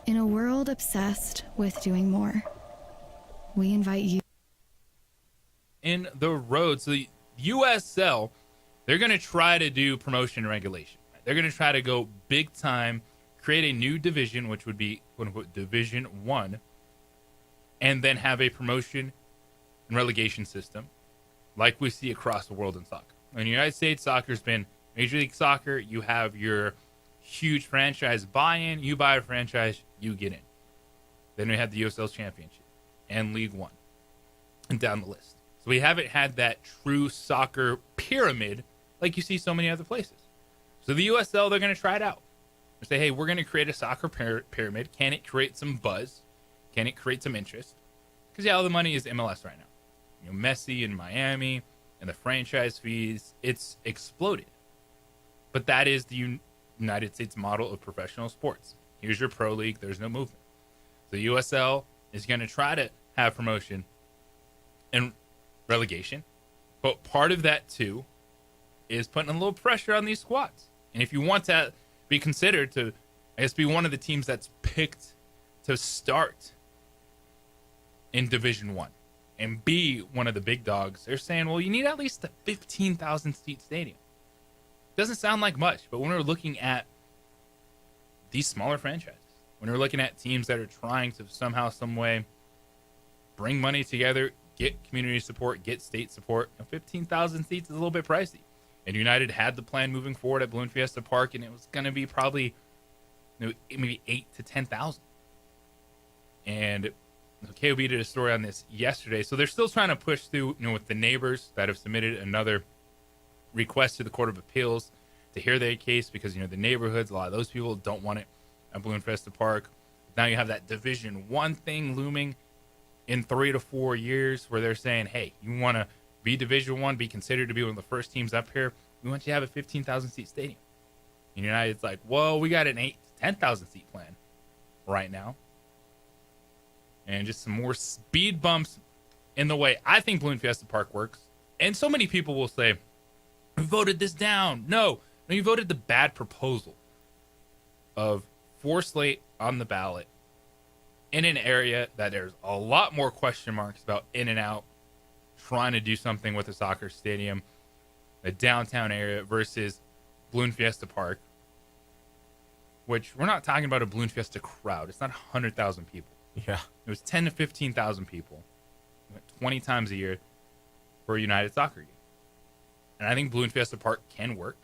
S22: In a world obsessed with doing more, we invite you.
S9: In the road. So the USL, they're going to try to do promotion and regulation. Right? They're going to try to go big time, create a new division, which would be quote unquote Division 1, and then have a promotion and relegation system like we see across the world in soccer. In the United States, soccer's been Major League Soccer. You have your huge franchise buy-in. You buy a franchise, you get in. Then we had the USL Championship and League One and down the list. So we haven't had that true soccer pyramid like you see so many other places. So the USL, they're going to try it out. They say, hey, we're going to create a soccer pyramid. Can it create some buzz? Can it create some interest? Because, yeah, all the money is MLS right now. You know, Messi in Miami and the franchise fees, it's exploded. But that is the United States model of professional sports. Here's your pro league. There's no movement. The USL is going to try to have promotion and relegation, but part of that too is putting a little pressure on these squads. And if you want to be considered to, I guess, be one of the teams that's picked to start in Division 1 and be one of the big dogs, they're saying, well, you need at least a 15,000 seat stadium. Doesn't sound like much, but when we're looking at these smaller franchises, when we're looking at teams that are trying to somehow, some way bring money together, get community support, get state support, 15,000 seats is a little bit pricey. And United had the plan moving forward at Balloon Fiesta Park, and it was going to be probably maybe 8 to 10,000. And KOB did a story on this yesterday. So they're still trying to push through, with the neighbors that have submitted another request to the Court of Appeals to hear their case because, the neighborhoods, a lot of those people don't want it at Balloon Fiesta Park. Now you have that Division 1 thing looming in 3 to 4 years where they're saying, hey, you want to be Division 1, be considered to be one of the first teams up here, we want you to have a 15,000 seat stadium. And United's like, well, we got an 8 to 10,000 seat plan right now. And just some more speed bumps in the way I think Balloon Fiesta Park works. And so many people will say, we voted this down. No, you voted the bad proposal of 4 slate on the ballot in an area that there's a lot more question marks about in and out, trying to do something with a soccer stadium, a downtown area versus Balloon Fiesta Park, which we're not talking about a Balloon Fiesta crowd. It's not 100,000 people.
S1: Yeah.
S9: It was 10 to 15,000 people 20 times a year. for a United soccer game. And I think Blue and Fiesta Park can work.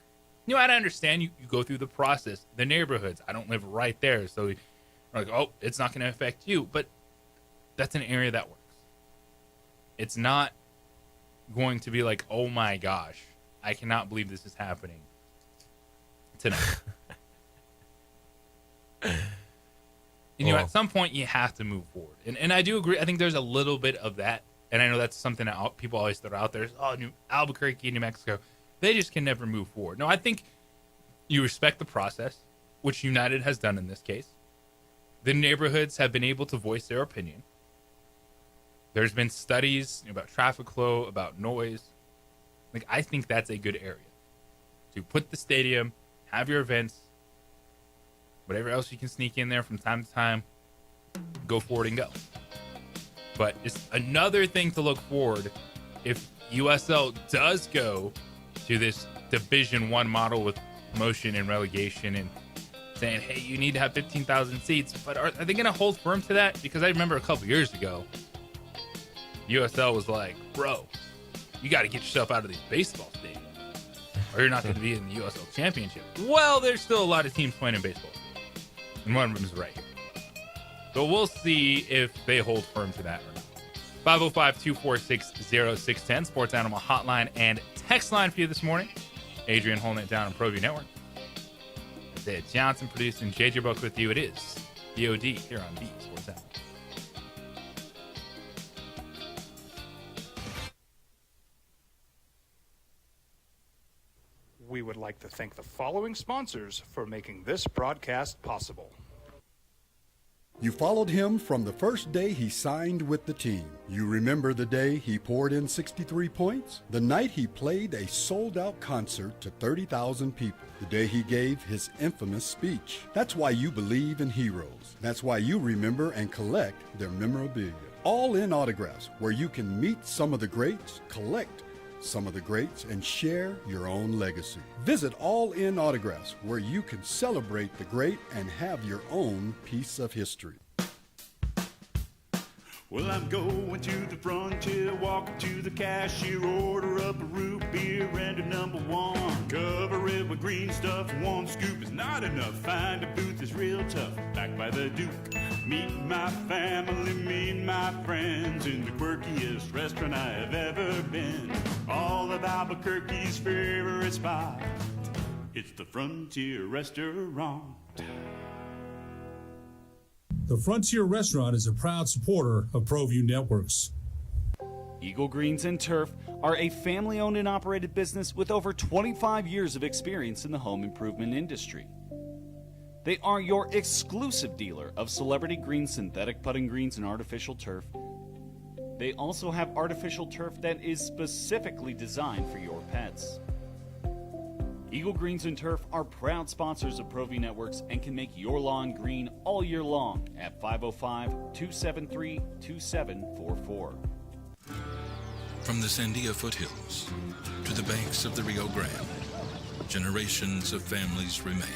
S9: You know, I understand you go through the process, the neighborhoods. I don't live right there, so you're like, oh, it's not going to affect you. But that's an area that works. It's not going to be like, oh my gosh, I cannot believe this is happening tonight. And, you know, at some point you have to move forward. And I do agree. I think there's a little bit of that. And I know that's something that people always throw out there. Oh, Albuquerque, New Mexico, they just can never move forward. No, I think you respect the process, which United has done in this case. The neighborhoods have been able to voice their opinion. There's been studies about traffic flow, about noise. Like, I think that's a good area to put the stadium, have your events, whatever else you can sneak in there from time to time, go forward and go. But it's another thing to look forward if USL does go to this Division I model with promotion and relegation and saying, hey, you need to have 15,000 seats. But are they going to hold firm to that? Because I remember a couple years ago, USL was like, bro, you got to get yourself out of these baseball stadiums or you're not going to be in the USL Championship. Well, there's still a lot of teams playing in baseball. And one of them is right here. So we'll see if they hold firm to that or not. 505-246-0610, Sports Animal Hotline and text line for you this morning. Adrian holding it down on ProView Network. Isaiah Johnson producing, JJ Buck with you. It is BOD here on the Sports Animal.
S11: We would like to thank the following sponsors for making this broadcast possible.
S13: You followed him from the first day he signed with the team. You remember the day he poured in 63 points? The night he played a sold-out concert to 30,000 people. The day he gave his infamous speech. That's why you believe in heroes. That's why you remember and collect their memorabilia. All in Autographs, where you can meet some of the greats, collect some of the greats, and share your own legacy. Visit All In Autographs, where you can celebrate the great and have your own piece of history.
S2: Well, I'm going to the frontier, walking to the cashier, order up a root beer and a number one. Cover it with green stuff, one scoop is not enough. Find a booth that's real tough, backed by the Duke. Meet my family, meet my friends in the quirkiest restaurant I have ever been. All of Albuquerque's favorite spot, it's the Frontier Restaurant.
S3: The Frontier Restaurant is a proud supporter of ProView Networks.
S18: Eagle Greens and Turf are a family-owned and operated business with over 25 years of experience in the home improvement industry. They are your exclusive dealer of celebrity green, synthetic putting greens, and artificial turf. They also have artificial turf that is specifically designed for your pets. Eagle Greens and Turf are proud sponsors of ProView Networks and can make your lawn green all year long at 505-273-2744.
S4: From the Sandia foothills to the banks of the Rio Grande, generations of families remain.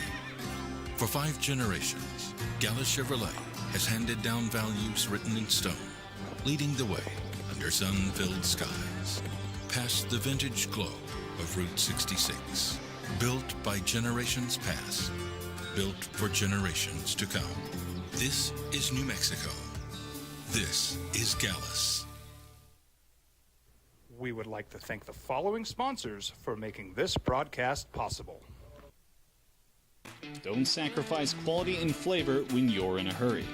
S4: For 5 generations, Gallus Chevrolet has handed down values written in stone, leading the way under sun-filled skies, past the vintage glow of Route 66. Built by generations past, built for generations to come. This is New Mexico. This is Gallus.
S11: We would like to thank the following sponsors for making this broadcast possible.
S8: Don't sacrifice quality and flavor when you're in a hurry.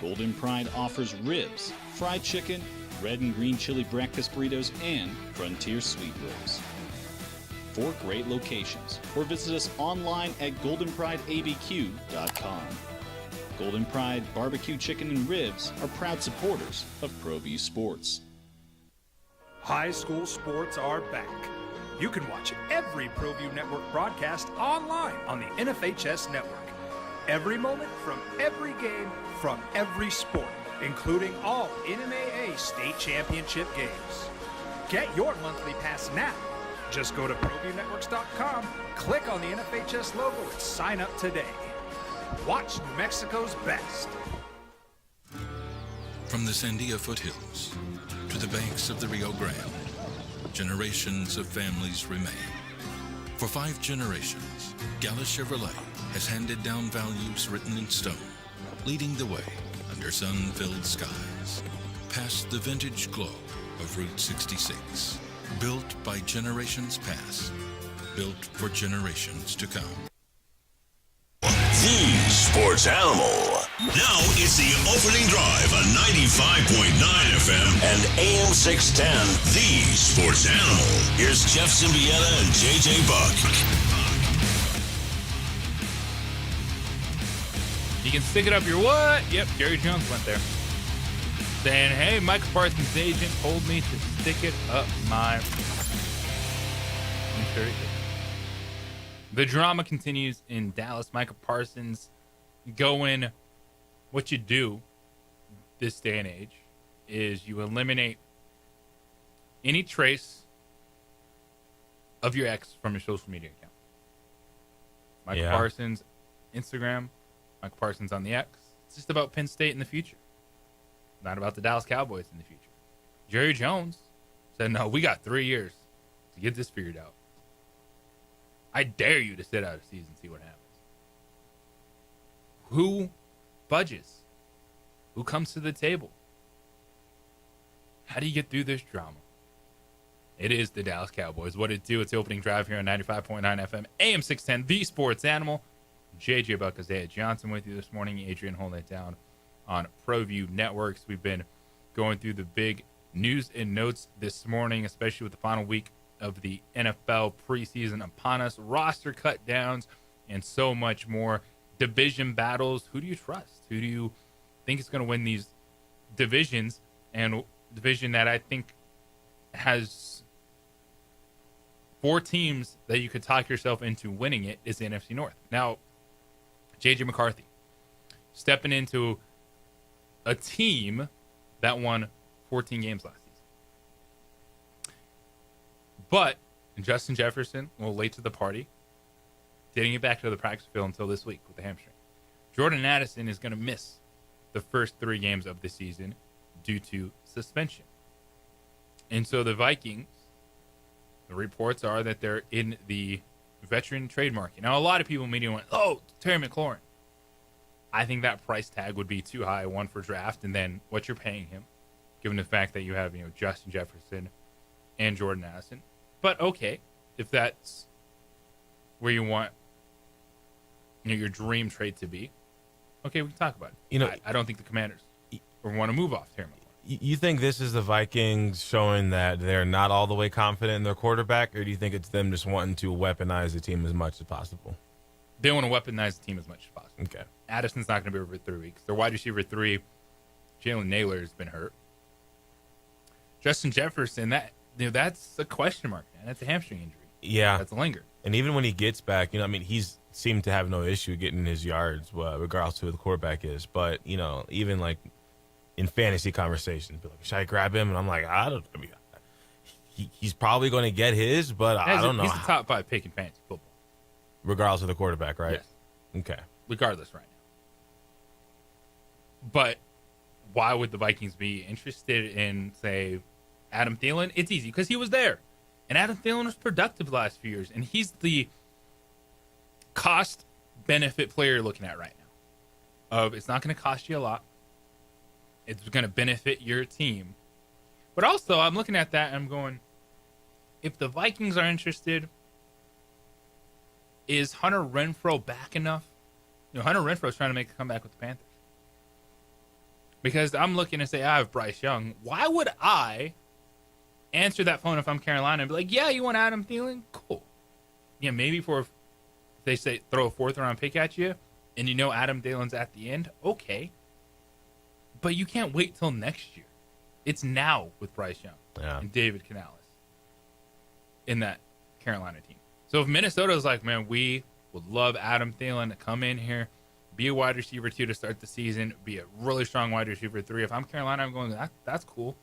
S8: Golden Pride offers ribs, fried chicken, red and green chili breakfast burritos, and Frontier sweet rolls. 4 great locations, or visit us online at goldenprideabq.com. Golden Pride Barbecue Chicken and Ribs are proud supporters of ProView Sports.
S11: High school sports are back. You can watch every ProView Network broadcast online on the NFHS network. Every moment from every game from every sport, including all NMAA state championship games. Get your monthly pass now. Just go to ProViewNetworks.com, click on the NFHS logo, and sign up today. Watch New Mexico's best.
S4: From the Sandia foothills to the banks of the Rio Grande, generations of families remain. For 5 generations, Gala Chevrolet has handed down values written in stone, leading the way under sun-filled skies, past the vintage glow of Route 66. Built by generations past, built for generations to come.
S6: The Sports Animal. Now it's the opening drive on 95.9 FM and AM 610. The Sports Animal. Here's Jeff Symbieta and JJ Buck.
S9: You can stick it up your what? Yep, Jerry Jones went there. Saying, hey, Michael Parsons' agent told me to stick it up my... I'm sure he did. The drama continues in Dallas. Michael Parsons going, what you do this day and age is you eliminate any trace of your ex from your social media account. Michael Parsons, Instagram, Michael Parsons on the X. It's just about Penn State in the future. Not about the Dallas Cowboys in the future. Jerry Jones said, no, we got 3 years to get this figured out. I dare you to sit out a season and see what happens. Who budges? Who comes to the table? How do you get through this drama? It is the Dallas Cowboys. What it do? It's the opening drive here on 95.9 FM, AM 610, The Sports Animal. JJ Buck, Isaiah Johnson with you this morning. Adrian holding it down on ProView Networks. We've been going through the big news and notes this morning, especially with the final week of the NFL preseason upon us, roster cut downs, and so much more. Division battles. Who do you trust? Who do you think is going to win these divisions? And division that I think has 4 teams that you could talk yourself into winning it is the NFC North. Now, J.J. McCarthy stepping into a team that won 14 games last season. But Justin Jefferson, a little late to the party, didn't get back to the practice field until this week with the hamstring. Jordan Addison is going to miss the first 3 games of the season due to suspension. And so the Vikings, the reports are that they're in the veteran trade market. Now, a lot of people immediately went, oh, Terry McLaurin. I think that price tag would be too high, one for draft, and then what you're paying him, given the fact that you have, Justin Jefferson and Jordan Addison. But okay, if that's where you want your dream trade to be, okay, we can talk about it. I don't think the Commanders want to move off Terry McLaurin.
S1: You think this is the Vikings showing that they're not all the way confident in their quarterback, or do you think it's them just wanting to weaponize the team as much as possible?
S9: They want to weaponize the team as much as possible.
S1: Okay.
S9: Addison's not going to be over for 3 weeks. Their wide receiver 3, Jalen Naylor, has been hurt. Justin Jefferson, that's a question mark, man. That's a hamstring injury.
S1: Yeah.
S9: That's a linger.
S1: And even when he gets back, he's seemed to have no issue getting his yards, regardless of who the quarterback is. But, even like in fantasy conversations, be like, should I grab him? And I'm like, he's probably going to get his, but I don't know.
S9: He's the top 5 pick in fantasy football.
S1: Regardless of the quarterback, right?
S9: Yes.
S1: Okay.
S9: Regardless right now. But why would the Vikings be interested in, say, Adam Thielen? It's easy because he was there. And Adam Thielen was productive the last few years. And he's the cost-benefit player you're looking at right now. It's not going to cost you a lot. It's going to benefit your team. But also, I'm looking at that and I'm going, if the Vikings are interested, is Hunter Renfrow back enough? Hunter Renfrow's trying to make a comeback with the Panthers. Because I'm looking to say, I have Bryce Young. Why would I answer that phone if I'm Carolina and be like, yeah, you want Adam Thielen? Cool. Yeah, maybe if they say throw a 4th-round pick at you and Adam Thielen's at the end, okay. But you can't wait till next year. It's now with Bryce Young and David Canales in that Carolina team. So if Minnesota's like, man, we would love Adam Thielen to come in here, be a wide receiver 2 to start the season, be a really strong wide receiver 3. If I'm Carolina, I'm going, that's cool.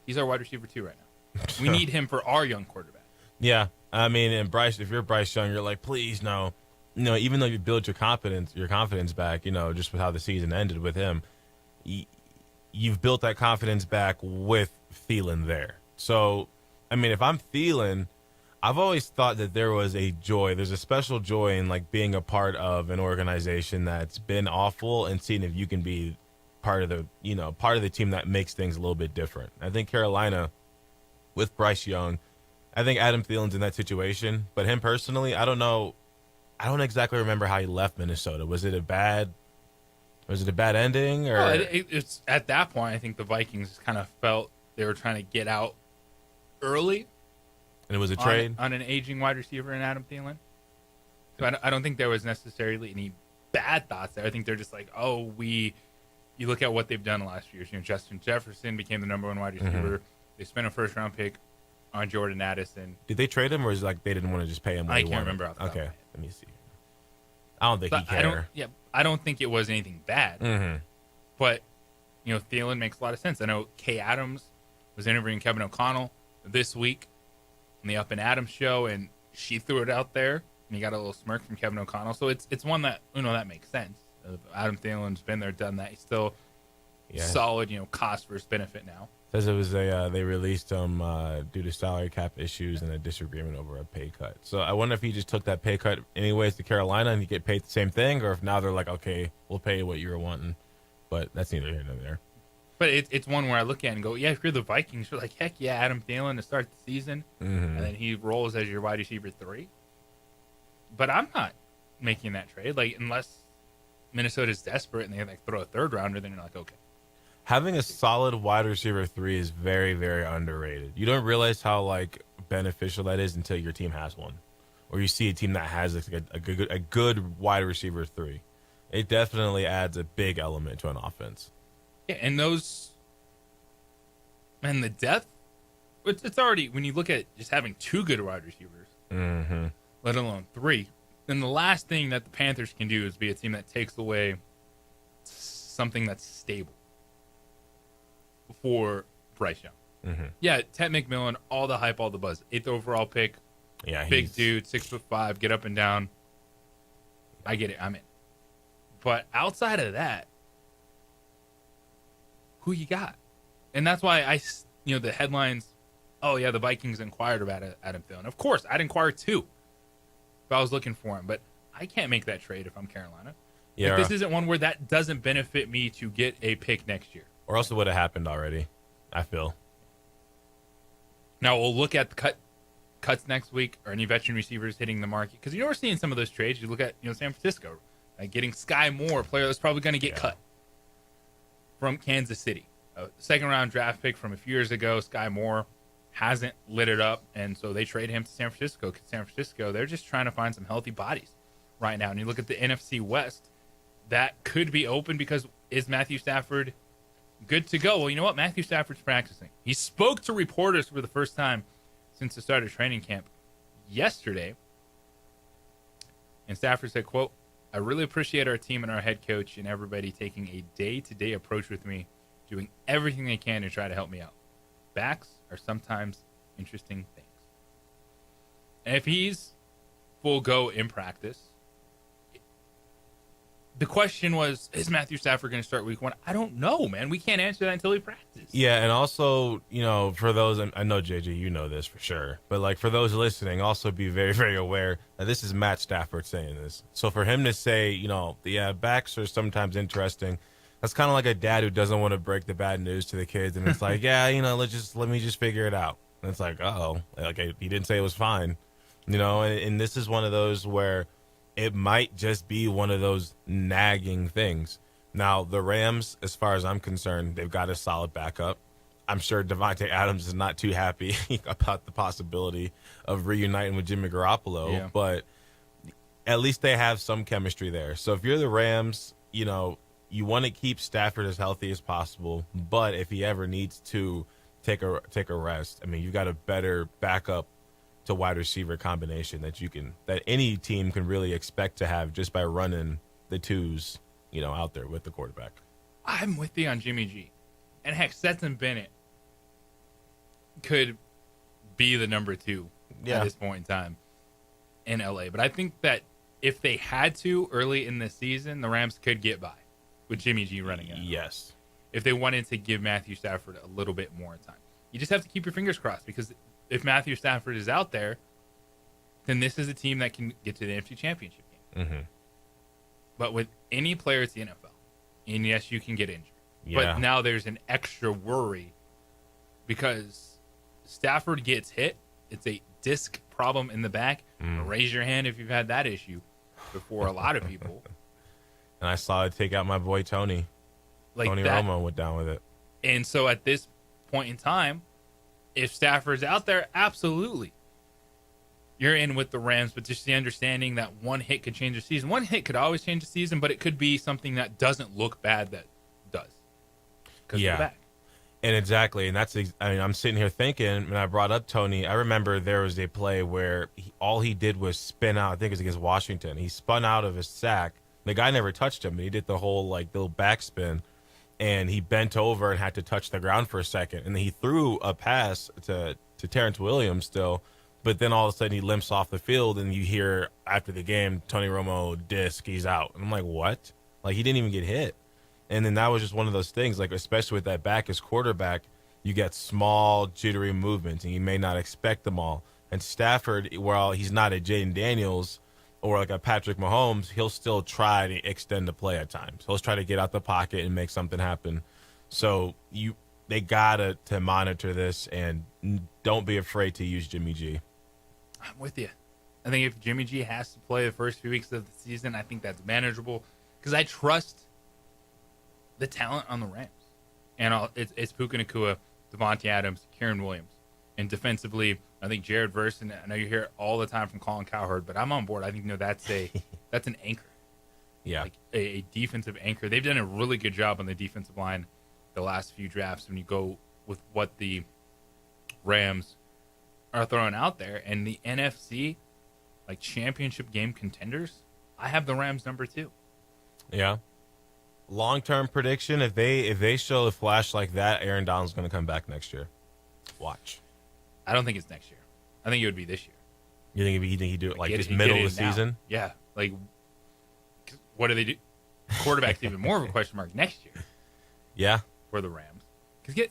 S9: He's our wide receiver 2 right now. We need him for our young quarterback.
S1: Yeah. And Bryce, if you're Bryce Young, you're like, please, no. Even though you build your confidence back, just with how the season ended with him, you've built that confidence back with Thielen there. So I mean, if I'm Thielen, I've always thought that there's a special joy in like being a part of an organization that's been awful and seeing if you can be part of the team that makes things a little bit different. I think Carolina with Bryce Young, I think Adam Thielen's in that situation, but him personally, I don't know. I don't exactly remember how he left Minnesota. Was it a bad ending? Or
S9: Well, it's at that point, I think the Vikings kind of felt they were trying to get out early.
S1: And it was a trade?
S9: On an aging wide receiver in Adam Thielen. So I don't think there was necessarily any bad thoughts there. I think they're just like, you look at what they've done the last few years. Justin Jefferson became the number one wide receiver.
S1: Mm-hmm.
S9: They spent a first-round pick on Jordan Addison.
S1: Did they trade him, or is it like they didn't want to just pay him what
S9: I
S1: he
S9: can't
S1: wanted?
S9: remember off the top of my
S1: Okay,
S9: head.
S1: let me see. I don't think he cared.
S9: I don't think it was anything bad.
S1: Mm-hmm.
S9: But, Thielen makes a lot of sense. I know Kay Adams was interviewing Kevin O'Connell this week on the Up and Adams show, and she threw it out there, and he got a little smirk from Kevin O'Connell. So it's one that, that makes sense. Adam Thielen's been there, done that. He's still solid, cost versus benefit now.
S1: Says it was they released him due to salary cap issues and a disagreement over a pay cut. So I wonder if he just took that pay cut anyways to Carolina and he get paid the same thing, or if now they're like, okay, we'll pay you what you were wanting. But that's neither here nor there.
S9: But it's one where I look at it and go, if you're the Vikings, you're like, heck yeah, Adam Thielen to start the season, and then he rolls as your wide receiver 3. But I'm not making that trade, unless Minnesota's desperate and they throw a third rounder, then you're like, okay.
S1: Having a solid wide receiver 3 is very, very underrated. You don't realize how beneficial that is until your team has one, or you see a team that has a good wide receiver 3. It definitely adds a big element to an offense.
S9: Yeah, and the depth, it's already, when you look at just having 2 good wide receivers, let alone 3, then the last thing that the Panthers can do is be a team that takes away something that's stable for Bryce Young. Yeah, Ted McMillan, all the hype, all the buzz. 8th overall pick.
S1: Yeah,
S9: big dude, 6'5", get up and down. I get it. I'm in. But outside of that, who you got? And that's why the headlines, the Vikings inquired about Adam Thielen. Of course, I'd inquire too if I was looking for him. But I can't make that trade if I'm Carolina.
S1: Yeah.
S9: This isn't one where that doesn't benefit me to get a pick next year.
S1: Or else it would have happened already, I feel.
S9: Now we'll look at the cuts next week, or any veteran receivers hitting the market. Because we're seeing some of those trades. You look at San Francisco, getting Sky Moore, a player that's probably going to get cut from Kansas City. A second-round draft pick from a few years ago, Sky Moore hasn't lit it up, and so they trade him to San Francisco. Because San Francisco, they're just trying to find some healthy bodies right now. And you look at the NFC West, that could be open because is Matthew Stafford good to go? Well, you know what? Matthew Stafford's practicing. He spoke to reporters for the first time since the start of training camp yesterday. And Stafford said, quote, "I really appreciate our team and our head coach and everybody taking a day-to-day approach with me, doing everything they can to try to help me out. Backs are sometimes interesting things." And if he's full go in practice, the question was, is Matthew Stafford going to start week 1? I don't know, man. We can't answer that until he practices.
S1: Yeah, and also, for those, I know, JJ, you know this for sure, but for those listening, also be very, very aware that this is Matt Stafford saying this. So for him to say, backs are sometimes interesting, that's kind of like a dad who doesn't want to break the bad news to the kids, and it's like, let me just figure it out. And it's like, he didn't say it was fine, and this is one of those where it might just be one of those nagging things. Now, the Rams, as far as I'm concerned, they've got a solid backup. I'm sure Devontae Adams is not too happy about the possibility of reuniting with Jimmy Garoppolo, but at least they have some chemistry there. So if you're the Rams, you want to keep Stafford as healthy as possible, but if he ever needs to take a rest, you've got a better backup to wide receiver combination that any team can really expect to have just by running the twos, out there with the quarterback.
S9: I'm with you on Jimmy G. And heck, Stetson Bennett could be the number 2 at this point in time in LA. But I think that if they had to early in the season, the Rams could get by with Jimmy G running it.
S1: Yes.
S9: If they wanted to give Matthew Stafford a little bit more time. You just have to keep your fingers crossed because if Matthew Stafford is out there, then this is a team that can get to the NFC Championship game.
S1: Mm-hmm.
S9: But with any player, it's the NFL. And yes, you can get injured.
S1: Yeah.
S9: But now there's an extra worry because Stafford gets hit. It's a disc problem in the back. Raise your hand if you've had that issue before a lot of people.
S1: And I saw it take out my boy Tony.
S9: Like
S1: Tony
S9: that.
S1: Romo went down with it.
S9: And so at this point in time, if Stafford's out there, absolutely. You're in with the Rams, but just the understanding that one hit could change the season. One hit could always change the season, but it could be something that doesn't look bad that does. Because
S1: Yeah.
S9: of the back.
S1: And exactly, and I'm sitting here thinking, when I brought up Tony, I remember there was a play where all he did was spin out. I think it was against Washington. He spun out of his sack. The guy never touched him. He did the whole little backspin, and he bent over and had to touch the ground for a second. And then he threw a pass to Terrence Williams still, but then all of a sudden he limps off the field, and you hear after the game, Tony Romo disc, he's out. And I'm like, what? Like, he didn't even get hit. And then that was just one of those things, like, especially with that back as quarterback, you get small, jittery movements, and you may not expect them all. And Stafford, while he's not a Jaden Daniels or like a Patrick Mahomes, he'll still try to extend the play at times. He'll try to get out the pocket and make something happen. So they got to monitor this, and don't be afraid to use Jimmy G.
S9: I'm with you. I think if Jimmy G has to play the first few weeks of the season, I think that's manageable because I trust the talent on the Rams. And it's Puka Nacua, Devontae Adams, Kieran Williams. And defensively, I think Jared Verse, and I know you hear it all the time from Colin Cowherd, but I'm on board. I think that's an anchor.
S1: Yeah.
S9: Like a defensive anchor. They've done a really good job on the defensive line the last few drafts when you go with what the Rams are throwing out there. And the NFC, like championship game contenders, I have the Rams number 2.
S1: Yeah. Long-term prediction, if they show a flash like that, Aaron Donald's going to come back next year. Watch.
S9: I don't think it's next year. I think it would be this year.
S1: You think he'd do it like just
S9: Get
S1: middle
S9: it
S1: of the
S9: now.
S1: season?
S9: Yeah. Like, what do they do? Quarterback's even more of a question mark next year.
S1: Yeah.
S9: For the Rams.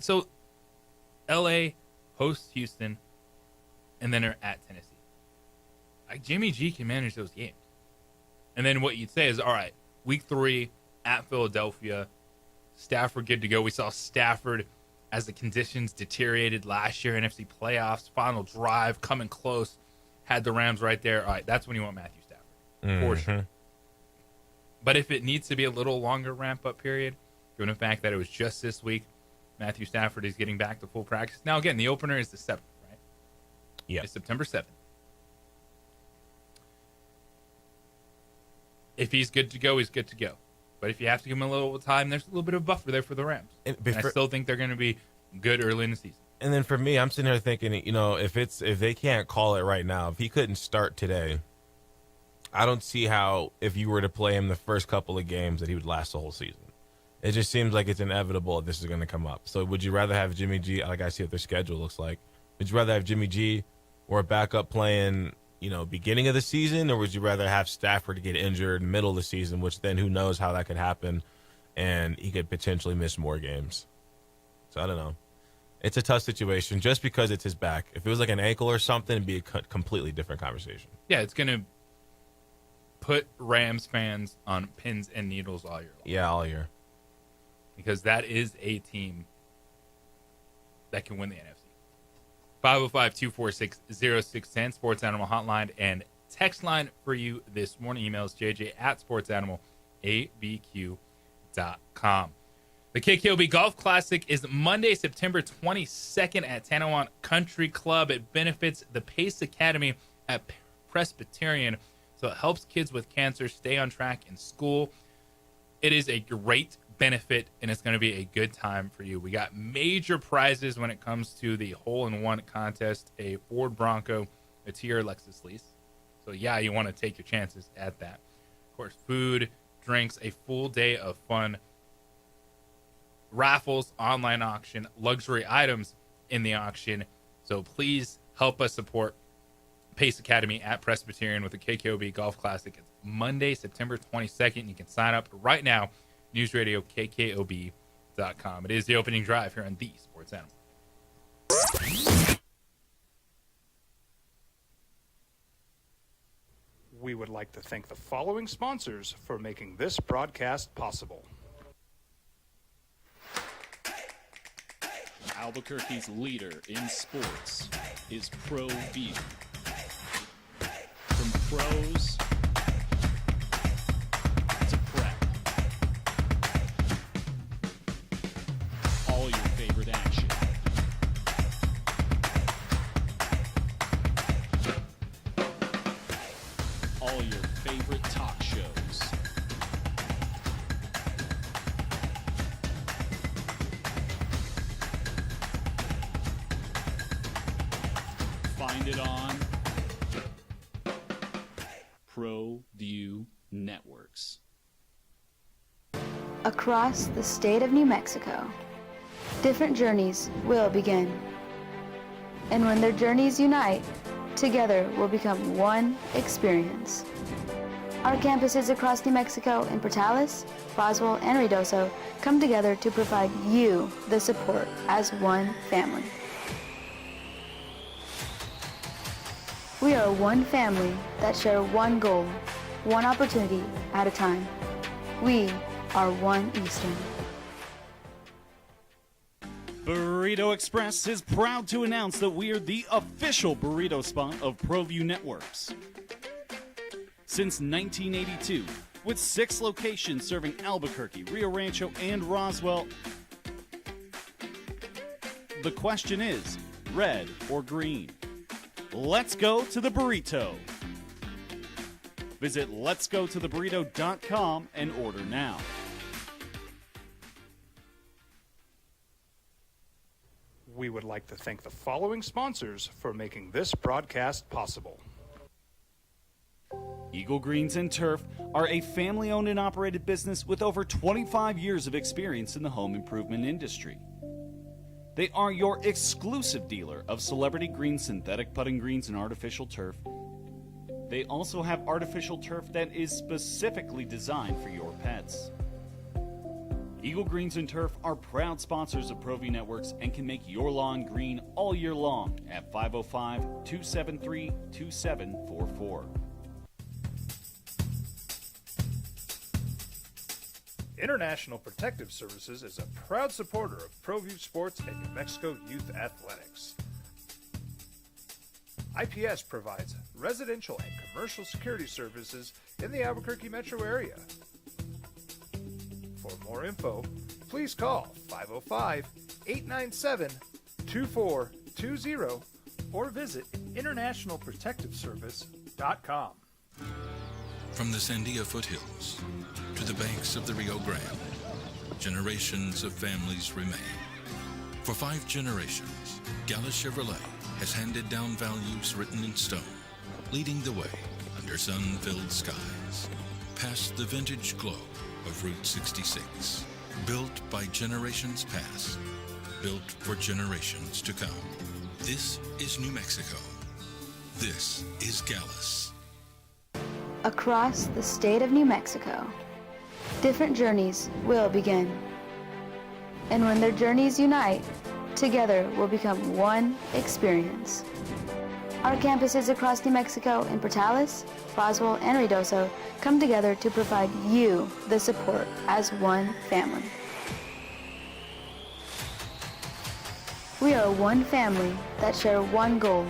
S9: So, L.A. hosts Houston, and then they're at Tennessee. Like, Jimmy G can manage those games. And then what you'd say is, all right, week 3 at Philadelphia, Stafford good to go. We saw Stafford as the conditions deteriorated last year, NFC playoffs, final drive, coming close, had the Rams right there. All right, that's when you want Matthew Stafford, for sure. But if it needs to be a little longer ramp-up period, given the fact that it was just this week, Matthew Stafford is getting back to full practice. Now, again, the opener is the 7th, right?
S1: Yeah.
S9: It's September 7th. If he's good to go, he's good to go. But if you have to give him a little time, there's a little bit of buffer there for the Rams. And I still think they're going to be good early in the season.
S1: And then for me, I'm sitting here thinking, if they can't call it right now, if he couldn't start today, I don't see how, if you were to play him the first couple of games, that he would last the whole season. It just seems like it's inevitable that this is going to come up. So would you rather have Jimmy G? Like, I see what their schedule looks like. Would you rather have Jimmy G or a backup playing, beginning of the season, or would you rather have Stafford get injured middle of the season, which then who knows how that could happen, and he could potentially miss more games? So I don't know. It's a tough situation just because it's his back. If it was like an ankle or something, it'd be a completely different conversation.
S9: Yeah, it's going to put Rams fans on pins and needles all year long.
S1: Yeah, all year.
S9: Because that is a team that can win the NFC. 505-246-0610, Sports Animal Hotline and text line for you this morning. Emails jj@sportsanimalabq.com. The KKOB Golf Classic is Monday, September 22nd at Tanawant Country Club. It benefits the Pace Academy at Presbyterian, so it helps kids with cancer stay on track in school. It is a great benefit, and it's going to be a good time for you. We got major prizes when it comes to the hole-in-one contest, a Ford Bronco, a Tier Lexus lease. So, yeah, you want to take your chances at that. Of course, food, drinks, a full day of fun, raffles, online auction, luxury items in the auction. So please help us support Pace Academy at Presbyterian with the KKOB Golf Classic. It's Monday, September 22nd. You can sign up right now, newsradiokkob.com. It is the opening drive here on the Sports Animal.
S11: We would like to thank the following sponsors for making this broadcast possible.
S8: Albuquerque's leader in sports is ProView. From pros to prep, all your favorite action. All your favorite talk shows. Find it on ProView Networks.
S17: Across the state of New Mexico, different journeys will begin. And when their journeys unite, together will become one experience. Our campuses across New Mexico in Portales, Roswell, and Ruidoso come together to provide you the support as one family. We are one family that share one goal, one opportunity at a time. We are One Eastern.
S18: Burrito Express is proud to announce that we are the official burrito spot of ProView Networks. Since 1982, with 6 locations serving Albuquerque, Rio Rancho, and Roswell, the question is, red or green? Let's go to the burrito. Visit letsgototheburrito.com and order now.
S11: We would like to thank the following sponsors for making this broadcast possible.
S18: Eagle Greens and Turf are a family-owned and operated business with over 25 years of experience in the home improvement industry. They are your exclusive dealer of celebrity green synthetic putting greens and artificial turf. They also have artificial turf that is specifically designed for your pets. Eagle Greens and Turf are proud sponsors of ProView Networks and can make your lawn green all year long at 505-273-2744.
S11: International Protective Services is a proud supporter of ProView Sports and New Mexico Youth Athletics. IPS provides residential and commercial security services in the Albuquerque metro area. For more info, please call 505-897-2420 or visit internationalprotectiveservice.com.
S4: From the Sandia foothills to the banks of the Rio Grande, generations of families remain. For 5 generations, Gallus Chevrolet has handed down values written in stone, leading the way under sun-filled skies, past the vintage glow of Route 66. Built by generations past, built for generations to come. This is New Mexico. This is Gallus.
S17: Across the state of New Mexico, different journeys will begin. And when their journeys unite, together will become one experience. Our campuses across New Mexico in Portales, Roswell, and Ruidoso come together to provide you the support as one family. We are one family that share one goal,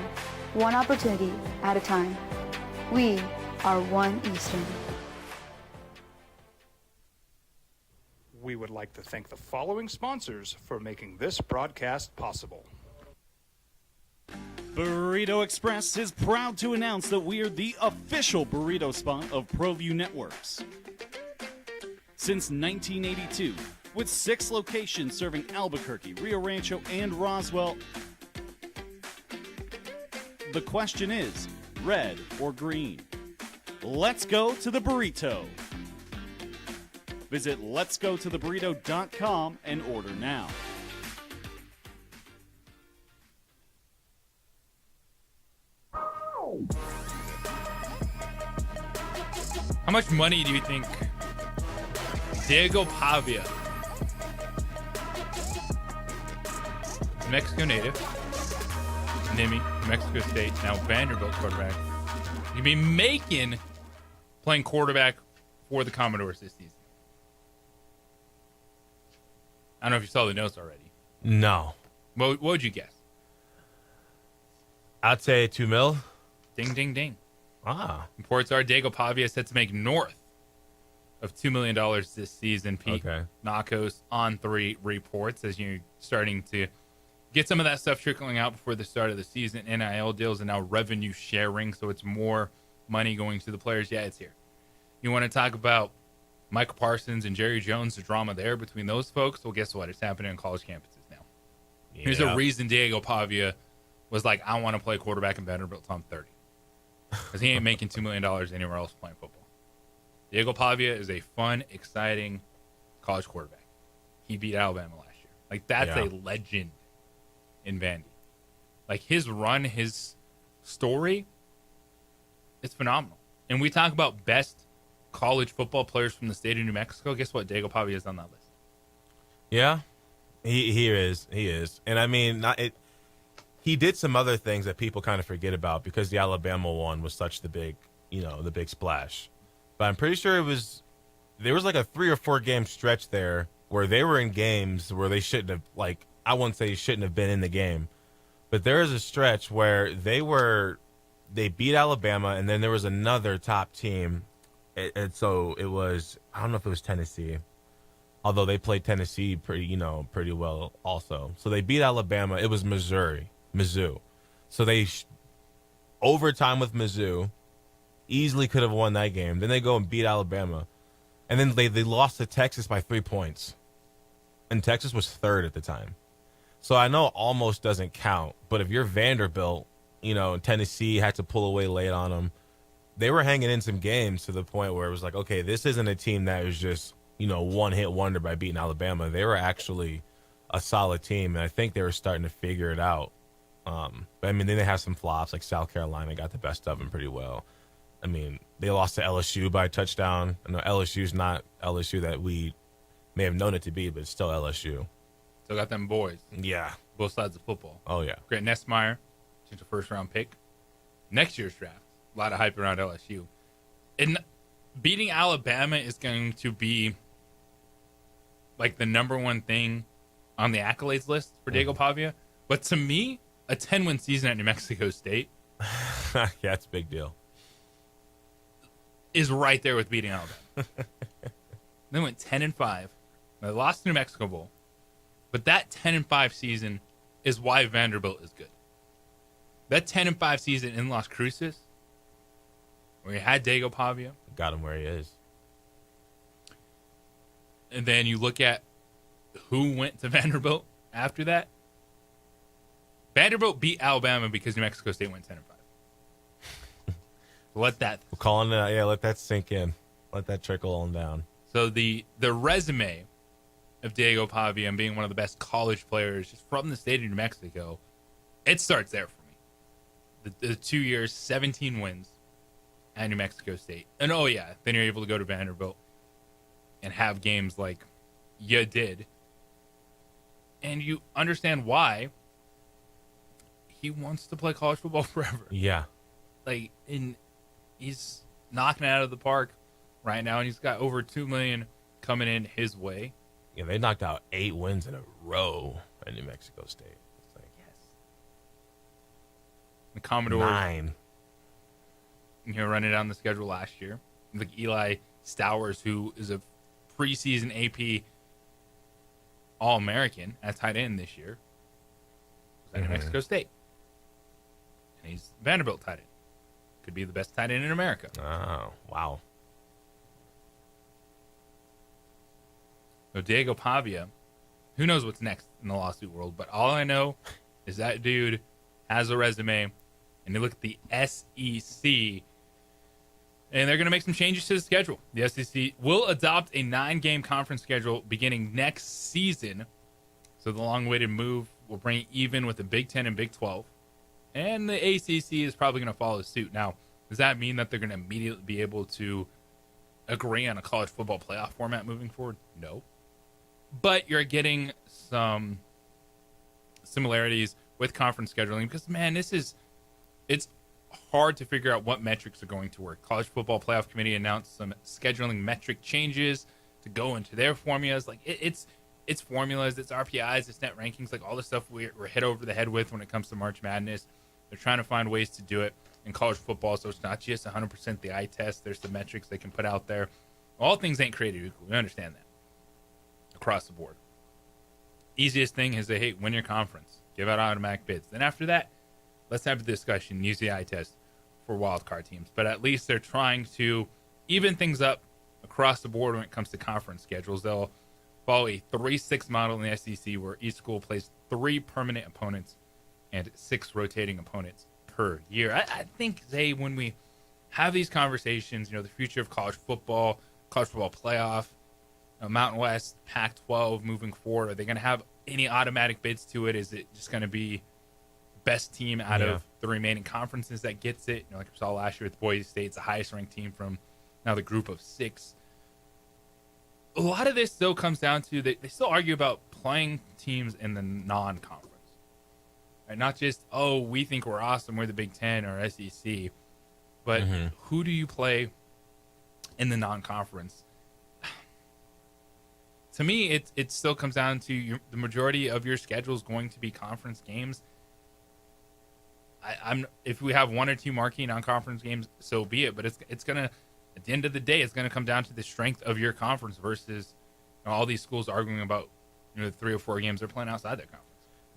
S17: one opportunity at a time. We are One Eastern.
S11: We would like to thank the following sponsors for making this broadcast possible.
S18: Burrito Express is proud to announce that we are the official burrito spot of ProView Networks. Since 1982, with 6 locations serving Albuquerque, Rio Rancho, and Roswell, the question is, red or green? Let's go to the burrito. Visit letsgototheburrito.com and order now.
S9: How much money do you think Diego Pavia, Mexico native, NIMI, Mexico State, now Vanderbilt quarterback, you'd be making playing quarterback for the Commodores this season? I don't know if you saw the notes already.
S1: No.
S9: What would you guess?
S1: I'd say $2 million.
S9: Ding, ding, ding.
S1: Ah.
S9: Reports are Diego Pavia set to make north of $2 million this season. Pete Nakos on 3 reports as you're starting to get some of that stuff trickling out before the start of the season. NIL deals and now revenue sharing, so it's more money going to the players. Yeah, it's here. You want to talk about Michael Parsons and Jerry Jones, the drama there between those folks? Well, guess what? It's happening on college campuses now.
S1: Yeah.
S9: There's a reason Diego Pavia was like, I want to play quarterback in Vanderbilt till I'm 30. Because he ain't making $2 million anywhere else playing football. Diego Pavia is a fun, exciting college quarterback. He beat Alabama last year. Like, that's a legend in Vandy. Like, his run, his story, it's phenomenal. And we talk about best college football players from the state of New Mexico. Guess what? Diego Pavia is on that list.
S1: Yeah, he is. He is. And, I mean, he did some other things that people kind of forget about because the Alabama one was such the big splash. But I'm pretty sure there was like a 3 or 4 game stretch there where they were in games where they shouldn't have, like, I wouldn't say shouldn't have been in the game, but there is a stretch where they beat Alabama, and then there was another top team, and so it was, I don't know if it was Tennessee, although they played Tennessee pretty well also. So they beat Alabama. It was Mizzou. So they overtime with Mizzou, easily could have won that game. Then they go and beat Alabama, and then they lost to Texas by 3 points, and Texas was 3rd at the time. So I know almost doesn't count, but if you're Vanderbilt, Tennessee had to pull away late on them. They were hanging in some games to the point where it was like, okay, this isn't a team that was just, one-hit wonder by beating Alabama. They were actually a solid team, and I think they were starting to figure it out. But, I mean, then they have some flops, like South Carolina got the best of them pretty well. I mean, they lost to LSU by a touchdown. I know LSU's not LSU that we may have known it to be, but it's still LSU.
S9: Still got them boys.
S1: Yeah.
S9: Both sides of football.
S1: Oh, yeah.
S9: Grant Nestmeyer, she's a first-round pick. Next year's draft, a lot of hype around LSU. And beating Alabama is going to be like the number one thing on the accolades list for Diego Pavia. But to me, a 10-win season at New Mexico State
S1: yeah, it's a big deal.
S9: Is right there with beating Alabama. They went 10-5. They lost the New Mexico Bowl. But that 10-5 season is why Vanderbilt is good. That 10-5 season in Las Cruces, where you had Diego Pavia,
S1: got him where he is.
S9: And then you look at who went to Vanderbilt after that. Vanderbilt beat Alabama because New Mexico State went 10-5. Let that.
S1: We're calling it. Yeah, let that sink in. Let that trickle on down.
S9: So the resume of Diego Pavia and being one of the best college players just from the state of New Mexico, it starts there for me. The 2 years, 17 wins at New Mexico State. And oh yeah, then you're able to go to Vanderbilt and have games like you did. And you understand why he wants to play college football forever.
S1: Yeah.
S9: Like, he's knocking it out of the park right now, and he's got over $2 million coming in his way.
S1: Yeah, they knocked out 8 wins in a row at New Mexico State. It's like, yes.
S9: The Commodores.
S1: 9.
S9: Running down the schedule last year. Like Eli Stowers, who is a preseason AP All-American at tight end this year, was at New Mexico State. And he's Vanderbilt tight end. Could be the best tight end in America.
S1: Oh, wow.
S9: So Diego Pavia, who knows what's next in the lawsuit world, but all I know is that dude has a resume, and you look at the SEC, and they're going to make some changes to the schedule. The SEC will adopt a 9-game conference schedule beginning next season, so the long-awaited move will bring it even with the Big Ten and Big 12, and the ACC is probably going to follow suit. Now, does that mean that they're going to immediately be able to agree on a college football playoff format moving forward? No. But you're getting some similarities with conference scheduling because, man, it's hard to figure out what metrics are going to work. College Football Playoff Committee announced some scheduling metric changes to go into their formulas. Like it's formulas, it's RPIs, it's net rankings, like all the stuff we're hit over the head with when it comes to March Madness. They're trying to find ways to do it in college football, so it's not just 100% the eye test. There's the metrics they can put out there. All things ain't created equal. We understand that across the board. Easiest thing is to, hey, win your conference. Give out automatic bids. Then after that, let's have a discussion. Use the eye test for wildcard teams. But at least they're trying to even things up across the board when it comes to conference schedules. They'll follow a 3-6 model in the SEC where each school plays 3 permanent opponents and 6 rotating opponents per year. I think, Zay, when we have these conversations, the future of college football playoff, Mountain West, Pac-12 moving forward, are they going to have any automatic bids to it? Is it just going to be best team out of the remaining conferences that gets it? Like we saw last year with Boise State, it's the highest ranked team from now the group of 6. A lot of this, though, comes down to they still argue about playing teams in the non-conference. Right? Not just, we think we're awesome, we're the Big Ten or SEC, but who do you play in the non-conference? To me, it still comes down to the majority of your schedule is going to be conference games. If we have 1 or 2 marquee non-conference games, so be it. But it's gonna, at the end of the day, it's gonna come down to the strength of your conference versus all these schools arguing about the 3 or 4 games they're playing outside their conference.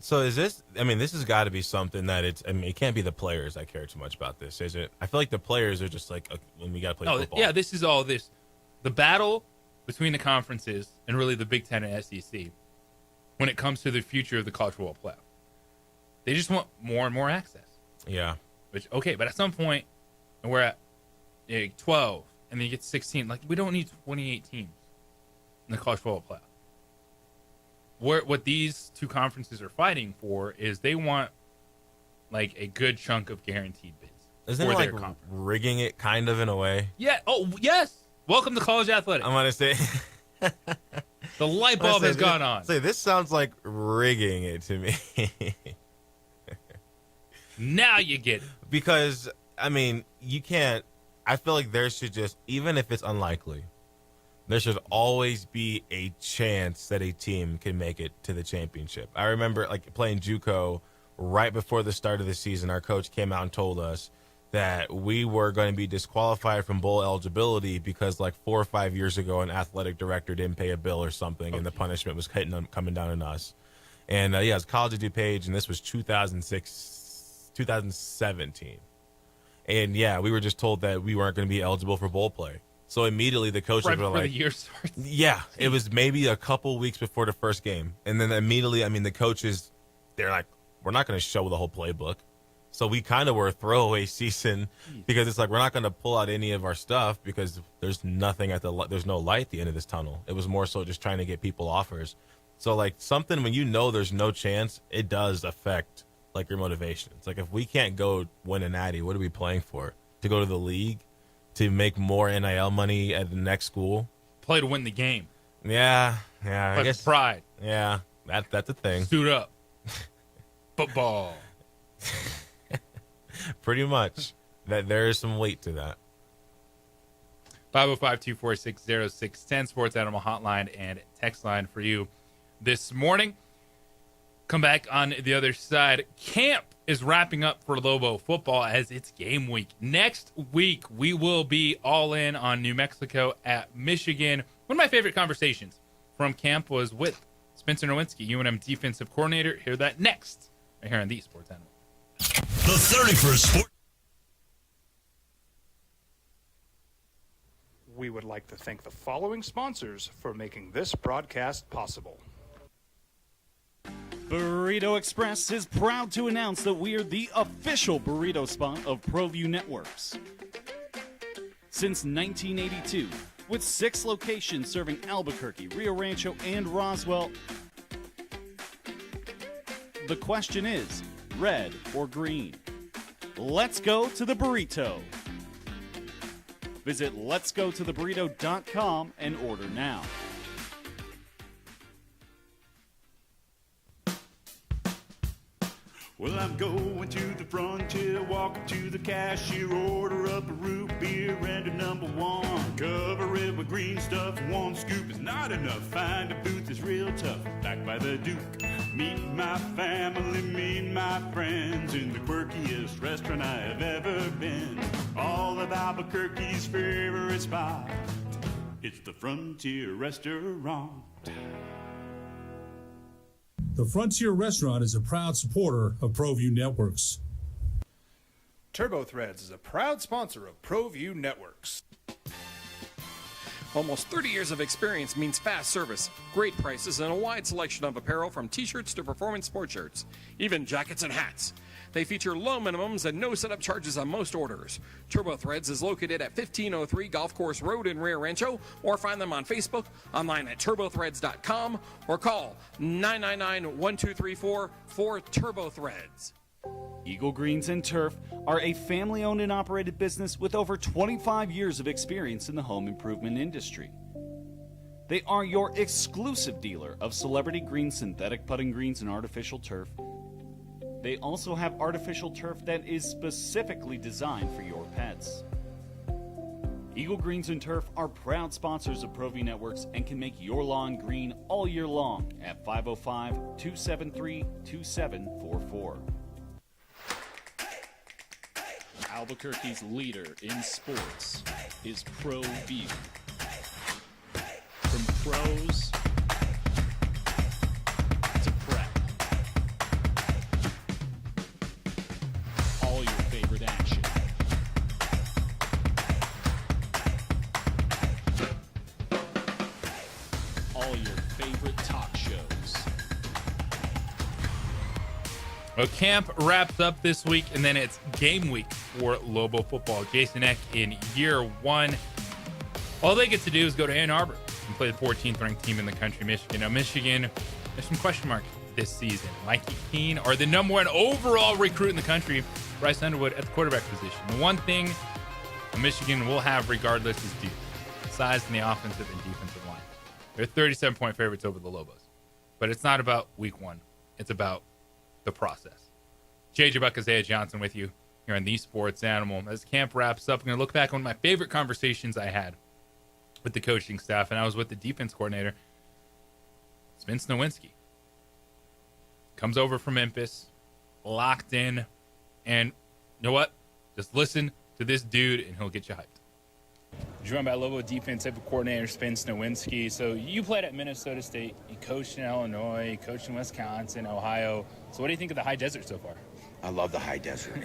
S1: So is this? I mean, this has got to be something that it's. I mean, it can't be the players that care too much about this, is it? I feel like the players are just like, when we got to play football.
S9: Yeah, this is all this. The battle between the conferences and really the Big Ten and SEC when it comes to the future of the college football playoff. They just want more and more access.
S1: Yeah.
S9: But at some point, and we're at 12, and then you get 16. Like, we don't need 28 teams in the college football playoff. What these 2 conferences are fighting for is they want, like, a good chunk of guaranteed bids.
S1: Isn't it like rigging it kind of in a way?
S9: Yeah. Oh, yes. Welcome to college athletics.
S1: I'm going to say...
S9: the light bulb has gone on.
S1: This sounds like rigging it to me.
S9: Now you get it.
S1: Because, I mean, you can't... I feel like there should just... Even if it's unlikely, there should always be a chance that a team can make it to the championship. I remember, like, playing JUCO right before the start of the season. Our coach came out and told us that we were going to be disqualified from bowl eligibility because, like, 4 or 5 years ago, an athletic director didn't pay a bill or something, and the punishment was coming down on us. And, it was College of DuPage, and this was 2017. And, we were just told that we weren't going to be eligible for bowl play. So immediately the coaches were like,
S9: the year starts.
S1: Yeah, it was maybe a couple weeks before the first game. And then immediately, I mean, the coaches, they're like, we're not going to show the whole playbook. So we kind of were a throwaway season because it's like, we're not going to pull out any of our stuff because there's nothing there's no light at the end of this tunnel. It was more so just trying to get people offers. So like something, when there's no chance, it does affect like your motivation. It's like, if we can't go win a natty, what are we playing for? To go to the league? To make more NIL money at the next school?
S9: Play to win the game.
S1: Yeah. I guess
S9: pride.
S1: Yeah, that's a thing.
S9: Suit up. Football.
S1: Pretty much. That there is some weight to that.
S9: 505-246-0610 Sports Animal Hotline and text line for you this morning. Come back on the other side. Camp is wrapping up for Lobo football as it's game week. Next week, we will be all in on New Mexico at Michigan. One of my favorite conversations from camp was with Spencer Nowinski, UNM defensive coordinator. Hear that next, right here on the Sports Animal.
S6: The 31st Sport.
S11: We would like to thank the following sponsors for making this broadcast possible.
S18: Burrito Express is proud to announce that we are the official burrito spot of ProView Networks. Since 1982, with 6 locations serving Albuquerque, Rio Rancho, and Roswell, the question is, red or green? Let's go to the burrito. Visit letsgototheburrito.com and order now.
S2: Well, I'm going to the frontier, walking to the cashier, order up a root beer and a number one. Cover it with green stuff, one scoop is not enough. Find a booth that's real tough, back by the Duke. Meet my family, meet my friends in the quirkiest restaurant I have ever been. All of Albuquerque's favorite spot, it's the Frontier Restaurant.
S3: The Frontier Restaurant is a proud supporter of ProView Networks.
S11: TurboThreads is a proud sponsor of ProView Networks.
S15: Almost 30 years of experience means fast service, great prices, and a wide selection of apparel from t-shirts to performance sport shirts, even jackets and hats. They feature low minimums and no setup charges on most orders. TurboThreads is located at 1503 Golf Course Road in Rio Rancho, or find them on Facebook, online at turbothreads.com, or call 999-1234 for TurboThreads.
S18: Eagle Greens and Turf are a family-owned and operated business with over 25 years of experience in the home improvement industry. They are your exclusive dealer of celebrity green synthetic putting greens and artificial turf. They also have artificial turf that is specifically designed for your pets. Eagle Greens and Turf are proud sponsors of ProView Networks and can make your lawn green all year long at 505-273-2744.
S8: Albuquerque's leader in sports is ProView. From pros to prep, all your favorite action. All your favorite talk shows.
S9: Well, camp wraps up this week, and then it's game week for Lobo football. Jason Eck in year one. All they get to do is go to Ann Arbor and play the 14th ranked team in the country, Michigan. Now, Michigan, there's some question marks this season. Mikey Keene, or the number one overall recruit in the country, Bryce Underwood at the quarterback position. The one thing Michigan will have regardless is depth, size in the offensive and defensive line. They're 37-point favorites over the Lobos. But it's not about week one. It's about the process. JJ Buck, Isaiah Johnson with you here on The Sports Animal. As camp wraps up, I'm going to look back on my favorite conversations I had with the coaching staff, and I was with the defense coordinator, Spence Nowinski. Comes over from Memphis, locked in, and you know what? Just listen to this dude, and he'll get you hyped.
S19: Joined by Lobo defensive coordinator Spence Nowinski. So you played at Minnesota State, you coached in Illinois, you coached in Wisconsin, Ohio. So what do you think of the high desert so far?
S20: I love the high desert.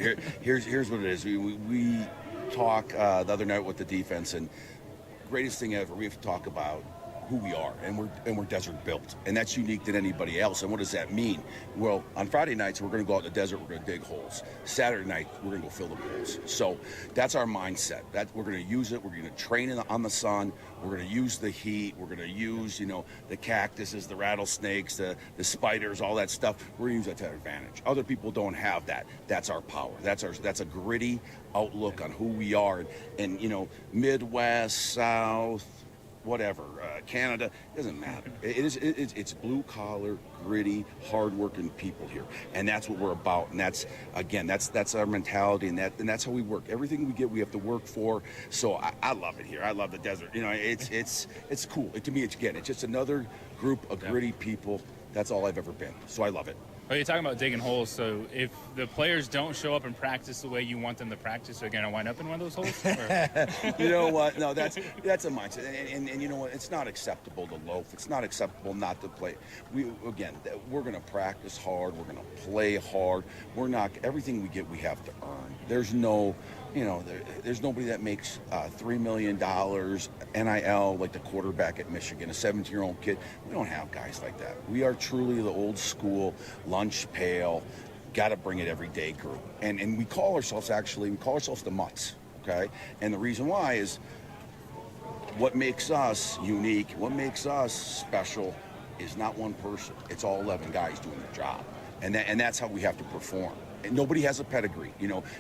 S20: Here's what it is. We talk the other night with the defense, and greatest thing ever, we have to talk about who we are, and we're desert built, and that's unique than anybody else. And what does that mean? Well, on Friday nights we're going to go out in the desert, we're going to dig holes. Saturday night we're going to go fill the holes. So that's our mindset. That we're going to use it. We're going to train on the sun. We're going to use the heat. We're going to use the cactuses, the rattlesnakes, the spiders, all that stuff. We're going to use that to our advantage. Other people don't have that. That's our power. That's a gritty outlook on who we are. And Midwest, South, whatever, Canada, doesn't matter. It's blue-collar, gritty, hard-working people here, and that's what we're about. And that's our mentality, and that's how we work. Everything we get, we have to work for. So I love it here. I love the desert. It's cool. To me, it's just another group of gritty people. That's all I've ever been. So I love it.
S19: Well, you're talking about digging holes, so if the players don't show up and practice the way you want them to practice, they're going to wind up in one of those holes?
S20: You know what? No, that's a mindset. And you know what? It's not acceptable to loaf. It's not acceptable not to play. We're going to practice hard. We're going to play hard. Everything we get, we have to earn. There's no... there's nobody that makes $3 million NIL like the quarterback at Michigan, a 17-year-old kid. We don't have guys like that. We are truly the old school, lunch pail, got to bring it every day group. And we call ourselves the Mutts, okay? And the reason why is what makes us unique, what makes us special is not one person. It's all 11 guys doing the job. And that's how we have to perform. And nobody has a pedigree,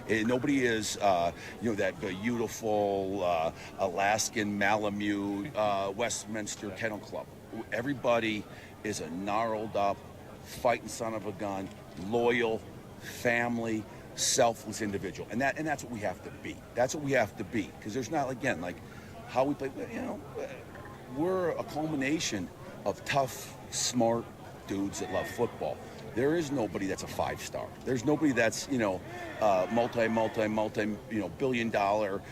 S20: nobody is, that beautiful Alaskan Malamute Westminster Kennel Club. Everybody is a gnarled up, fighting son of a gun, loyal, family, selfless individual, and that's what we have to be. That's what we have to be, because there's not, again, like how we play. You know, we're a culmination of tough, smart dudes that love football. There is nobody that's a 5-star. There's nobody that's, you know, multi, you know, billion-dollar.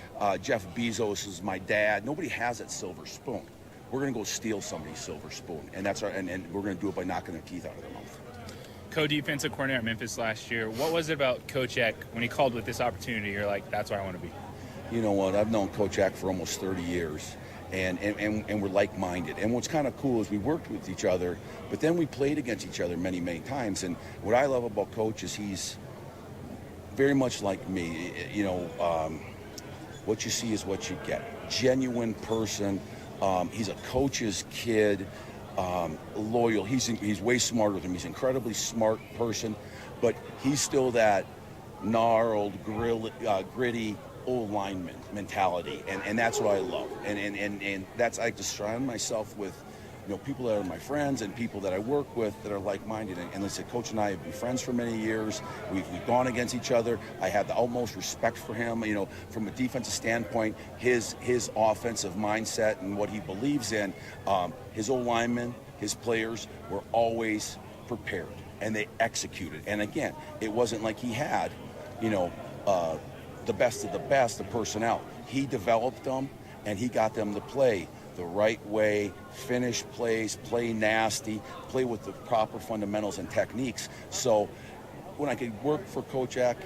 S20: Jeff Bezos is my dad. Nobody has that silver spoon. We're going to go steal somebody's silver spoon, and that's and we're going to do it by knocking their teeth out of their mouth.
S19: Co-defensive coordinator at Memphis last year. What was it about Coach Eck when he called with this opportunity? You're like, that's where I want to be.
S20: You know what? I've known Coach Eck for almost 30 years. And we're like-minded. And what's kind of cool is we worked with each other, but then we played against each other many, many times. And what I love about Coach is he's very much like me. You know, what you see is what you get. Genuine person. He's a coach's kid. Loyal. He's way smarter than me. He's an incredibly smart person, but he's still that gnarled, gritty, old lineman mentality, and that's what I love, and that's, I just surround myself with, you know, people that are my friends and people that I work with that are like-minded. And let's say Coach and I have been friends for many years. We've gone against each other. I have the utmost respect for him. You know, from a defensive standpoint, his offensive mindset and what he believes in. His old linemen, his players were always prepared, and they executed. And again, it wasn't like he had, you know, the best of the best, the personnel. He developed them, and he got them to play the right way, finish plays, play nasty, play with the proper fundamentals and techniques. So when I could work for Coach Eck,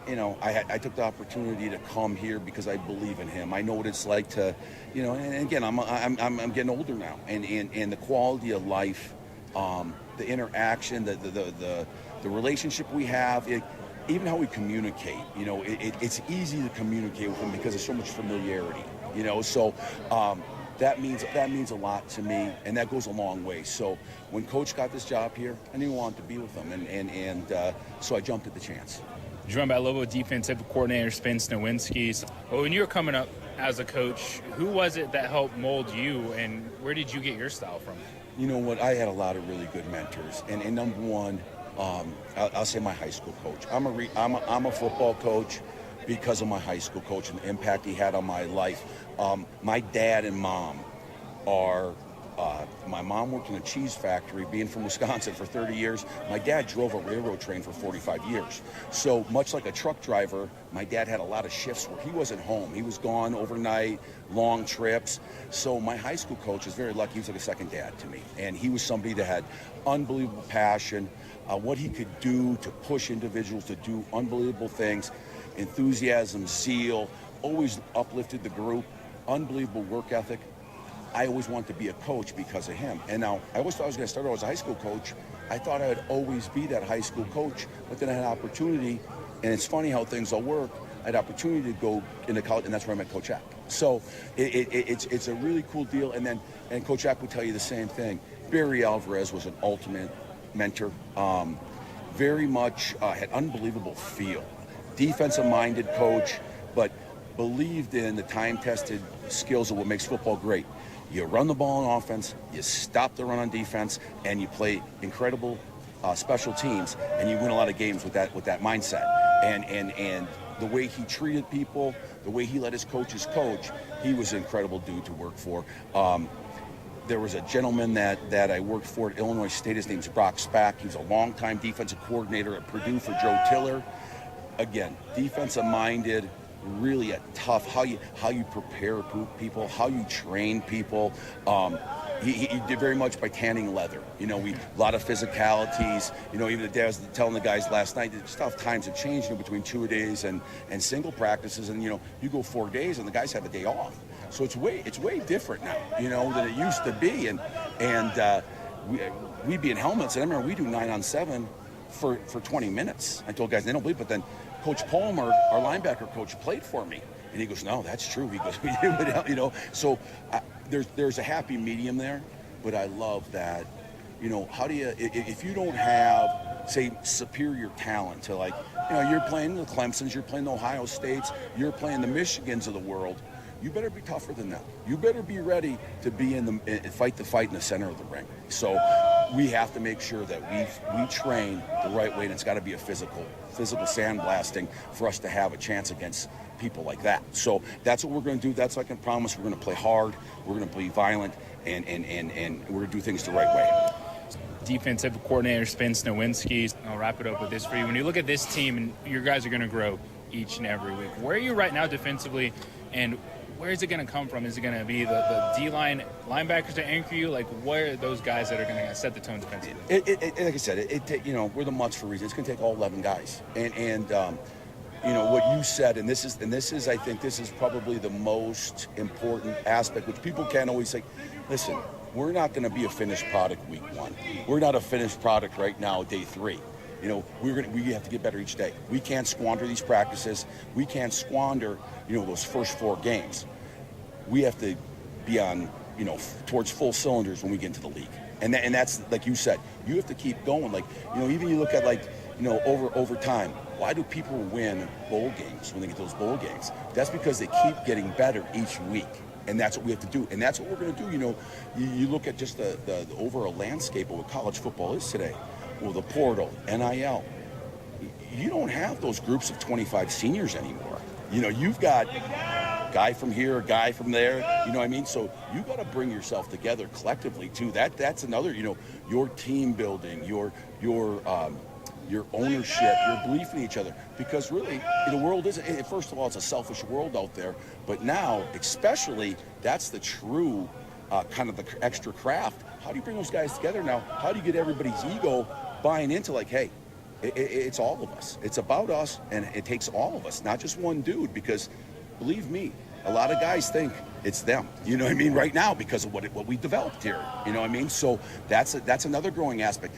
S20: you know, I took the opportunity to come here because I believe in him. I know what it's like to, you know, and again, I'm getting older now, and the quality of life, the interaction, the relationship we have, even how we communicate, you know, it's easy to communicate with him because there's so much familiarity, you know. So that means a lot to me, and that goes a long way. So when Coach got this job here, I knew I wanted to be with him, and so I jumped at the chance.
S19: Joined by Lobo defensive coordinator Spence Nowinski. So when you were coming up as a coach, who was it that helped mold you, and where did you get your style from?
S20: You know what? I had a lot of really good mentors, and number one, I'll say my high school coach. I'm a football coach because of my high school coach and the impact he had on my life. My dad and mom are, my mom worked in a cheese factory, being from Wisconsin for 30 years. My dad drove a railroad train for 45 years. So much like a truck driver, my dad had a lot of shifts where he wasn't home. He was gone overnight, long trips. So my high school coach is very lucky. He was like a second dad to me. And he was somebody that had unbelievable passion, what he could do to push individuals to do unbelievable things, enthusiasm, zeal, always uplifted the group, unbelievable work ethic. I always wanted to be a coach because of him. And now, I always thought I was going to start out as a high school coach. I thought I would always be that high school coach, but then I had an opportunity, and it's funny how things all work. I had an opportunity to go into college, and that's where I met Coach Eck. So it's a really cool deal. And Coach Eck would tell you the same thing. Barry Alvarez was an ultimate mentor. Very much had unbelievable feel. Defensive-minded coach, but believed in the time-tested skills of what makes football great. You run the ball on offense, you stop the run on defense, and you play incredible special teams, and you win a lot of games with that mindset. And the way he treated people, the way he let his coaches coach, he was an incredible dude to work for. There was a gentleman that I worked for at Illinois State. His name's Brock Spack. He was a longtime defensive coordinator at Purdue for Joe Tiller. Again, defensive-minded, really tough, how you prepare people, how you train people. He did very much by tanning leather. You know, a lot of physicalities. You know, even the day I was telling the guys last night, just how times have changed, you know, between 2-a-days and single practices. And, you know, you go 4 days and the guys have a day off. So it's way different now, you know, than it used to be. And we'd be in helmets, and I remember we do 9-on-7 for 20 minutes. I told guys, they don't believe it, but then Coach Palmer, our linebacker coach, played for me. And he goes, no, that's true. He goes, you know, so there's a happy medium there, but I love that, you know, how do you, if you don't have, say, superior talent to, like, you know, you're playing the Clemsons, you're playing the Ohio States, you're playing the Michigans of the world, you better be tougher than them. You better be ready to be fight the fight in the center of the ring. So we have to make sure that we train the right way, and it's got to be a physical sandblasting for us to have a chance against people like that. So that's what we're going to do. That's I can promise. We're going to play hard. We're going to be violent, and we're going to do things the right way.
S19: Defensive coordinator Spence Nowinski. I'll wrap it up with this for you. When you look at this team, and your guys are going to grow each and every week, where are you right now defensively, and where is it going to come from? Is it going to be the D-line linebackers to anchor you? Like, where are those guys that are going to set the tone defensively?
S20: Like I said, we're the Mutts for a reason. It's going to take all 11 guys, and what you said, and this is I think this is probably the most important aspect, which people can't always say. Listen, we're not going to be a finished product week 1. We're not a finished product right now, day 3. We have to get better each day. We can't squander these practices. We can't squander, those first 4 games. We have to be on, towards full cylinders when we get into the league. And that's, like you said, you have to keep going. Like, even you look at, over time, why do people win bowl games when they get those bowl games? That's because they keep getting better each week. And that's what we have to do. And that's what we're going to do. You look at just the overall landscape of what college football is today. Well, the portal, NIL. You don't have those groups of 25 seniors anymore. You've got a guy from here, a guy from there. You know what I mean? So you got to bring yourself together collectively too. That's another. Your team building, your ownership, your belief in each other. Because really, the world isn't. First of all, it's a selfish world out there. But now, especially, that's the true kind of the extra craft. How do you bring those guys together now? How do you get everybody's ego buying into hey, it's all of us. It's about us, and it takes all of us, not just one dude, because believe me, a lot of guys think it's them, you know what I mean, right now because of what we developed here, you know what I mean? So that's another growing aspect.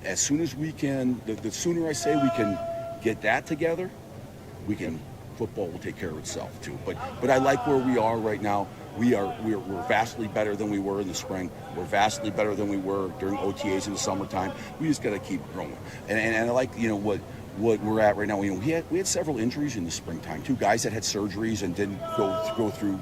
S20: As soon as we can, the sooner I say we can get that together, football will take care of itself too. But I like where we are right now. We're vastly better than we were in the spring. We're vastly better than we were during OTAs in the summertime. We just got to keep growing. And I like what we're at right now. We had several injuries in the springtime too. Guys that had surgeries and didn't go through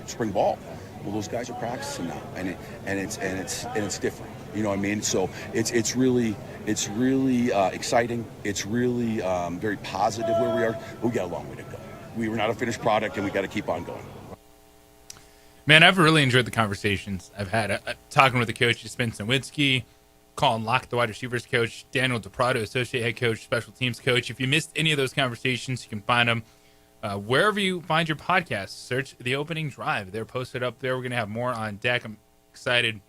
S20: spring ball. Well, those guys are practicing now, and it's different. You know what I mean? So it's really exciting. It's really very positive where we are. But we got a long way to go. We were not a finished product, and we got to keep on going.
S9: Man, I've really enjoyed the conversations I've had. Talking with the coach, Spence Nowinski, Colin Locke, the wide receivers coach, Daniel DePrado, associate head coach, special teams coach. If you missed any of those conversations, you can find them wherever you find your podcasts. Search The Opening Drive. They're posted up there. We're going to have more on deck. I'm excited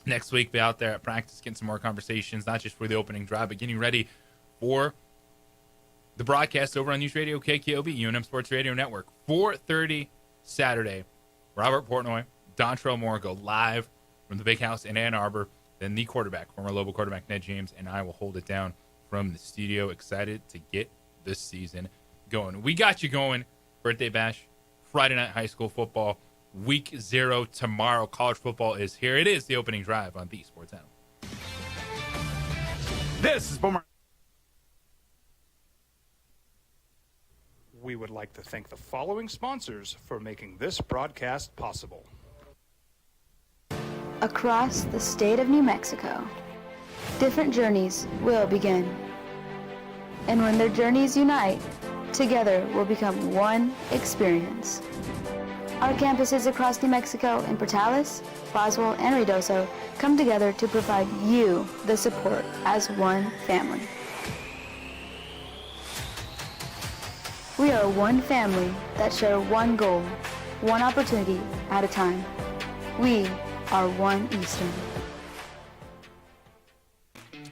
S9: next week be out there at practice, getting some more conversations, not just for the opening drive, but getting ready for the broadcast over on News Radio KKOB, UNM Sports Radio Network. 4:30 Saturday. Robert Portnoy, Dontrell Moore go live from the Big House in Ann Arbor. Then the quarterback, former Lobo quarterback Ned James, and I will hold it down from the studio. Excited to get this season going. We got you going. Birthday bash, Friday night high school football, week 0 tomorrow. College football is here. It is the opening drive on the Sports Animal.
S11: This is Boomer. We would like to thank the following sponsors for making this broadcast possible.
S17: Across the state of New Mexico, different journeys will begin. And when their journeys unite, together will become one experience. Our campuses across New Mexico in Portales, Boswell, and Ruidoso come together to provide you the support as one family. We are one family that share one goal, one opportunity at a time. We are one Eastern.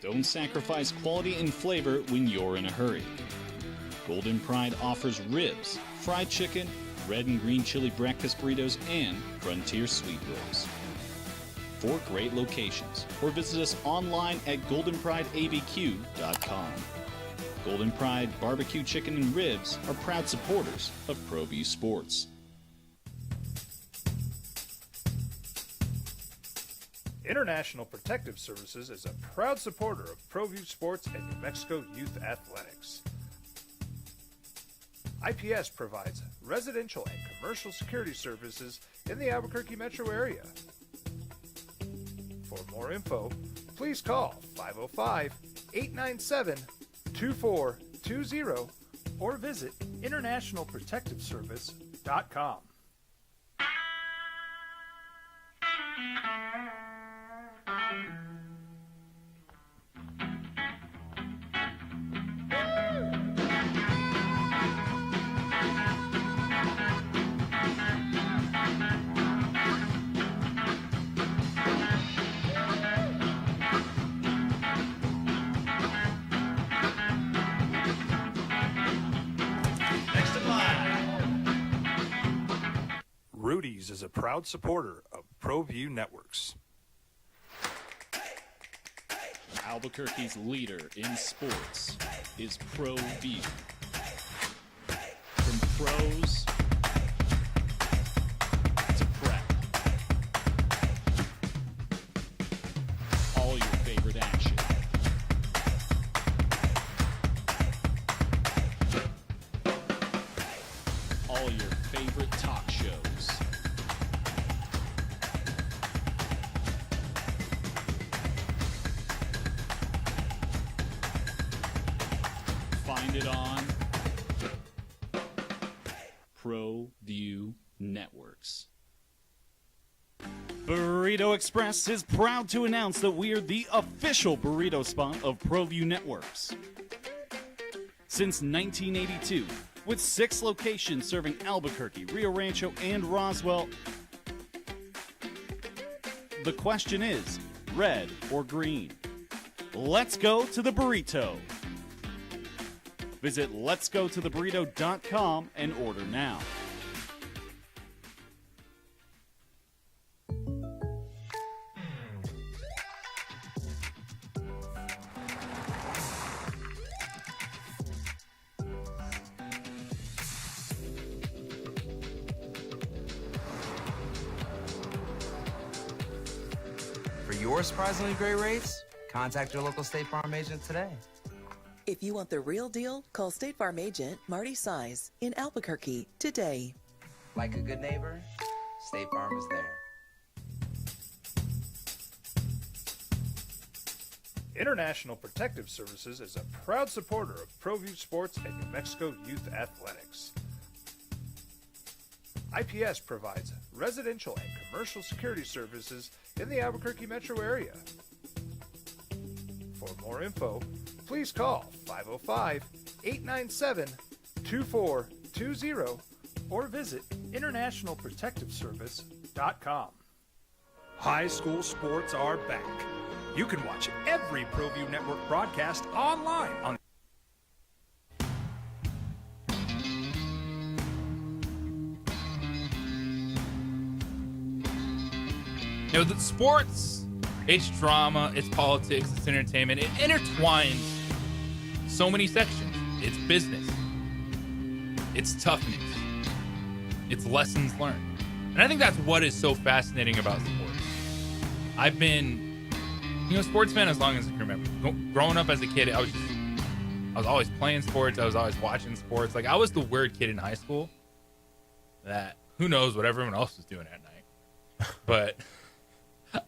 S8: Don't sacrifice quality and flavor when you're in a hurry. Golden Pride offers ribs, fried chicken, red and green chili breakfast burritos, and Frontier sweet rolls. 4 great locations, or visit us online at goldenprideabq.com. Golden Pride Barbecue Chicken and Ribs are proud supporters of ProView Sports.
S11: International Protective Services is a proud supporter of ProView Sports and New Mexico Youth Athletics. IPS provides residential and commercial security services in the Albuquerque metro area. For more info, please call 505-897-2420 or visit internationalprotectiveservice.com. Rudy's is a proud supporter of ProView Networks.
S8: Albuquerque's leader in sports is ProView. From pros to prep. All your favorite action. All your favorite talk shows. Find it on ProView Networks.
S18: Burrito Express is proud to announce that we are the official burrito spot of ProView Networks. Since 1982, with 6 locations serving Albuquerque, Rio Rancho, and Roswell, the question is, red or green? Let's go to the burrito. Visit letsgototheburrito.com and order now.
S10: For your surprisingly great rates, contact your local State Farm agent today.
S21: If you want the real deal, call State Farm agent Marty Size in Albuquerque today.
S10: Like a good neighbor, State Farm is there.
S11: International Protective Services is a proud supporter of ProView Sports and New Mexico Youth Athletics. IPS provides residential and commercial security services in the Albuquerque metro area. For more info, please call 505-897-2420 or visit internationalprotectiveservice.com. High school sports are back. You can watch every ProView Network broadcast online on
S9: You know, the sports, it's drama, it's politics, it's entertainment. It intertwines so many sections. It's business. It's toughness. It's lessons learned. And I think that's what is so fascinating about sports. I've been, a sports fan as long as I can remember. Growing up as a kid, I was always playing sports. I was always watching sports. Like, I was the weird kid in high school that who knows what everyone else was doing at night. But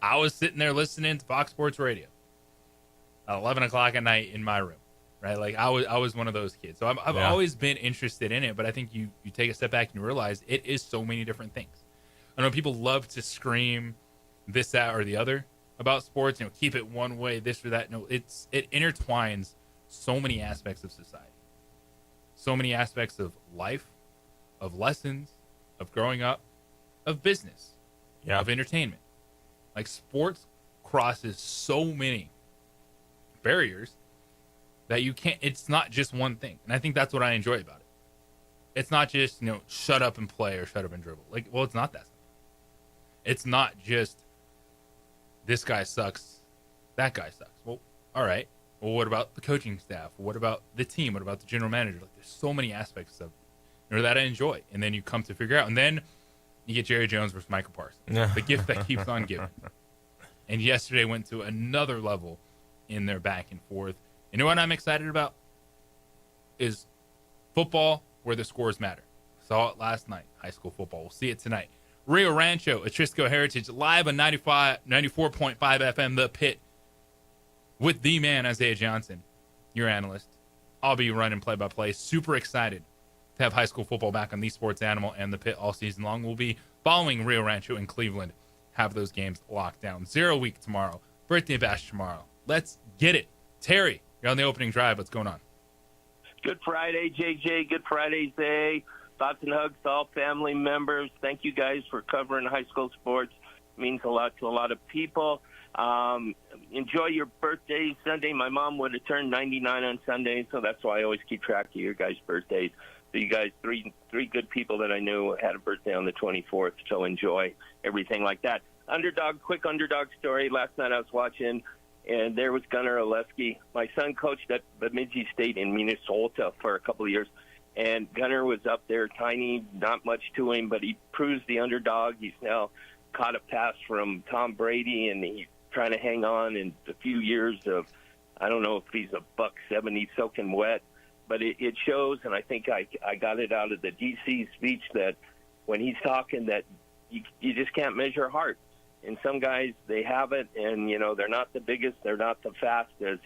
S9: I was sitting there listening to Fox Sports Radio at 11 o'clock at night in my room, right? Like, I was one of those kids. So I've always been interested in it, but I think you take a step back and you realize it is so many different things. I know people love to scream this, that, or the other about sports, keep it one way, this or that. No, it intertwines so many aspects of society, so many aspects of life, of lessons, of growing up, of business, of entertainment. Like, sports crosses so many barriers that you can't, it's not just one thing. And I think that's what I enjoy about it. It's not just, shut up and play or shut up and dribble. Like, well, it's not that simple. It's not just this guy sucks, that guy sucks. Well, all right. Well, what about the coaching staff? What about the team? What about the general manager? Like, there's so many aspects of that I enjoy. And then you come to figure out. And then you get Jerry Jones versus Michael Parsons. The gift that keeps on giving. And yesterday went to another level in their back and forth. You know what I'm excited about? Is football where the scores matter. Saw it last night, high school football. We'll see it tonight. Rio Rancho, Atrisco Heritage, live on 94.5 FM, The Pit, with the man, Isaiah Johnson, your analyst. I'll be running play-by-play. Super excited to have high school football back on The Sports Animal and The Pit all season long. We'll be following Rio Rancho and Cleveland, have those games locked down. 0 week tomorrow. Birthday bash tomorrow. Let's get it. Terry, you're on the opening drive. What's going on?
S14: Good Friday, JJ. Good Friday, Zay. Thoughts and hugs to all family members. Thank you guys for covering high school sports. It means a lot to a lot of people. Enjoy your birthday Sunday. My mom would have turned 99 on Sunday, so that's why I always keep track of your guys' birthdays. So you guys, three good people that I knew had a birthday on the 24th, so enjoy everything like that. Quick underdog story. Last night I was watching, and there was Gunnar Oleski. My son coached at Bemidji State in Minnesota for a couple of years, and Gunnar was up there, tiny, not much to him, but he proves the underdog. He's now caught a pass from Tom Brady, and he's trying to hang on in a few years of, I don't know if he's a $170 soaking wet, but it shows, and I think I got it out of the DC speech, that when he's talking that you just can't measure heart. And some guys, they have it, and, they're not the biggest, they're not the fastest,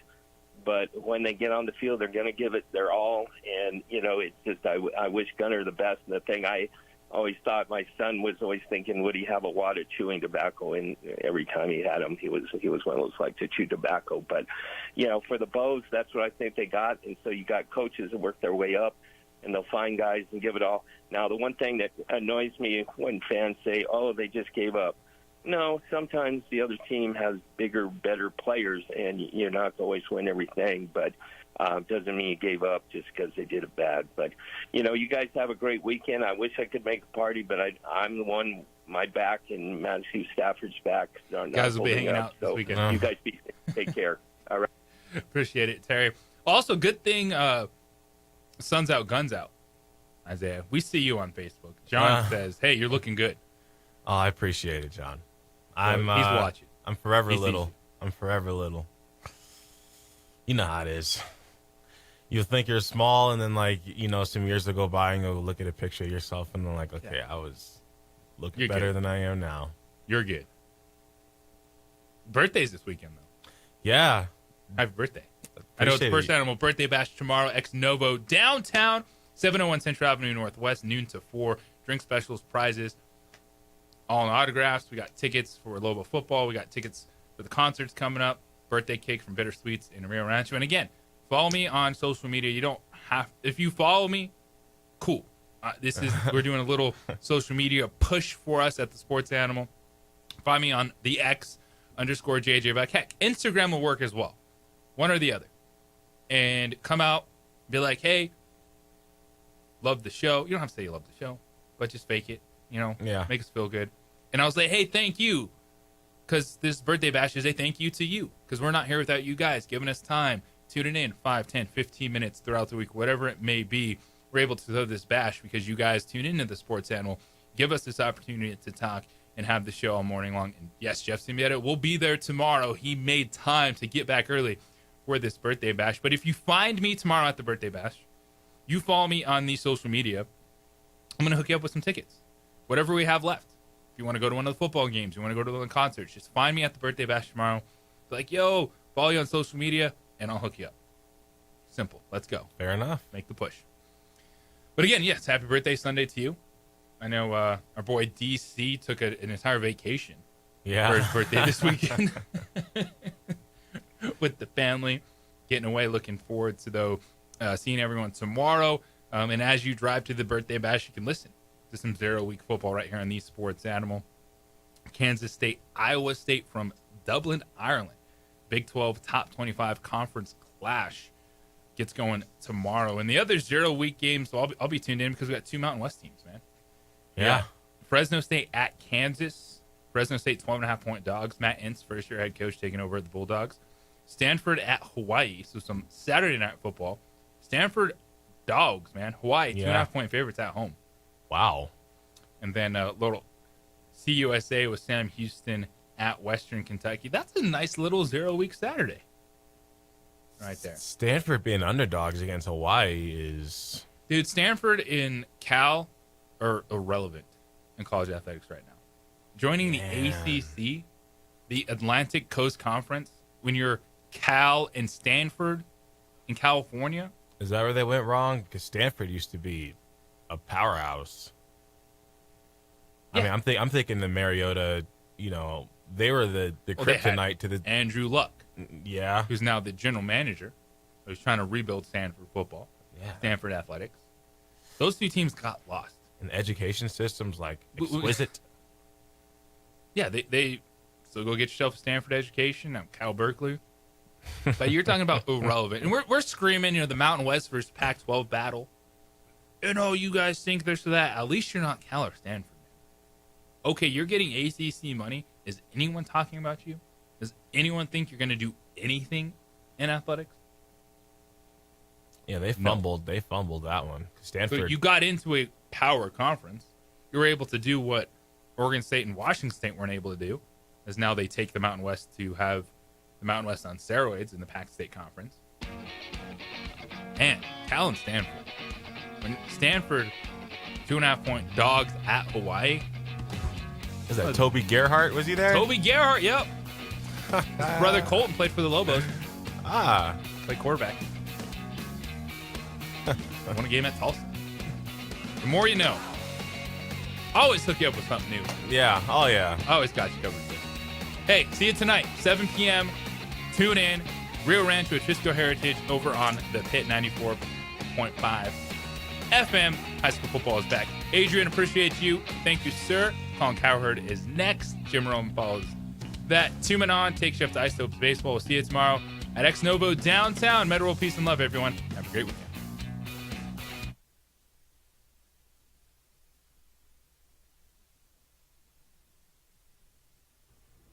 S14: but when they get on the field, they're going to give it their all. And, it's just, I wish Gunnar the best. And the thing I always thought, my son was always thinking, would he have a wad of chewing tobacco? And every time he had him, he was one of those like to chew tobacco. But, for the Bows, that's what I think they got. And so you got coaches that work their way up, and they'll find guys and give it all. Now, the one thing that annoys me when fans say, oh, they just gave up. No, sometimes the other team has bigger, better players, and you're not always win everything, but doesn't mean you gave up just because they did it bad. But, you guys have a great weekend. I wish I could make a party, but I'm the one, my back and Matthew Stafford's back.
S9: Guys will be hanging out this weekend.
S14: You guys take care. All right.
S9: Appreciate it, Terry. Also, good thing sun's out, guns out, Isaiah. We see you on Facebook. John says, hey, you're looking good.
S1: Oh, I appreciate it, John.
S9: He's watching.
S1: I'm forever little. I'm forever little. You know how it is. You think you're small, and then some years will go by, and you'll look at a picture of yourself, and then okay, I was looking
S9: You're
S1: better
S9: good.
S1: than I am now.
S9: You're good. Birthdays this weekend, though.
S1: Yeah.
S9: Happy birthday. I know it's First Animal Birthday Bash tomorrow, ex novo, downtown, 701 Central Avenue Northwest, noon to 4. Drink specials, prizes, all in autographs. We got tickets for Lobo football. We got tickets for the concerts coming up. Birthday cake from Bitter Sweets in Rio Rancho. And again, follow me on social media. You don't have, if you follow me, cool. We're doing a little social media push for us at the Sports Animal. Find me on the X_JJ Beck. Heck, Instagram will work as well. One or the other. And come out, be like, hey, love the show. You don't have to say you love the show, but just fake it. Make us feel good. And I was like, hey, thank you. Because this birthday bash is a thank you to you. Because we're not here without you guys giving us time, tuning in 5, 10, 15 minutes throughout the week, whatever it may be. We're able to throw this bash because you guys tune into the Sports Animal, give us this opportunity to talk and have the show all morning long. And yes, Jeff Symbieta will be there tomorrow. He made time to get back early for this birthday bash. But if you find me tomorrow at the birthday bash, you follow me on the social media, I'm going to hook you up with some tickets. Whatever we have left. If you want to go to one of the football games, you want to go to the concerts, just find me at the birthday bash tomorrow. Be like, yo, follow you on social media, and I'll hook you up. Simple. Let's go.
S1: Fair enough.
S9: Make the push. But again, yes, happy birthday Sunday to you. I know our boy DC took an entire vacation for his birthday this weekend with the family, getting away. Looking forward to seeing everyone tomorrow. And as you drive to the birthday bash, you can listen to some 0 week football right here on the Sports Animal. Kansas State, Iowa State from Dublin, Ireland. Big 12 top 25 conference clash gets going tomorrow. And the other 0 week games, so I'll be tuned in because we got 2 Mountain West teams, man.
S1: Yeah.
S9: Fresno State at Kansas. Fresno State 12.5-point dogs. Matt Ince, first year head coach, taking over at the Bulldogs. Stanford at Hawaii. So some Saturday night football. Stanford dogs, man. Hawaii, 2.5-point favorites at home.
S1: Wow.
S9: And then a little CUSA with Sam Houston at Western Kentucky. That's a nice little 0 week Saturday right there.
S1: Stanford being underdogs against Hawaii is...
S9: Dude, Stanford and Cal are irrelevant in college athletics right now. joining the ACC, the Atlantic Coast Conference, when you're Cal and Stanford in California.
S1: Is that where they went wrong? Because Stanford used to be a powerhouse. I mean, I'm thinking the Mariota, they were the kryptonite to the
S9: Andrew Luck.
S1: Yeah.
S9: Who's now the general manager. Who's trying to rebuild Stanford football.
S1: Yeah.
S9: Stanford athletics. Those two teams got lost.
S1: And education systems exquisite.
S9: Yeah, they so go get yourself a Stanford education. I'm Cal Berkeley. But you're talking about irrelevant. And we're screaming, the Mountain West versus Pac-12 battle. You guys think there's that. At least you're not Cal or Stanford. Okay, you're getting ACC money. Is anyone talking about you? Does anyone think you're going to do anything in athletics?
S1: Yeah, they fumbled. No. They fumbled that one. Stanford.
S9: So you got into a power conference. You were able to do what Oregon State and Washington State weren't able to do, as now they take the Mountain West to have the Mountain West on steroids in the Pac-State Conference. And Cal and Stanford. When Stanford, 2.5-point dogs at Hawaii.
S1: Was that Toby Gerhart? Was he there?
S9: Toby Gerhart, yep. His brother Colton played for the Lobos. Played quarterback. Won a game at Tulsa. The more you know. Always hook you up with something new.
S1: Yeah. Oh, yeah.
S9: Always got you covered. Hey, see you tonight, 7 p.m. Tune in. Rio Rancho Atrisco Heritage over on the Pit 94.5 FM. High school football is back. Adrian, appreciate you. Thank you, sir. Colin Cowherd is next. Jim Rome follows that. Two men on. Take shift to Isotopes Baseball. We'll see you tomorrow at Ex Novo downtown. Meta World Peace and Love, everyone. Have a great weekend.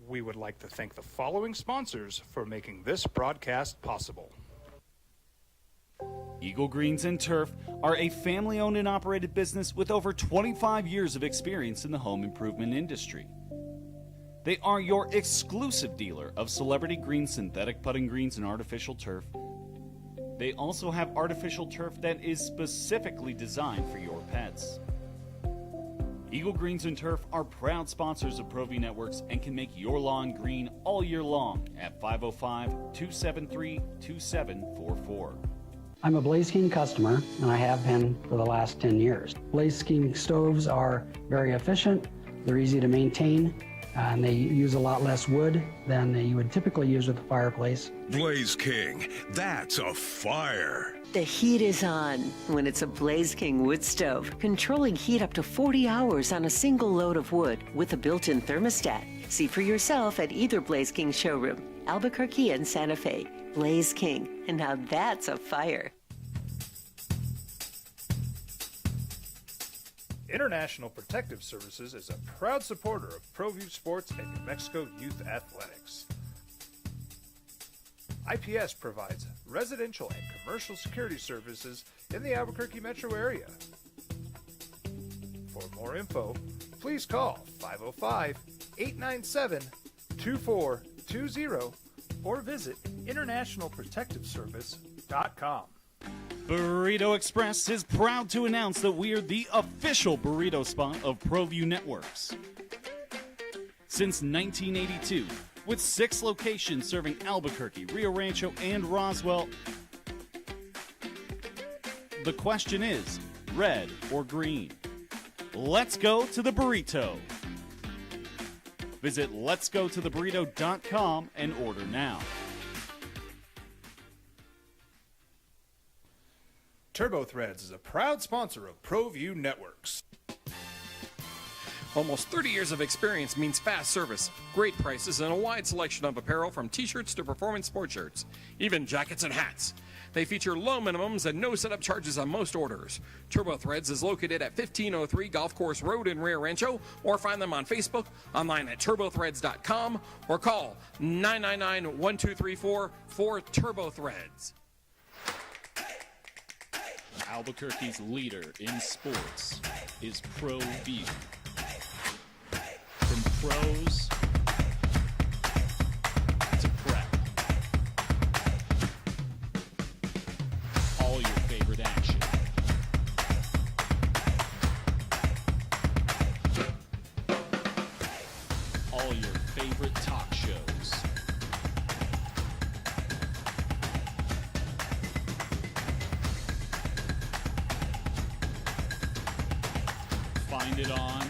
S11: We would like to thank the following sponsors for making this broadcast possible.
S18: Eagle Greens and Turf are a family-owned and operated business with over 25 years of experience in the home improvement industry. They are your exclusive dealer of Celebrity Green synthetic putting greens and artificial turf. They also have artificial turf that is specifically designed for your pets. Eagle Greens and Turf are proud sponsors of ProView Networks and can make your lawn green all year long at 505-273-2744.
S5: I'm a Blaze King customer, and I have been for the last 10 years. Blaze King stoves are very efficient, they're easy to maintain, and they use a lot less wood than you would typically use with a fireplace.
S6: Blaze King, that's a fire.
S12: The heat is on when it's a Blaze King wood stove, controlling heat up to 40 hours on a single load of wood with a built-in thermostat. See for yourself at either Blaze King showroom, Albuquerque and Santa Fe. Blaze King, and now that's a fire.
S11: International Protective Services is a proud supporter of ProView Sports and New Mexico Youth Athletics. IPS provides residential and commercial security services in the Albuquerque metro area. For more info, please call 505-897-2420 or visit internationalprotectiveservice.com.
S18: Burrito Express is proud to announce that we are the official burrito spot of ProView Networks. Since 1982, with 6 locations serving Albuquerque, Rio Rancho, and Roswell, the question is, red or green? Let's go to the burrito. Visit letsgototheburrito.com and order now.
S11: Turbo Threads is a proud sponsor of ProView Networks.
S15: Almost 30 years of experience means fast service, great prices, and a wide selection of apparel from t-shirts to performance sport shirts, even jackets and hats. They feature low minimums and no setup charges on most orders. Turbo Threads is located at 1503 Golf Course Road in Rio Rancho, or find them on Facebook, online at turbothreads.com, or call 999-1234 for Turbo Threads.
S8: Albuquerque's leader in sports is ProView. From pros to prep, all your favorite action.
S18: turned it on.